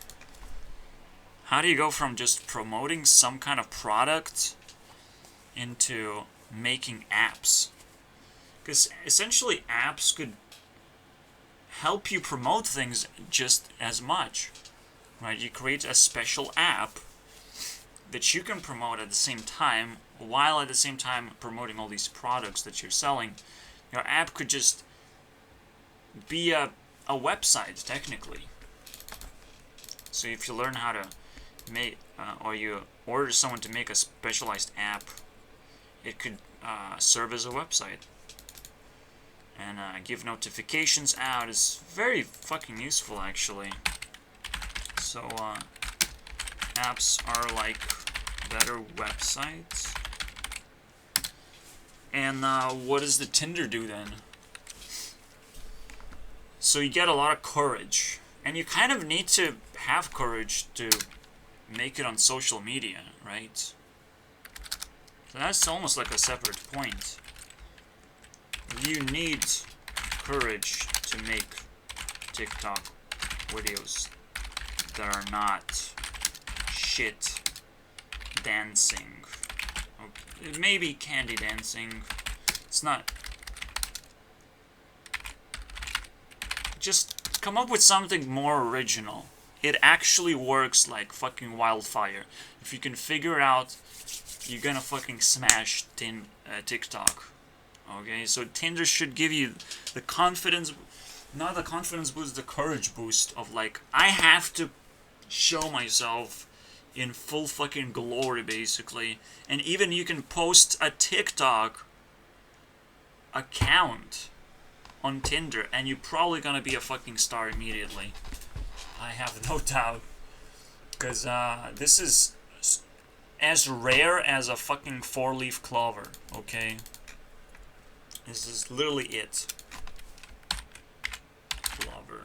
How do you go from just promoting some kind of product into making apps? Because essentially apps could help you promote things just as much. Right? You create a special app that you can promote at the same time, while at the same time promoting all these products that you're selling. Your app could just be a website, technically. So if you learn how to make, or you order someone to make a specialized app, it could serve as a website. And give notifications out. Is very fucking useful, actually. So, apps are like better websites. And what does the Tinder do then? So you get a lot of courage. And you kind of need to have courage to make it on social media, right? So that's almost like a separate point. You need courage to make TikTok videos that are not shit dancing. Okay. Maybe candy dancing. It's not. Just come up with something more original. It actually works like fucking wildfire. If you can figure out, you're gonna fucking smash TikTok. Okay, so Tinder should give you the confidence, not the confidence boost, the courage boost of like, I have to show myself in full fucking glory, basically. And even you can post a TikTok account on Tinder, and you're probably gonna be a fucking star immediately. I have no doubt. Because this is as rare as a fucking 4-leaf clover, okay? This is literally it. Clover.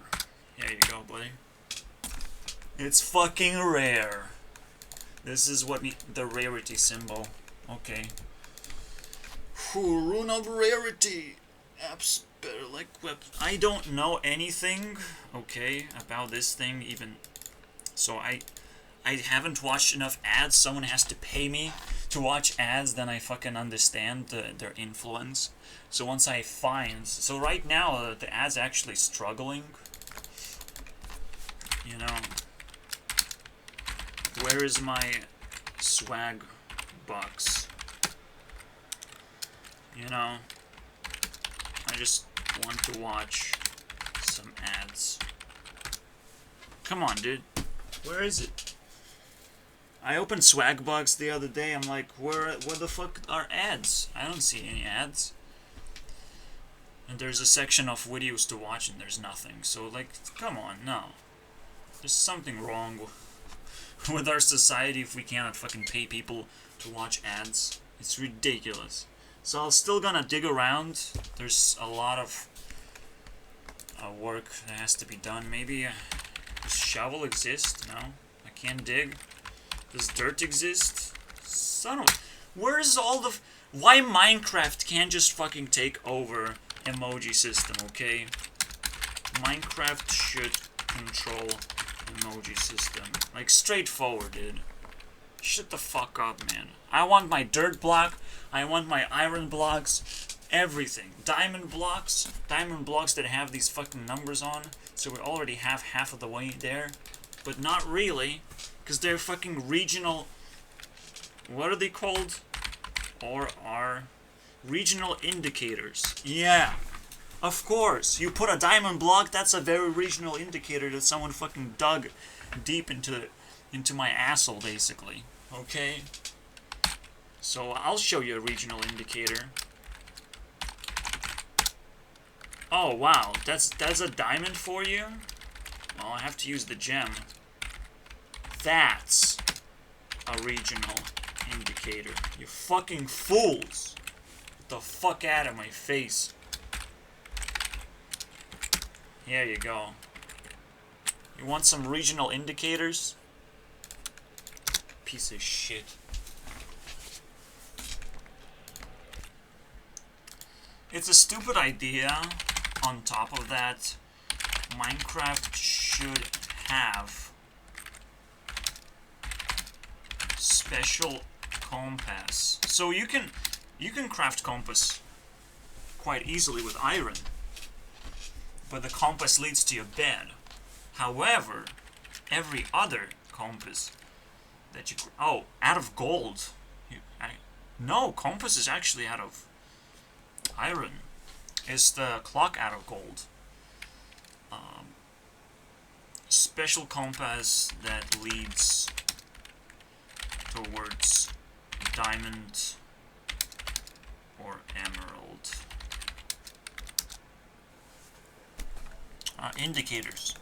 There you go, buddy. It's fucking rare. This is what the rarity symbol. Okay. Rune of rarity. Apps better like web. I don't know anything, okay, about this thing even. So I haven't watched enough ads. Someone has to pay me to watch ads, then I fucking understand their influence. So once I find. So right now the ad's actually struggling. You know. Where is my swag box? You know, I just want to watch some ads. Come on, dude. Where is it? I opened Swagbucks the other day. I'm like, where the fuck are ads? I don't see any ads. And there's a section of videos to watch and there's nothing. So, like, come on, no. There's something wrong with our society if we cannot fucking pay people to watch ads. It's ridiculous. So I'm still gonna dig around. There's a lot of work that has to be done. Maybe does shovel exist? No, I can't dig. Does dirt exist? Son of... Where's all the... Why Minecraft can't just fucking take over emoji system, okay? Minecraft should control emoji system. Like, straightforward, dude. Shut the fuck up, man. I want my dirt block. I want my iron blocks. Everything. Diamond blocks. Diamond blocks that have these fucking numbers on. So we already have half of the way there. But not really. Because they're fucking regional... What are they called? Or are... Regional indicators. Yeah. Of course. You put a diamond block, that's a very regional indicator that someone fucking dug deep into my asshole, basically. Okay? So I'll show you a regional indicator. Oh, wow. That's a diamond for you? Well, I have to use the gem. That's a regional indicator. You fucking fools! Get the fuck out of my face. Here you go. You want some regional indicators? Piece of shit. It's a stupid idea. On top of that, Minecraft should have special compass. So you can craft compass quite easily with iron, but the compass leads to your bed. However, every other compass that you out of gold. No, compass is actually out of iron. Is the clock out of gold? Special compass that leads towards diamond or emerald. Indicators.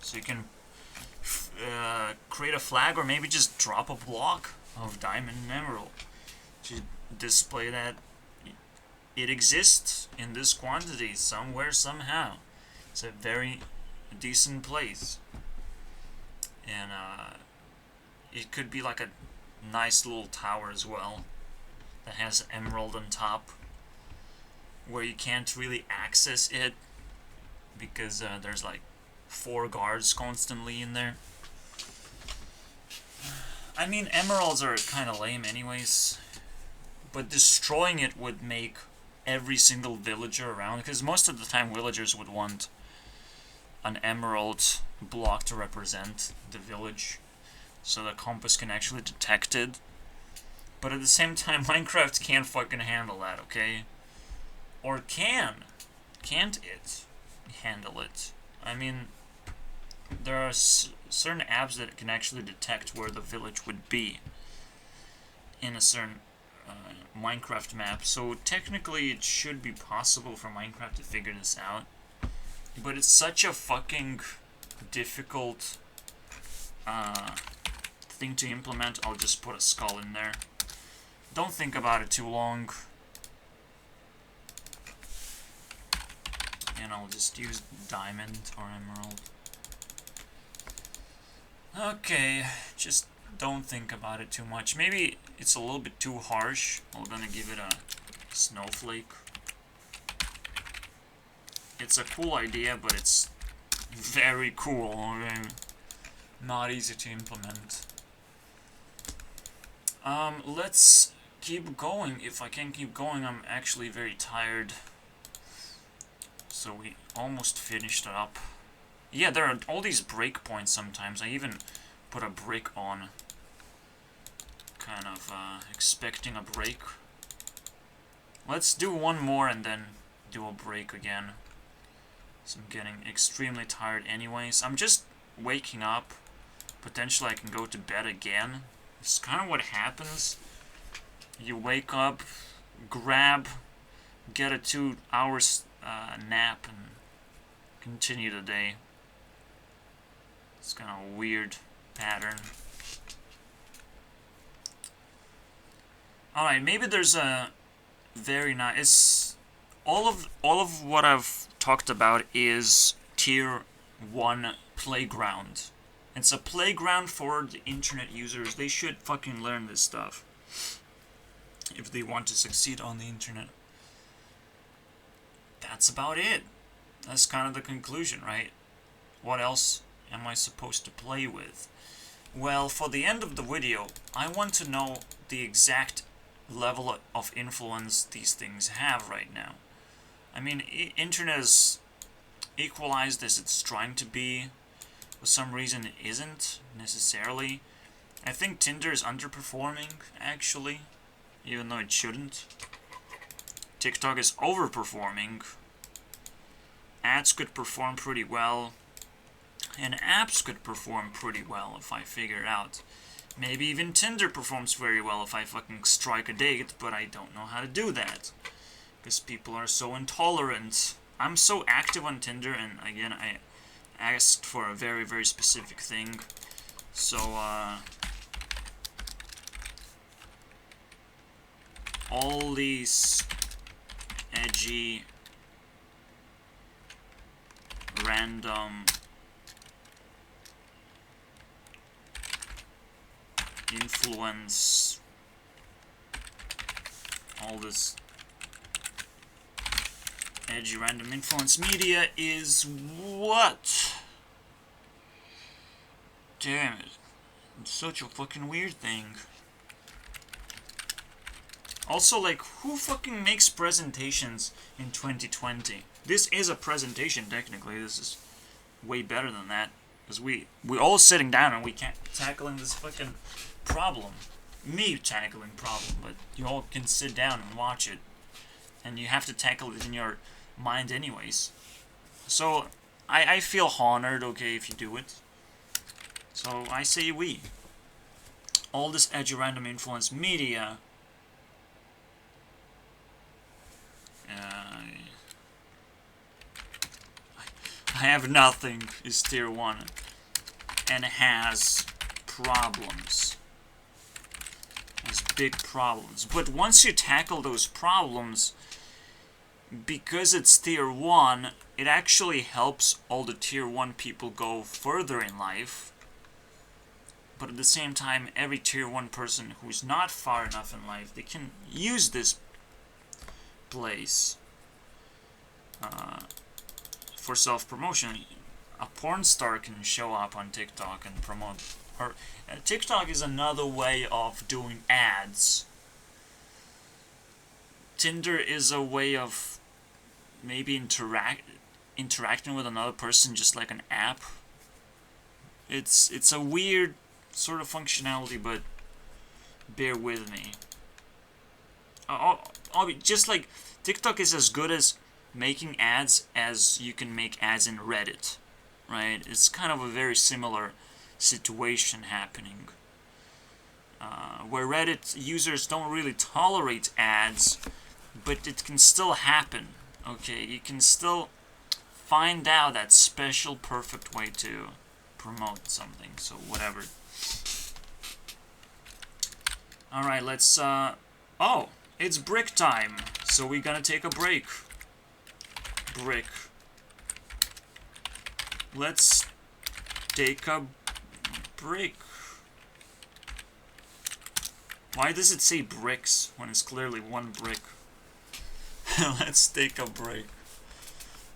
So you can create a flag or maybe just drop a block of diamond and emerald to display that it exists in this quantity somewhere, somehow. It's a very decent place. And it could be like a nice little tower as well that has emerald on top, where you can't really access it because there's like 4 guards constantly in there. I mean, emeralds are kind of lame anyways, but destroying it would make every single villager around, because most of the time villagers would want an emerald block to represent the village, so the compass can actually detect it. But at the same time, Minecraft can't fucking handle that, okay? Or can't it handle it? I mean, there are certain apps that can actually detect where the village would be in a certain Minecraft map, so technically it should be possible for Minecraft to figure this out. But it's such a fucking difficult thing to implement. I'll just put a skull in there. Don't think about it too long. And I'll just use diamond or emerald. Okay, just don't think about it too much. Maybe it's a little bit too harsh. I'm gonna give it a snowflake. It's a cool idea, but it's very cool. Okay? Not easy to implement. Let's keep going. If I can keep going, I'm actually very tired. So we almost finished it up. Yeah, there are all these breakpoints sometimes. I even put a break on. Kind of expecting a break. Let's do one more and then do a break again. So I'm getting extremely tired anyways. I'm just waking up. Potentially I can go to bed again. It's kind of what happens. You wake up, get a 2 hours nap and continue the day. It's kind of a weird pattern. Alright, maybe there's a very nice... All of what I've talked about is tier 1 playground. It's a playground for the internet users. They should fucking learn this stuff if they want to succeed on the internet. That's about it. That's kind of the conclusion, right? What else am I supposed to play with? Well, for the end of the video, I want to know the exact level of influence these things have right now. I mean, internet is equalized as it's trying to be. For some reason it isn't, necessarily. I think Tinder is underperforming, actually, even though it shouldn't. TikTok is overperforming. Ads could perform pretty well. And apps could perform pretty well if I figure it out. Maybe even Tinder performs very well if I fucking strike a date, but I don't know how to do that. Because people are so intolerant. I'm so active on Tinder, and again, I asked for a very, very specific thing. So, all these edgy, random influence, all this edgy random influence media is what? Damn it. It's such a fucking weird thing. Also, like, who fucking makes presentations in 2020? This is a presentation, technically. This is way better than that. Because we're all sitting down and we can't tackling this fucking problem. Me tackling problem, but you all can sit down and watch it. And you have to tackle it in your mind anyways. So, I feel honored, okay, if you do it. So, I say we. All this edgy random influence media... I have nothing is tier 1 and has problems. Has big problems. But once you tackle those problems, because it's tier 1, it actually helps all the tier 1 people go further in life. But at the same time, every tier 1 person who's not far enough in life, they can use this place for self-promotion. A porn star can show up on TikTok and promote her. TikTok is another way of doing ads. Tinder is a way of maybe interacting with another person, just like an app. It's a weird sort of functionality, but bear with me. Just like TikTok is as good as making ads as you can make ads in Reddit, right? It's kind of a very similar situation happening, where Reddit users don't really tolerate ads, but it can still happen, okay? You can still find out that special perfect way to promote something, so whatever. Alright, let's, oh, it's brick time, so we're gonna take a break. Brick. Let's take a break. Why does it say bricks when it's clearly one brick? Let's take a break.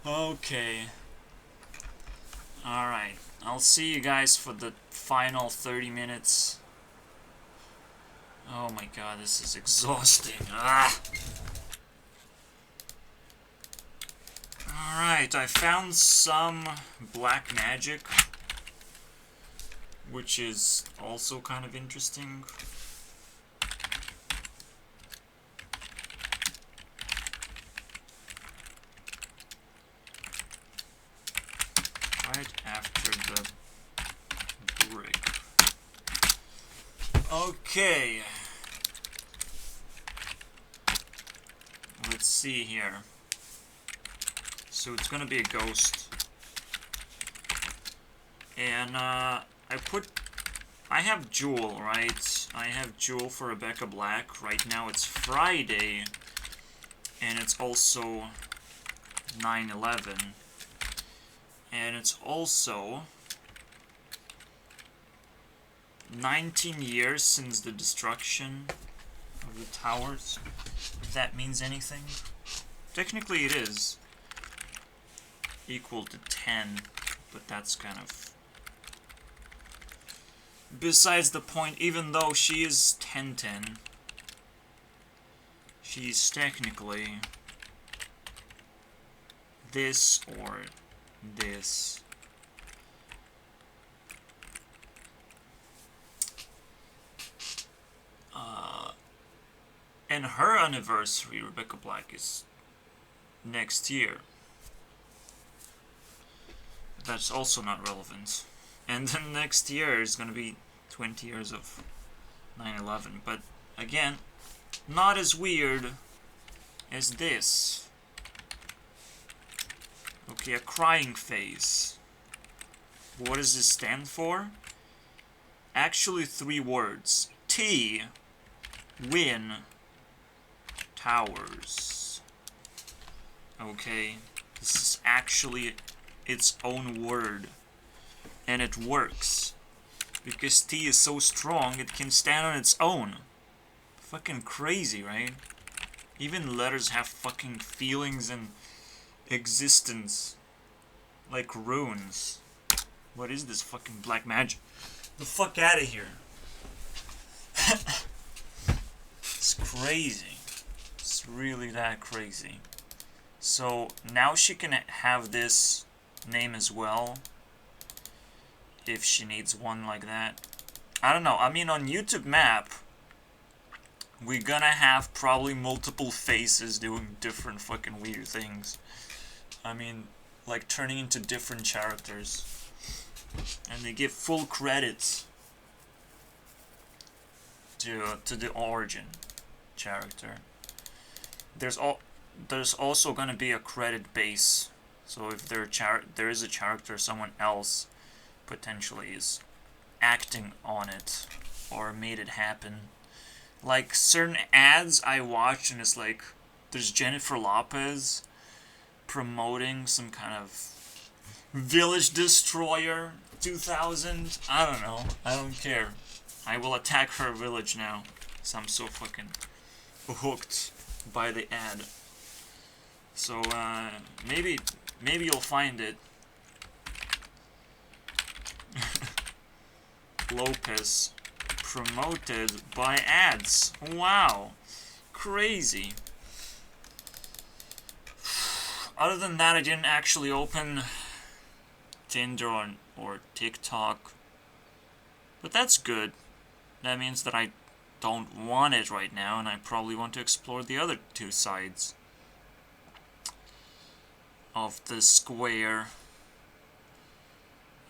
Okay. Alright. I'll see you guys for the final 30 minutes. Oh my god, this is exhausting. Ah! Alright, I found some black magic, which is also kind of interesting. Right after the brick. Okay. Let's see here. So it's gonna be a ghost. And I have Jewel, right? I have Jewel for Rebecca Black. Right now it's Friday. And it's also 9/11. And it's also 19 years since the destruction of the towers. If that means anything. Technically it is equal to 10, but that's kind of besides the point. Even though she is 10/10, she's technically this or this. And her anniversary, Rebecca Black, is next year. That's also not relevant. And then next year is gonna be 20 years of 9/11. But again, not as weird as this. Okay, a crying face. What does this stand for? Actually 3 words. T, win, powers. Okay, this is actually its own word, and it works because T is so strong it can stand on its own. Fucking crazy, right? Even letters have fucking feelings and existence, like runes. What is this fucking black magic? The fuck out of here. It's crazy. It's really that crazy. So now she can have this name as well, if she needs one like that. I don't know. I mean, on YouTube map, we're gonna have probably multiple faces doing different fucking weird things. I mean, like turning into different characters. And they give full credits to the origin character. There's also gonna be a credit base. So if there is a character someone else potentially is acting on it or made it happen. Like certain ads I watch and it's like there's Jennifer Lopez promoting some kind of Village Destroyer 2000. I don't know. I don't care. I will attack her village now. So I'm so fucking hooked by the ad. So maybe you'll find it. Lopez promoted by ads. Wow. Crazy. Other than that, I didn't actually open Tinder or TikTok. But that's good. That means that I don't want it right now, and I probably want to explore the other two sides of the square.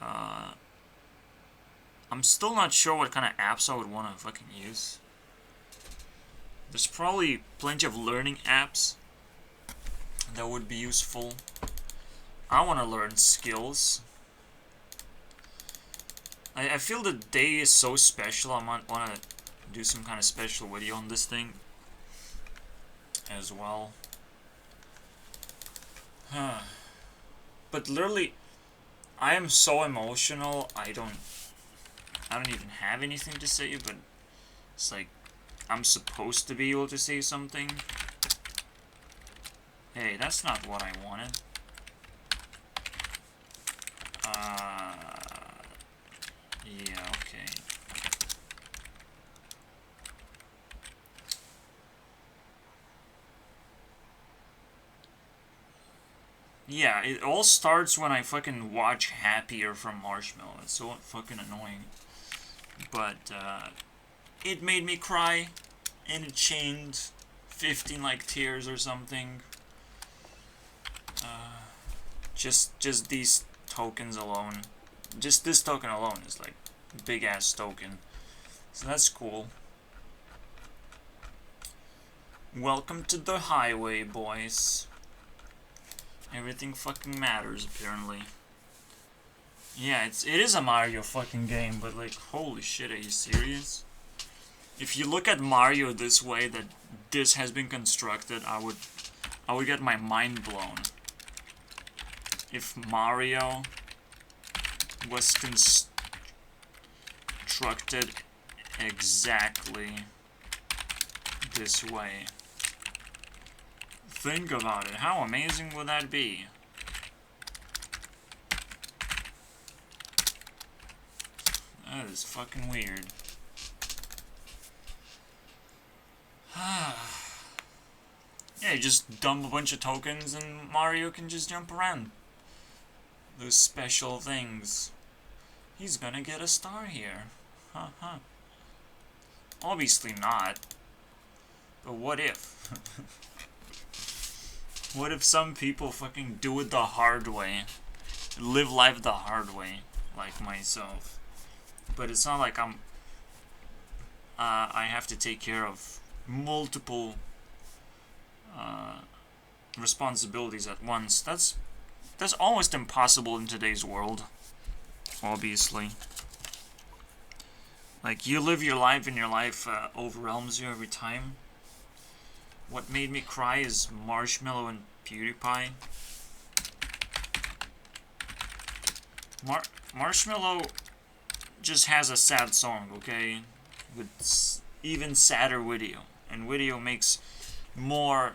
I'm still not sure what kind of apps I would want to fucking use. There's probably plenty of learning apps that would be useful. I want to learn skills. I feel the day is so special. I might want to do some kind of special video on this thing as well. But literally, I am so emotional. I don't even have anything to say, but it's like I'm supposed to be able to say something. Hey, that's not what I wanted. Yeah, okay. Yeah, it all starts when I fucking watch Happier from Marshmallow. It's so fucking annoying. But, it made me cry, and it chained 15, like, tears or something. Just these tokens alone. Just this token alone is, like, a big-ass token. So that's cool. Welcome to the highway, boys. Everything fucking matters, apparently. Yeah, it is a Mario fucking game, but like, holy shit, are you serious? If you look at Mario this way, that this has been constructed, I would get my mind blown. If Mario was constructed exactly this way. Think about it. How amazing would that be? That is fucking weird. Yeah, you just dump a bunch of tokens and Mario can just jump around. Those special things. He's gonna get a star here. Huh. Obviously not. But what if? What if some people fucking do it the hard way? Live life the hard way, like myself. But it's not like I have to take care of multiple responsibilities at once. That's almost impossible in today's world, obviously. Like, you live your life and your life overwhelms you every time. What made me cry is Marshmello and PewDiePie. Marshmello just has a sad song, okay? With even sadder video. And video makes more...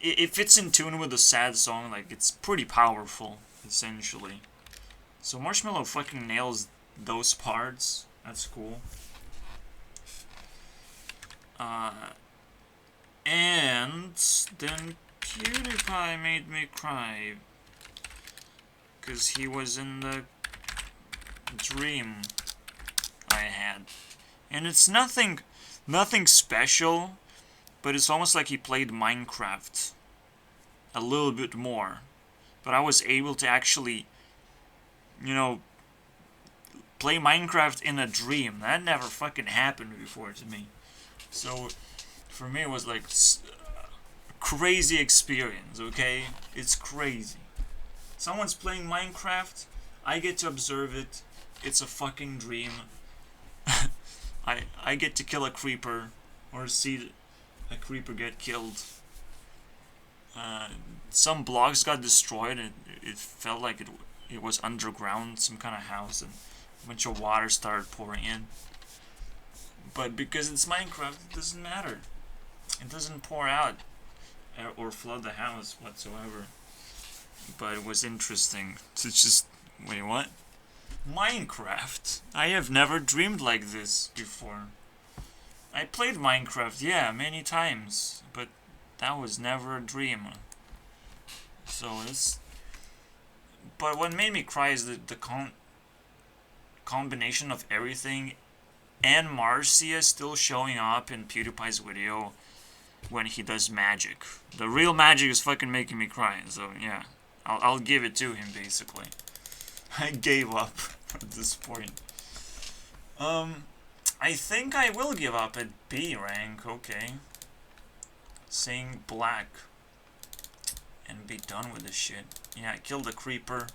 It fits in tune with the sad song, like, it's pretty powerful, essentially. So Marshmello fucking nails those parts. That's cool. And then PewDiePie made me cry. Because he was in the dream I had. And it's nothing special, but it's almost like he played Minecraft a little bit more. But I was able to actually, you know, play Minecraft in a dream. That never fucking happened before to me. So, for me it was like a crazy experience, okay? It's crazy. Someone's playing Minecraft, I get to observe it, it's a fucking dream. I get to kill a creeper, or see a creeper get killed. Some blocks got destroyed, and it felt like it was underground, some kind of house, and a bunch of water started pouring in. But because it's Minecraft, it doesn't matter. It doesn't pour out or flood the house whatsoever. But it was interesting to just... Wait, what? Minecraft? I have never dreamed like this before. I played Minecraft, yeah, many times, but that was never a dream. So it's... But what made me cry is the combination of everything, and Marcia still showing up in PewDiePie's video when he does magic. The real magic is fucking making me cry, so yeah. I'll give it to him, basically. I gave up at this point. I think I will give up at B rank, okay. Saying black. And be done with this shit. Yeah, I killed a creeper.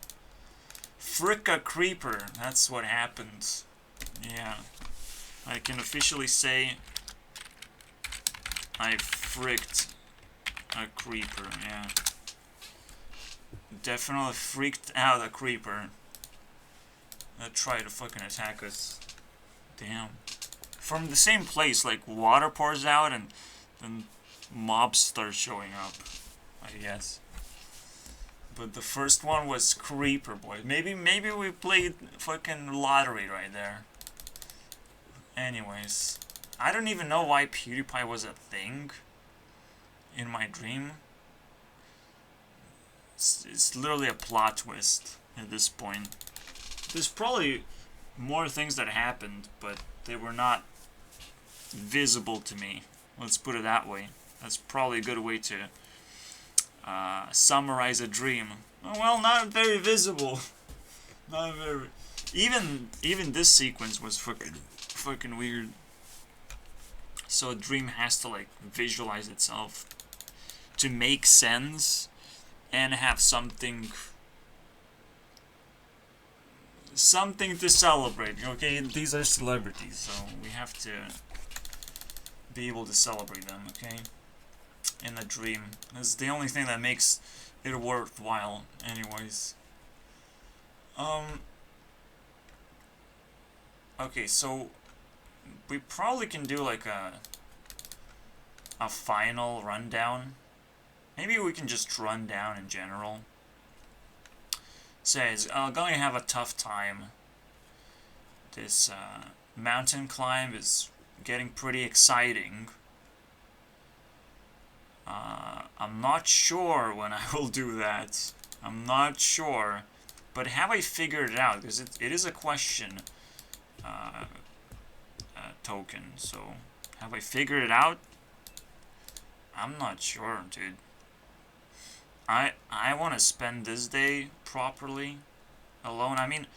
Frick a creeper, that's what happened. Yeah. I can officially say I fricked a creeper, yeah. Definitely freaked out a creeper that tried to fucking attack us. Damn. From the same place, like water pours out and then mobs start showing up, I guess. But the first one was Creeper Boy. Maybe we played fucking lottery right there. Anyways, I don't even know why PewDiePie was a thing in my dream. It's literally a plot twist at this point. There's probably more things that happened, but they were not visible to me. Let's put it that way. That's probably a good way to summarize a dream. Well, not very visible. Not very. Even this sequence was fucking weird. So a dream has to like visualize itself to make sense and have something to celebrate. Okay, these are celebrities, so we have to be able to celebrate them, okay? In a dream. That's the only thing that makes it worthwhile, anyways. Okay, so we probably can do like a final rundown. Maybe we can just run down in general. Says, I'm going to have a tough time. This mountain climb is getting pretty exciting. I'm not sure when I will do that. I'm not sure. But have I figured it out? Because it is a question token. So, have I figured it out? I'm not sure, dude. I want to spend this day properly alone. I mean,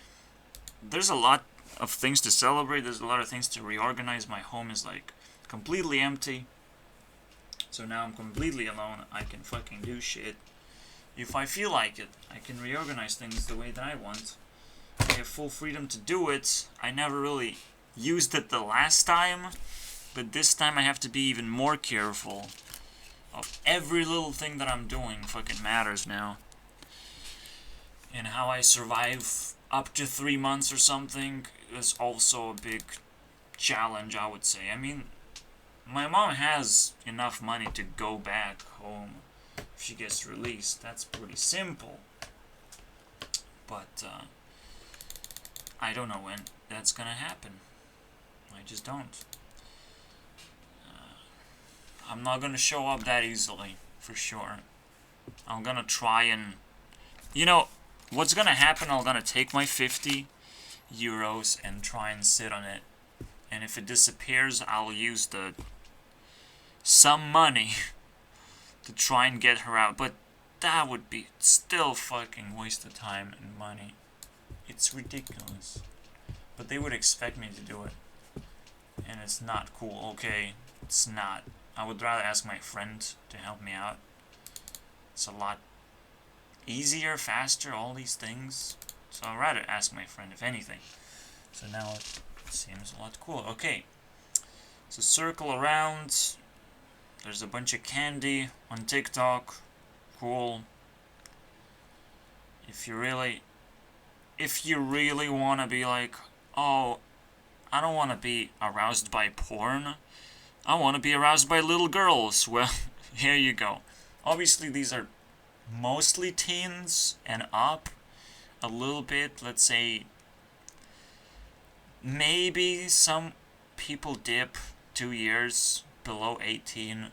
there's a lot of things to celebrate. There's a lot of things to reorganize. My home is like completely empty. So now I'm completely alone. I can fucking do shit. If I feel like it, I can reorganize things the way that I want. I have full freedom to do it. I never really used it the last time. But this time I have to be even more careful of every little thing that I'm doing. Fucking matters now. And how I survive up to 3 months or something is also a big challenge, I would say. I mean, my mom has enough money to go back home if she gets released. That's pretty simple. But I don't know when that's gonna happen. I just don't. I'm not gonna show up that easily, for sure. I'm gonna try and... You know, what's gonna happen, I'm gonna take my 50 euros and try and sit on it. And if it disappears, I'll use some money to try and get her out. But that would be still fucking waste of time and money. It's ridiculous. But they would expect me to do it. And it's not cool. Okay, it's not. I would rather ask my friend to help me out. It's a lot easier, faster, all these things. So I'd rather ask my friend, if anything. So now it seems a lot cooler. Okay. So circle around. There's a bunch of candy on TikTok. Cool. If you really want to be like, oh, I don't want to be aroused by porn. I want to be aroused by little girls. Well, here you go. Obviously, these are mostly teens and up. A little bit, let's say, maybe some people dip 2 years below 18,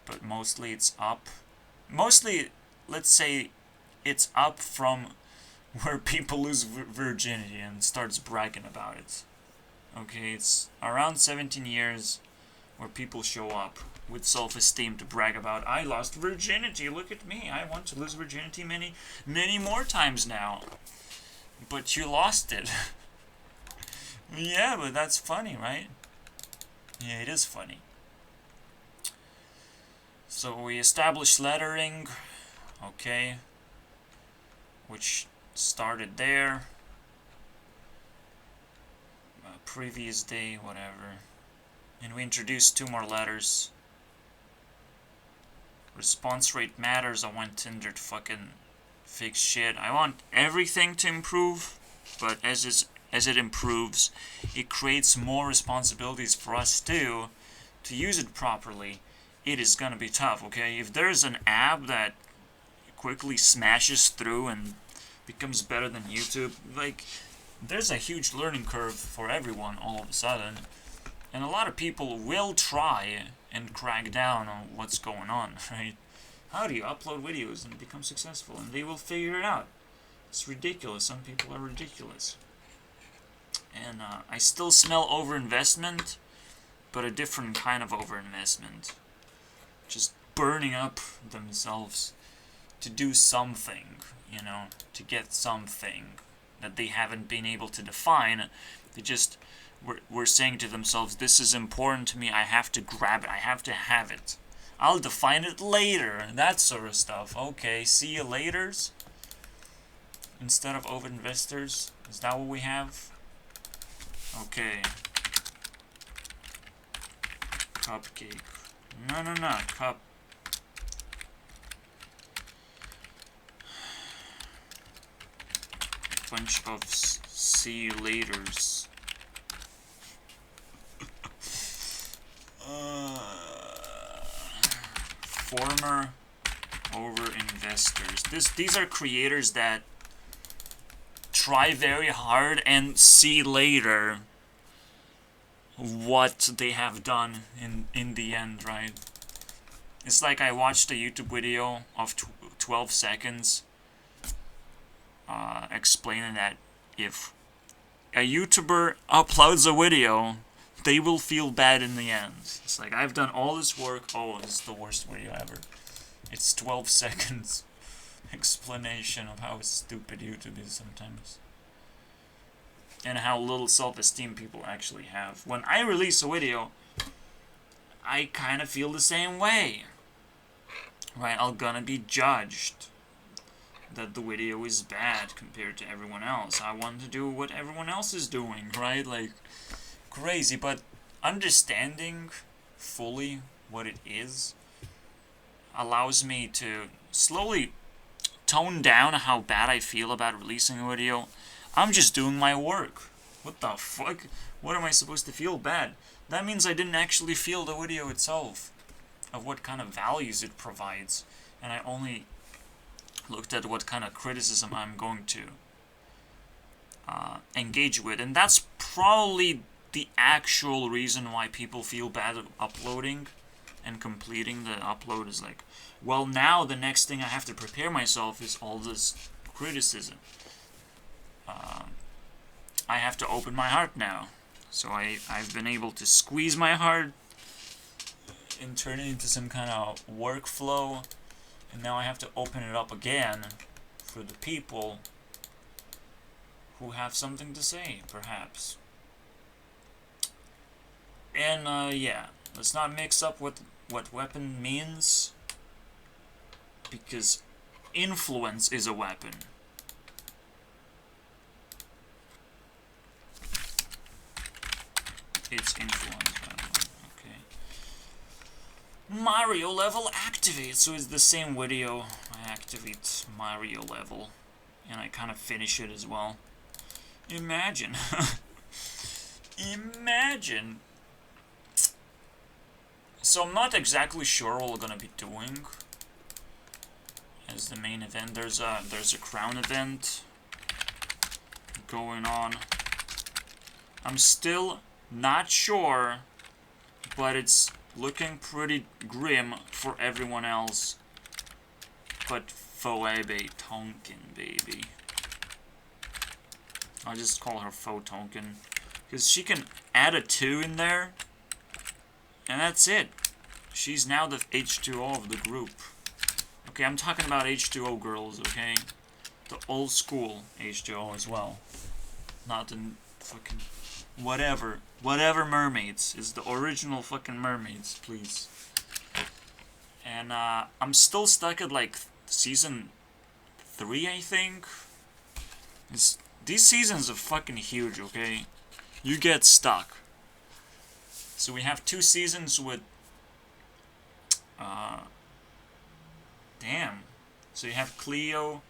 but mostly it's up. Mostly, let's say, it's up from where people lose virginity and starts bragging about it. Okay, it's around 17 years where people show up with self-esteem to brag about, I lost virginity, look at me, I want to lose virginity many, many more times now. But you lost it. Yeah, but that's funny, right? Yeah, it is funny. So we established lettering, okay, which started there. Previous day, whatever. And we introduced 2 more letters. Response rate matters. I want Tinder to fucking fix shit. I want everything to improve, but as it improves, it creates more responsibilities for us too to use it properly. It is gonna be tough, okay? If there's an app that quickly smashes through and becomes better than YouTube, like, there's a huge learning curve for everyone all of a sudden. And a lot of people will try and crack down on what's going on, right? How do you upload videos and become successful? And they will figure it out. It's ridiculous. Some people are ridiculous. And I still smell overinvestment, but a different kind of overinvestment. Just burning up themselves to do something, you know, to get something that they haven't been able to define. They just were saying to themselves, this is important to me, I have to grab it, I have to have it. I'll define it later, that sort of stuff. Okay, see you laters? Instead of overinvestors? Is that what we have? Okay. Cupcake. No, cup. Bunch of see you laters. Former overinvestors. These are creators that try very hard and see later what they have done in the end, right? It's like I watched a YouTube video of 12 seconds explaining that if a YouTuber uploads a video, they will feel bad in the end. It's like, I've done all this work, oh, this is the worst video ever. It's 12 seconds explanation of how stupid YouTube is sometimes. And how little self-esteem people actually have. When I release a video, I kind of feel the same way. Right, I'm gonna be judged that the video is bad compared to everyone else. I want to do what everyone else is doing, right? Like, crazy, but understanding fully what it is allows me to slowly tone down how bad I feel about releasing a video. I'm just doing my work. What the fuck? What am I supposed to feel bad? That means I didn't actually feel the video itself, of what kind of values it provides, and I only looked at what kind of criticism I'm going to engage with, and that's probably the actual reason why people feel bad at uploading and completing the upload. Is like, well, now the next thing I have to prepare myself is all this criticism. I have to open my heart now, so I've been able to squeeze my heart and turn it into some kind of workflow, and now I have to open it up again for the people who have something to say, perhaps. And yeah, let's not mix up what weapon means, because influence is a weapon. It's influence, by the way. Okay. Mario level activate. So it's the same video. I activate Mario level, and I kind of finish it as well. Imagine. Imagine. So I'm not exactly sure what we're gonna be doing as the main event. There's a crown event going on. I'm still not sure, but it's looking pretty grim for everyone else. But Phoebe Tonkin, baby. I'll just call her Faux Tonkin, because she can add a 2 in there, and that's it. She's now the H2O of the group. Okay, I'm talking about H2O girls, okay? The old school H2O as well. Not the fucking whatever mermaids. Is the original fucking mermaids, please. And I'm still stuck at like season 3, I think. These seasons are fucking huge, okay? You get stuck. So we have 2 seasons with damn. So you have Cleo,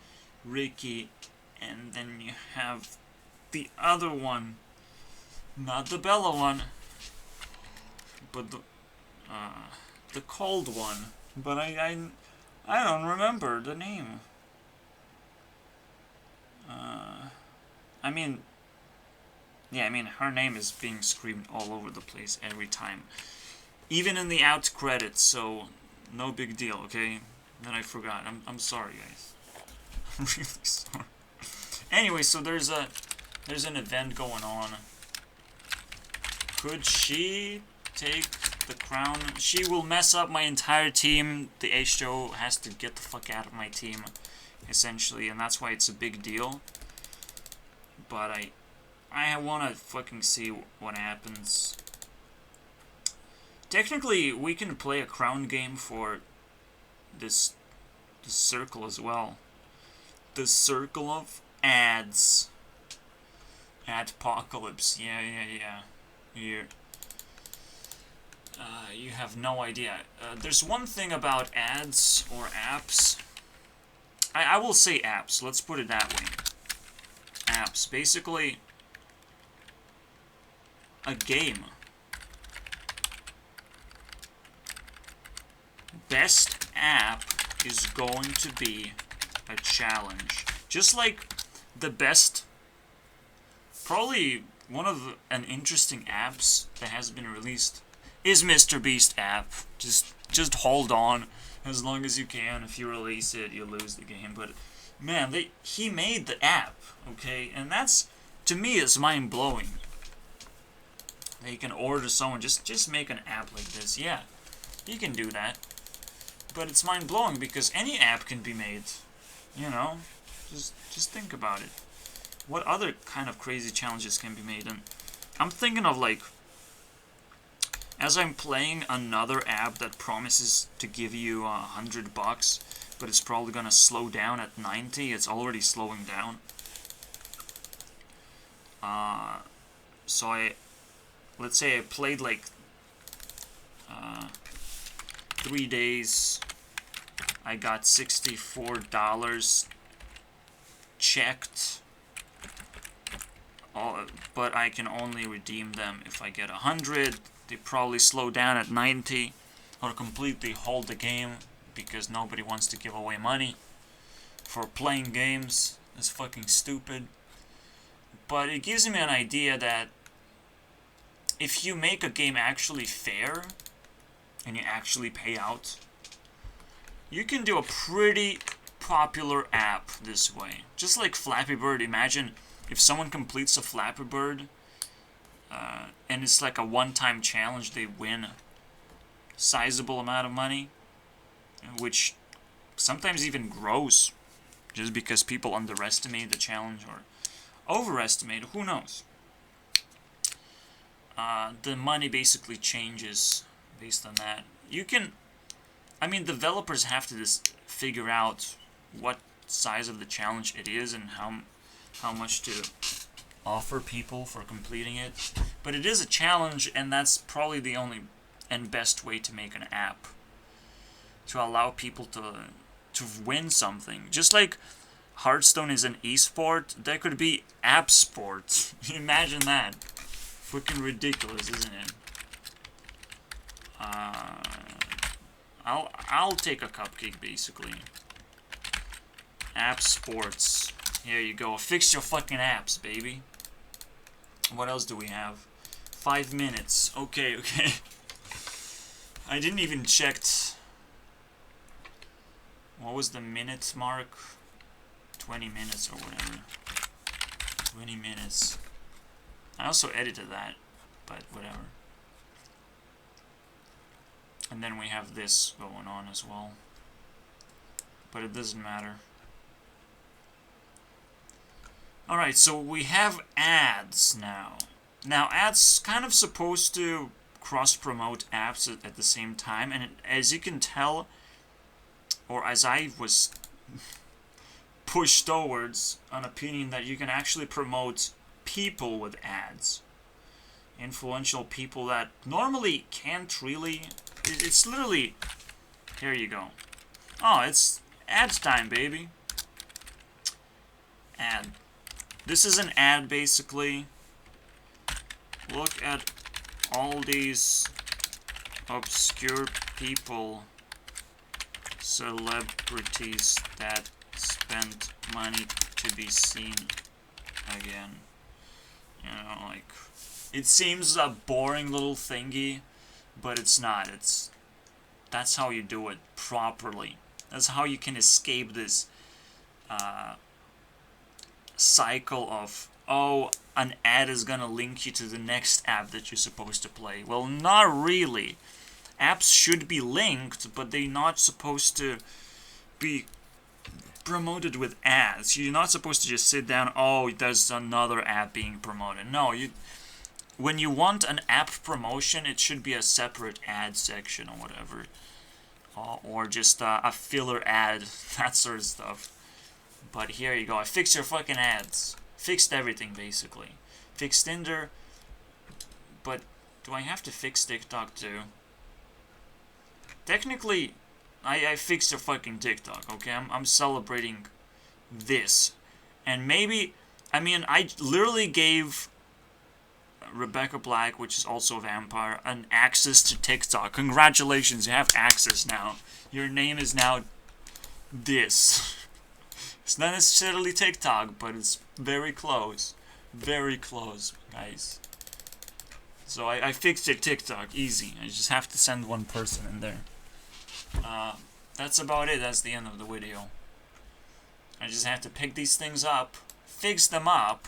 Ricky, and then you have the other one. Not the Bella one, but the cold one. But I don't remember the name. I mean, her name is being screamed all over the place every time, even in the out credits. So no big deal, okay? Then I forgot. I'm sorry, guys. I'm really sorry. Anyway, so there's an event going on. Could she take the crown? She will mess up my entire team. The H2O has to get the fuck out of my team, essentially, and that's why it's a big deal. But I want to fucking see what happens. Technically, we can play a crown game for this circle as well. The circle of ads. Adpocalypse. Yeah. Here. You have no idea. There's one thing about ads or apps. I will say apps. Let's put it that way. Apps. Basically, a game. Best app is going to be a challenge. Just like the best, probably one of an interesting apps that has been released is Mr. Beast app. Just hold on as long as you can. If you release it, you lose the game. But man, he made the app, okay? And that's, to me, is mind-blowing. They can order someone, just make an app like this. Yeah, he can do that. But it's mind-blowing because any app can be made. You know? Just think about it. What other kind of crazy challenges can be made? And I'm thinking of, like, as I'm playing another app that promises to give you $100, but it's probably gonna slow down at 90. It's already slowing down. So let's say I played like 3 days, I got $64 checked, but I can only redeem them if I get 100. They probably slow down at 90 or completely hold the game because nobody wants to give away money for playing games. It's fucking stupid. But it gives me an idea that if you make a game actually fair and you actually pay out, you can do a pretty popular app this way. Just like Flappy Bird. Imagine if someone completes a Flappy Bird and it's like a one-time challenge, they win a sizable amount of money, which sometimes even grows just because people underestimate the challenge or overestimate, who knows. The money basically changes based on that. You can, I mean, developers have to just figure out what size of the challenge it is and how much to offer people for completing it. But it is a challenge, and that's probably the only and best way to make an app, to allow people to win something. Just like Hearthstone is an esport, there could be app sports. Imagine that. Freaking ridiculous, isn't it? I'll take a cupcake, basically. App sports. Here you go. Fix your fucking apps, baby. What else do we have? 5 minutes. Okay. I didn't even check. What was the minute mark? 20 minutes or whatever. 20 minutes. I also edited that, but whatever. And then we have this going on as well. But it doesn't matter. Alright, so we have ads now. Now, ads kind of supposed to cross-promote apps at the same time, and as you can tell, or as I was pushed towards an opinion that you can actually promote people with ads. Influential people that normally can't really. It's literally. Here you go. Oh, it's ads time, baby. Ad. This is an ad, basically. Look at all these obscure people, celebrities that spent money to be seen again. You know, like, it seems a boring little thingy, but it's not. That's how you do it properly. That's how you can escape this cycle of, oh, an ad is gonna link you to the next app that you're supposed to play. Well, not really. Apps should be linked, but they're not supposed to be promoted with ads. You're not supposed to just sit down, oh, there's another app being promoted. No, when you want an app promotion, it should be a separate ad section or whatever. Or just a filler ad, that sort of stuff. But here you go, I fixed your fucking ads. Fixed everything, basically. Fixed Tinder, but do I have to fix TikTok too? Technically, I fixed your fucking TikTok, okay? I'm celebrating this. And maybe, I mean, I literally gave Rebecca Black, which is also a vampire, an access to TikTok. Congratulations, you have access now. Your name is now this. It's not necessarily TikTok, but it's very close. Very close, guys. So I fixed your TikTok, easy. I just have to send one person in there. That's about it. That's the end of the video. I just have to pick these things up, fix them up,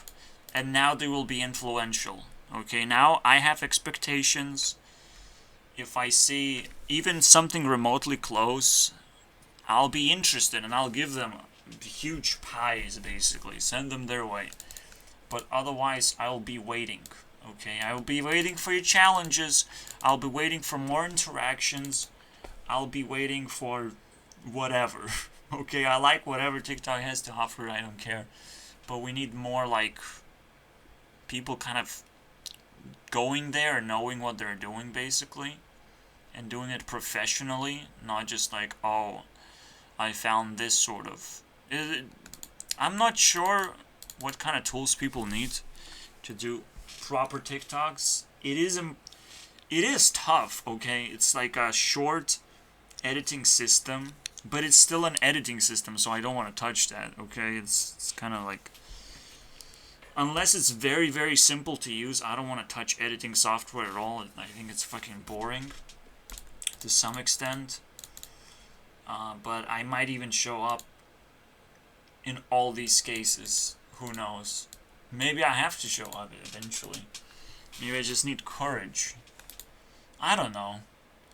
and now they will be influential. Okay, now I have expectations. If I see even something remotely close, I'll be interested and I'll give them huge pies, basically. Send them their way. But otherwise, I'll be waiting. Okay, I will be waiting for your challenges. I'll be waiting for more interactions. I'll be waiting for whatever. Okay, I like whatever TikTok has to offer. I don't care. But we need more, like, people kind of going there and knowing what they're doing, basically, and doing it professionally, not just like, oh, I found this sort of. I'm not sure what kind of tools people need to do proper TikToks. It is tough, okay? It's like a short editing system, but it's still an editing system, so I don't want to touch that, okay? It's kind of like, unless it's very, very simple to use, I don't want to touch editing software at all. I think it's fucking boring to some extent. But I might even show up in all these cases. Who knows? Maybe I have to show up eventually. Maybe I just need courage. I don't know.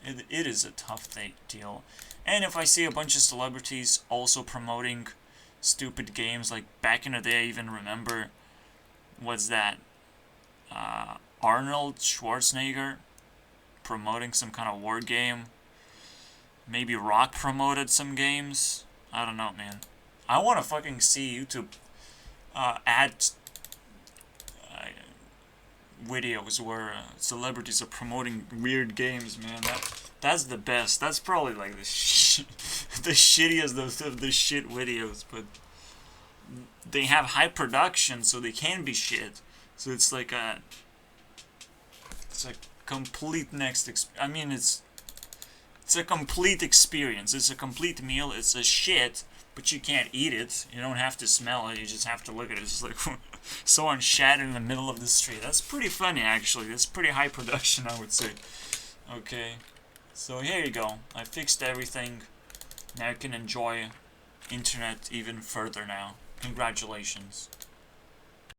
It is a tough deal. And if I see a bunch of celebrities also promoting stupid games, like back in the day, I even remember, what's that? Arnold Schwarzenegger promoting some kind of war game. Maybe Rock promoted some games. I don't know, man. I want to fucking see YouTube add videos where celebrities are promoting weird games, man. That's the best. That's probably like the shittiest of the shit videos, but they have high production, so they can be shit. So it's like a complete it's a complete experience. It's a complete meal. It's a shit, but you can't eat it. You don't have to smell it. You just have to look at it. It's like someone shat in the middle of the street. That's pretty funny, actually. That's pretty high production, I would say. Okay. So here you go. I fixed everything. Now you can enjoy internet even further now. Congratulations.